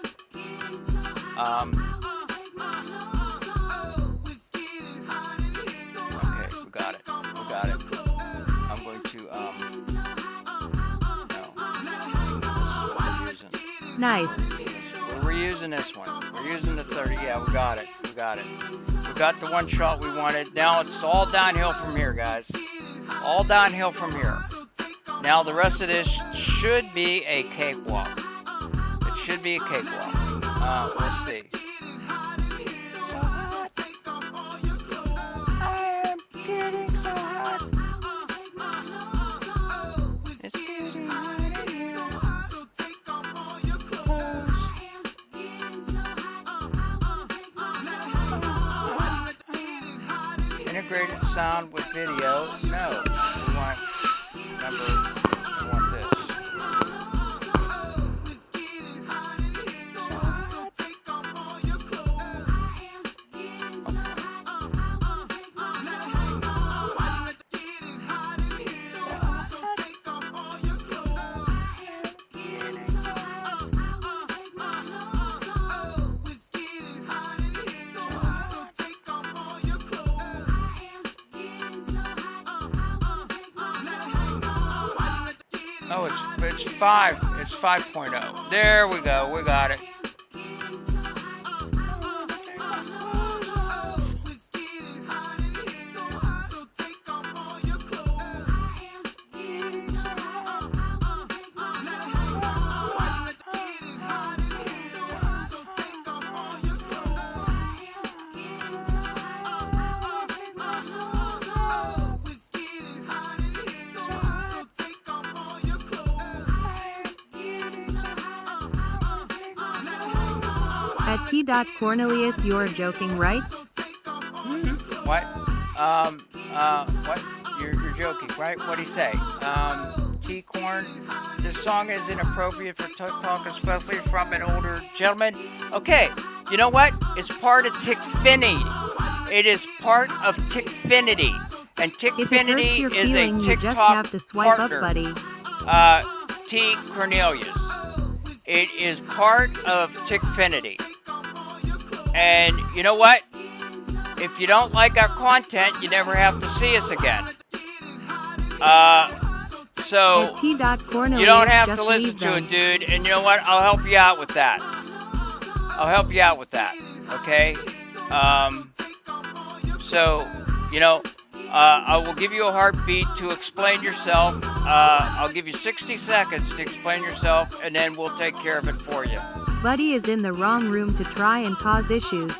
A: Okay, we got it. We got it. I'm going to, no. This is what we're using.
B: Nice.
A: We're reusing this one. We're using the 30. Yeah, we got it. We got it. We got the one shot we wanted. Now it's all downhill from here, guys. All downhill from here. Now the rest of this should be a cakewalk. It should be a cakewalk. We'll see. I am getting so hot. It's getting hot in here. Integrated sound with video? No. We want, remember, we want this. Oh, it's 5. It's 5.0. There we go. We got it.
B: At T. Cornelius, you're joking, right?
A: What? What? You're joking, right? What'd he say? T. Corn, this song is inappropriate for talk, especially from an older gentleman. Okay, you know what? It's part of Tickfinity. It is part of Tickfinity. And Tickfinity
B: your
A: is
B: feeling,
A: a
B: you
A: TikTok
B: just have to swipe
A: partner.
B: up, buddy.
A: T. Cornelius. It is part of Tickfinity. And you know what? If you don't like our content, you never have to see us again. So
B: At T. Cornelius,
A: you don't have
B: just
A: to listen
B: leave
A: to
B: them.
A: it, dude. And you know what? I'll help you out with that. I'll help you out with that. Okay? So, you know, I will give you a heartbeat to explain yourself. I'll give you 60 seconds to explain yourself, and then we'll take care of it for you.
B: Buddy is in the wrong room to try and cause issues.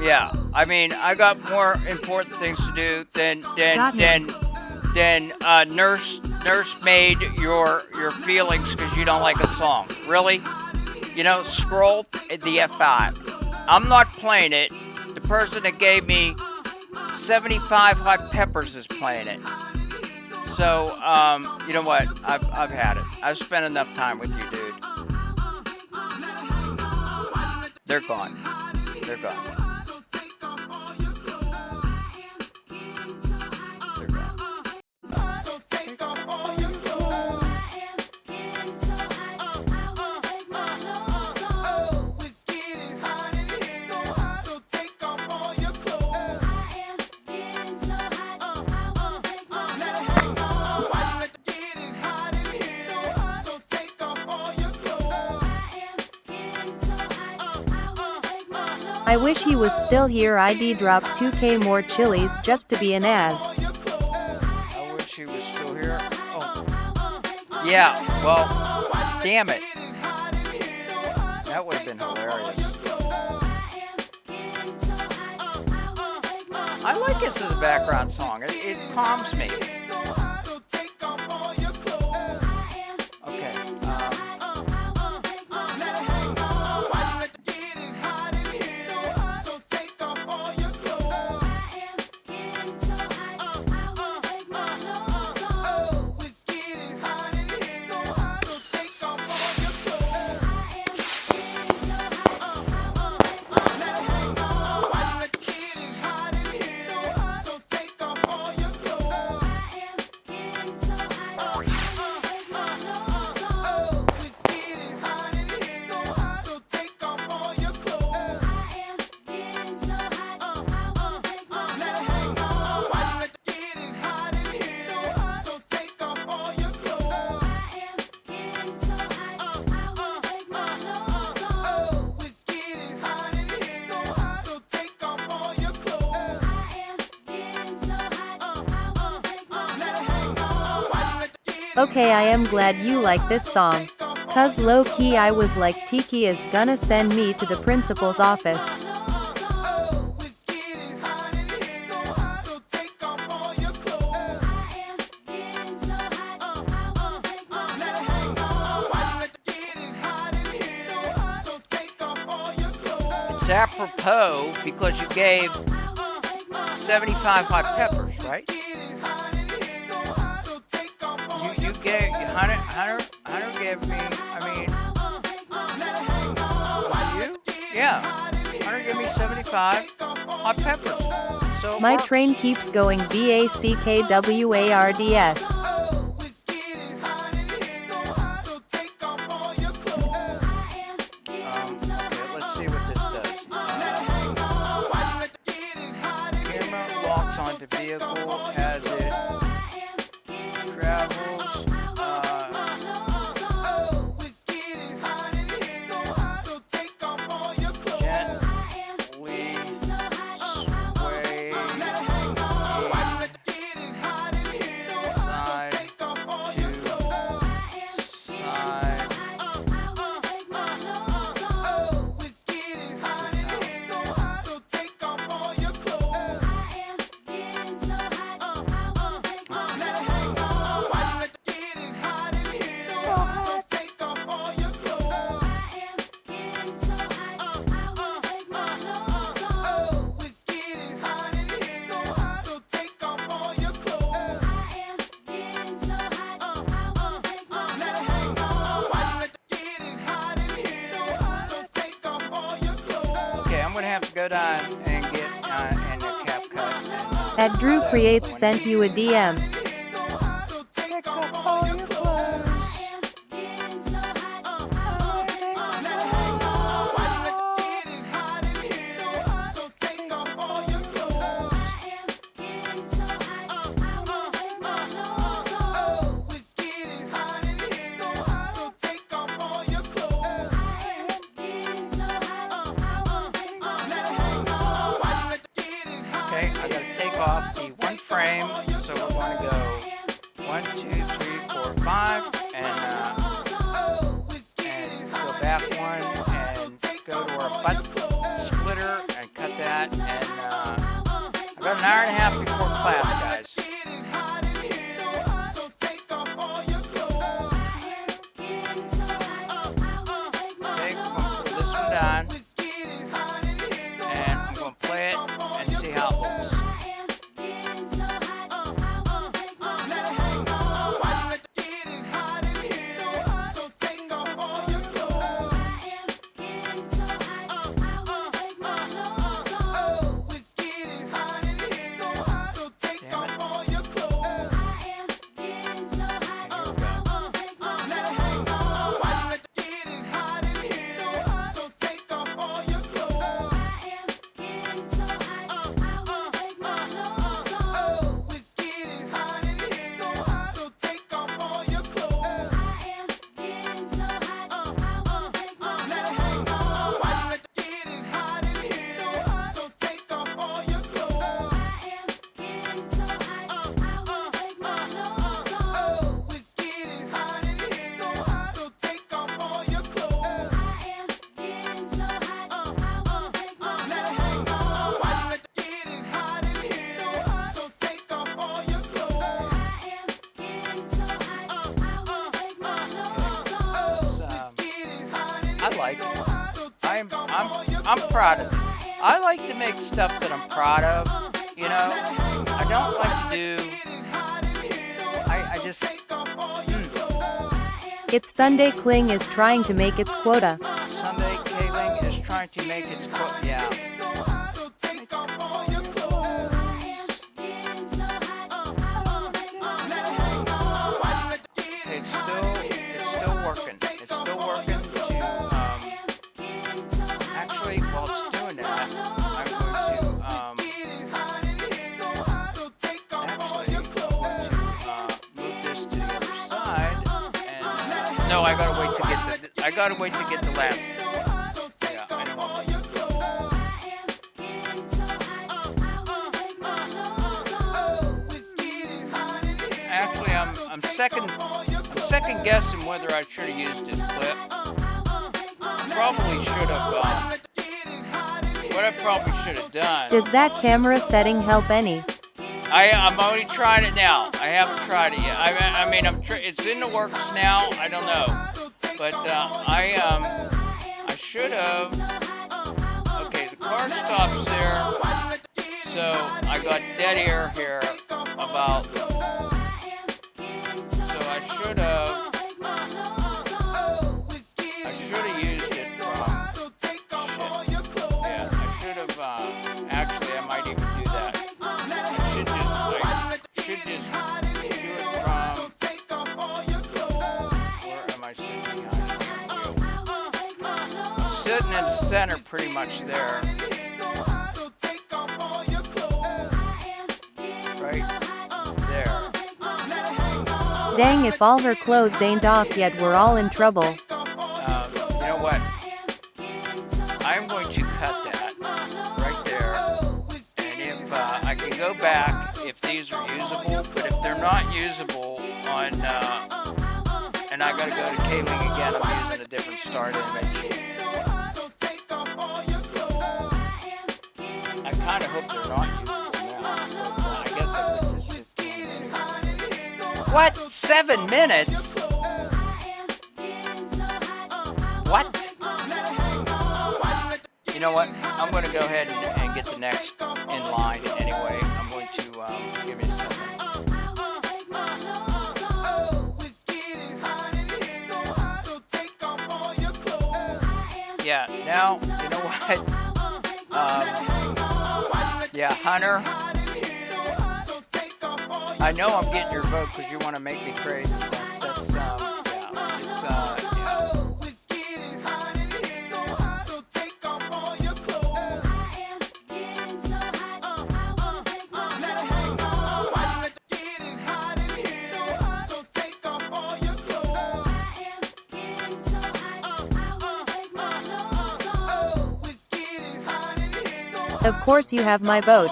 A: Yeah, I mean, I got more important things to do than nursemaid your feelings because you don't like a song. Really? You know, scroll the F5. I'm not playing it. The person that gave me 75 hot peppers is playing it. So, you know what? I've had it. I've spent enough time with you, dude. They're gone. They're gone.
B: I wish he was still here. ID drop 2K more chilies just to be an ass.
A: I wish he was still here. Oh. Yeah, well, damn it. That would have been hilarious. I like this as a background song. It calms me. Okay.
B: Okay, I am glad you like this song. Cause low key I was like Tiki is gonna send me to the principal's office.
A: It's apropos because you gave 75 hot peppers, right? You gave, Hunter gave me, you? Yeah. Hunter gave me 75 hot peppers. So
B: My train keeps going BACKWARDS.
A: Let's see what this does. Camera locks onto vehicle as it travels. Go down and get in the CapCut.
B: At Drew Creates sent you a DM.
A: Pick up all your clothes. So we're going to go 1, 2, 3, 4, 5, and go back one, and go to our butt splitter, and cut that, and I've got an hour and a half before class, guys. Okay, we're going to put this one down, and I'm going to play it and see how it looks. I like it. I'm proud of it. I like to make stuff that I'm proud of, you know. I don't like to do, I just,
B: It's Sunday Kling is trying to make its quota.
A: Sunday Kling is trying to make its quota, yeah. It's still working. It's still working to, actually, while it's doing that, I'm going to, move this to the other side, and, no, I gotta wait to get the last, yeah, I don't want Actually, I'm second guessing whether I should have used this clip. Probably should have, what I probably should have done.
B: Does that camera setting help any?
A: I'm only trying it now. I haven't tried it yet. I mean, it's in the works now. I don't know, but I should have. Okay, the car stops there, so I got dead air here about. So I should have used it from. Shit. Yeah, I should have. Actually, I might even do that. I should just do it from. Where am I sitting? I'm sitting in the center, pretty much there. Right there.
B: Dang, if all her clothes ain't off yet, we're all in trouble.
A: You know what? I'm going to cut that right there. And if I can go back if these are usable, but if they're not usable on, and I gotta go to K-Wing again, I'm using a different start image. I kind of hope they're not usable now, but I guess I could just do it anyway. What? 7 minutes? What? You know what? I'm going to go ahead and get the next in line anyway. I'm going to give me a second. Yeah, now, you know what? Yeah, Hunter. I know I'm getting your vote because you want to make me crazy. That's yeah, it's, yeah.
B: Of course you have my vote.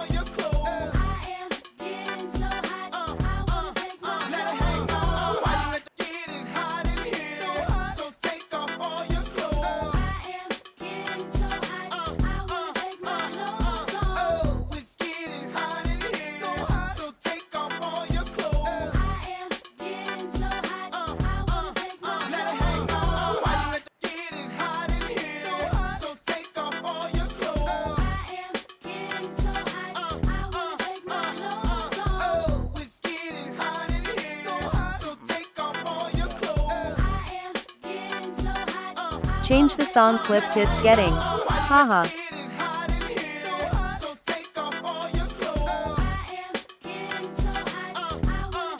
B: change the song clip to it's getting. Haha.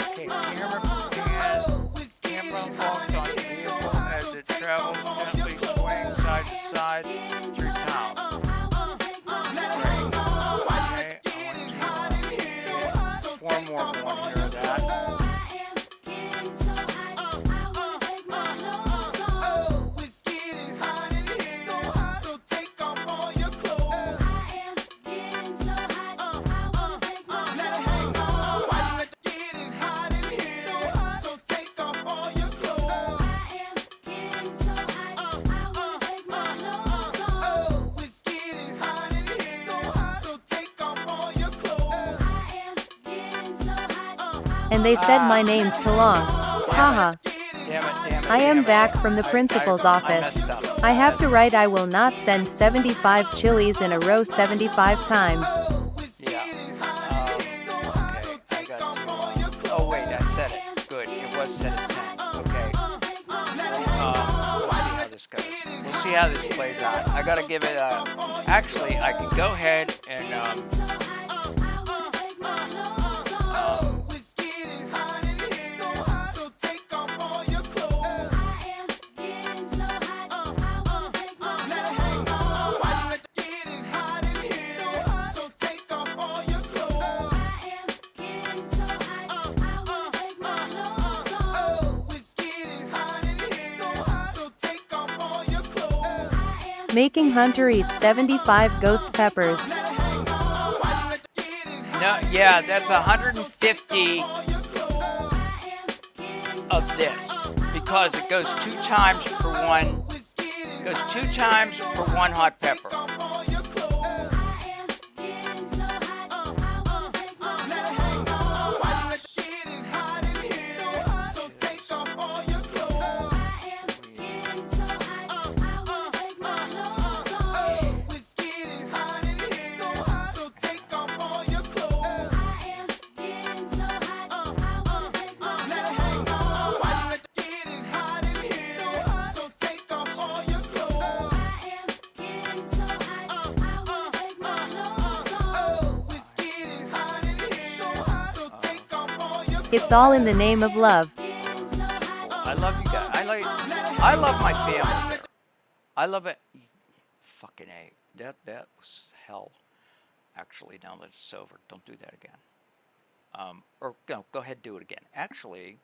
A: Okay, camera locks on vehicle as it travels gently swaying side to side through town. Great. Okay, I want to get one more going here of that.
B: And they said my name's too long. Haha.
A: Damn it,
B: I am
A: damn it.
B: back from the principal's
A: I
B: office.
A: messed up.
B: I have to write I will not send 75 chilies in a row 75 times.
A: Yeah. Okay, I got to. Oh wait, I said it. Good. It was set at 10. Okay. We'll see how this goes. We'll see how this plays out. I gotta give it a. Actually, I can go ahead and
B: Making Hunter eat 75 ghost peppers.
A: no, yeah, that's 150 of this because it goes 2 times per one. It goes 2 times per 1 hot pepper.
B: It's all in the name of love.
A: I love you guys. I love my family here. I love it. Fucking A. That was hell. Actually, now that it's over, don't do that again. Or no, go ahead, do it again. Actually,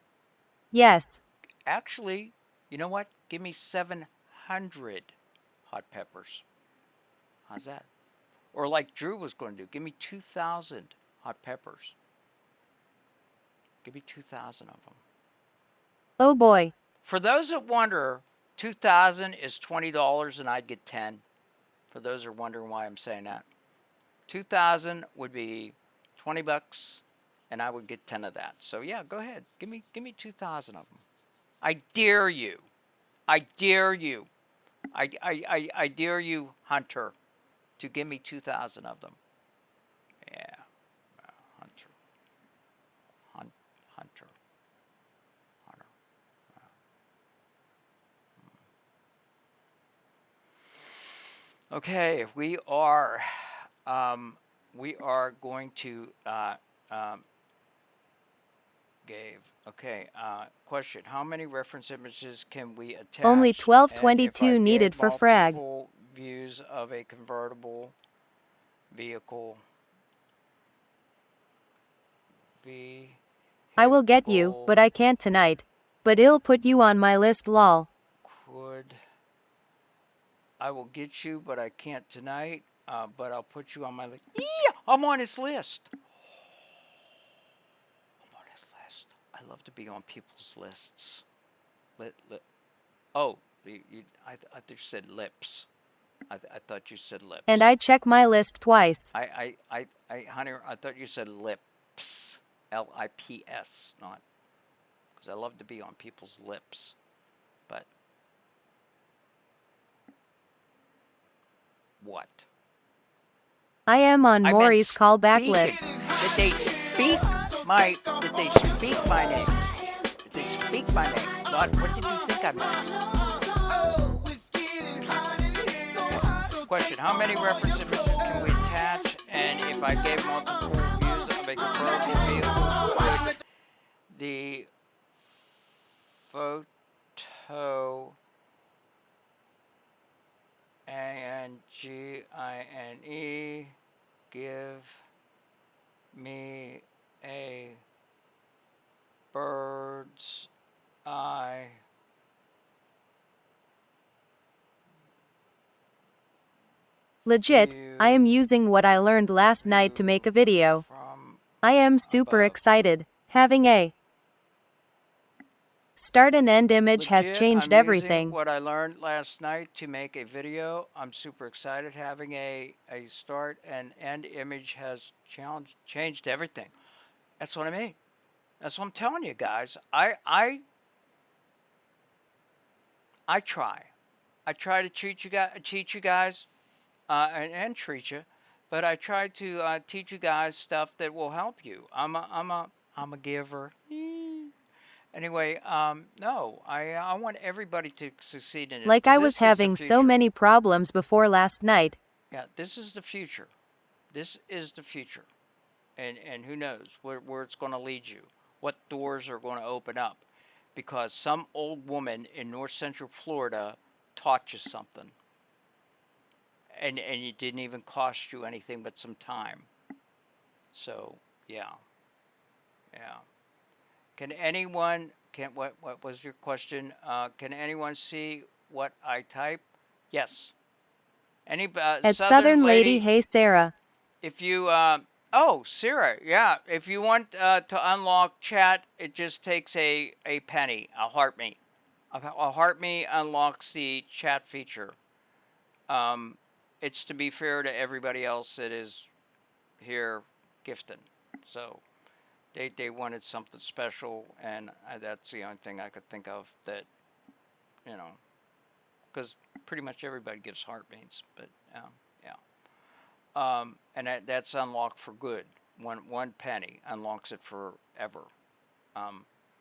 B: Yes.
A: you know what? Give me 700 hot peppers. How's that? Or like Drew was going to do, give me 2,000 hot peppers. Give me 2,000 of them.
B: Oh boy.
A: For those that wonder, 2,000 is $20 and I'd get 10. For those that are wondering why I'm saying that. 2,000 would be $20 and I would get 10 of that. So yeah, go ahead. Give me 2,000 of them. I dare you. I dare you. I dare you, Hunter, to give me 2,000 of them. Yeah. Hunter. Hunter. Okay, we are going to Gabe. Okay, question: how many reference images can we attach?
B: Only
A: And
B: 1222
A: if I
B: needed
A: gave
B: for frag.
A: multiple views of a convertible vehicle.
B: I will get you, but I can't tonight. But I'll put you on my list, lol.
A: I will get you, but I can't tonight. But I'll put you on my list. Yeah, I'm on his list. I'm on his list. I love to be on people's lists. Oh, I thought you said lips. I thought you said lips.
B: And I check my list twice.
A: Hunter, I thought you said lips. Lips, not. Because I love to be on people's lips. But. What?
B: I am on
A: I meant
B: Maury's callback
A: speaking.
B: list.
A: Did they speak my name? Did they speak my name? Not what did you think I meant? Question: how many reference images can we attach? And if I gave multiple views of a comparable vehicle, would the photo ANGINE give me a bird's eye
B: Legit, I am using what I learned last night to make a video. I am super excited. Having a start and end image has changed
A: I'm
B: everything.
A: Using what I learned last night to make a video. I'm super excited. Having a start and end image has changed everything. That's what I mean. That's what I'm telling you guys. I try. I try to teach you guys, and treat you, but I try to teach you guys stuff that will help you. I'm a giver. Anyway, no, I want everybody to succeed in this.
B: Like
A: 'cause
B: I
A: this
B: was
A: is the
B: having so
A: future.
B: many problems before last night.
A: Yeah, this is the future. This is the future, and who knows where it's going to lead you, what doors are going to open up, because some old woman in North Central Florida taught you something, and it didn't even cost you anything but some time. So yeah. Can anyone what was your question? Can anyone see what I type? Yes. Any
B: At Southern Lady, hey Sarah.
A: If you oh, Sarah, yeah. If you want to unlock chat, it just takes a penny, a heart me. A heart me unlocks the chat feature. It's to be fair to everybody else that is here gifting. So they wanted something special, and that's the only thing I could think of that, because pretty much everybody gives heartbeats, but yeah. And that's unlocked for good. One penny unlocks it forever.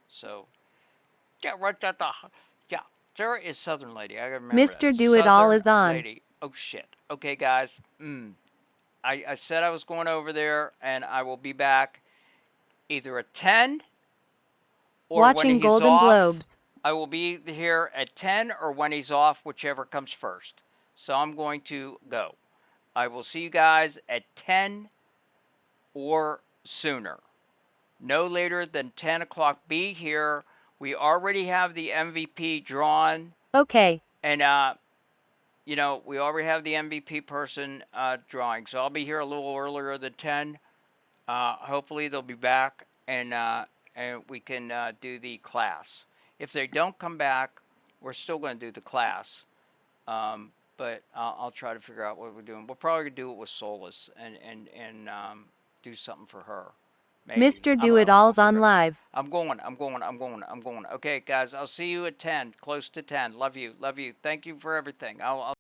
A: So yeah, right at the Sarah is Southern Lady. I remember
B: Mr.
A: that.
B: Do It All
A: Southern
B: is on.
A: Lady. Oh shit. Okay, guys. I said I was going over there, and I will be back either at 10 or
B: Watching
A: when he's
B: Golden
A: off.
B: Globes.
A: I will be here at 10 or when he's off, whichever comes first. So I'm going to go. I will see you guys at 10 or sooner. No later than 10 o'clock. Be here. We already have the MVP drawn.
B: Okay.
A: And, we already have the MVP person drawing. So I'll be here a little earlier than 10. Hopefully they'll be back, and we can do the class. If they don't come back, we're still going to do the class. But I'll try to figure out what we're doing. We'll probably do it with Solus and do something for her. Maybe.
B: Mr. Do It All's on live.
A: I'm going. Okay, guys, I'll see you at 10, close to 10. Love you. Thank you for everything. I'll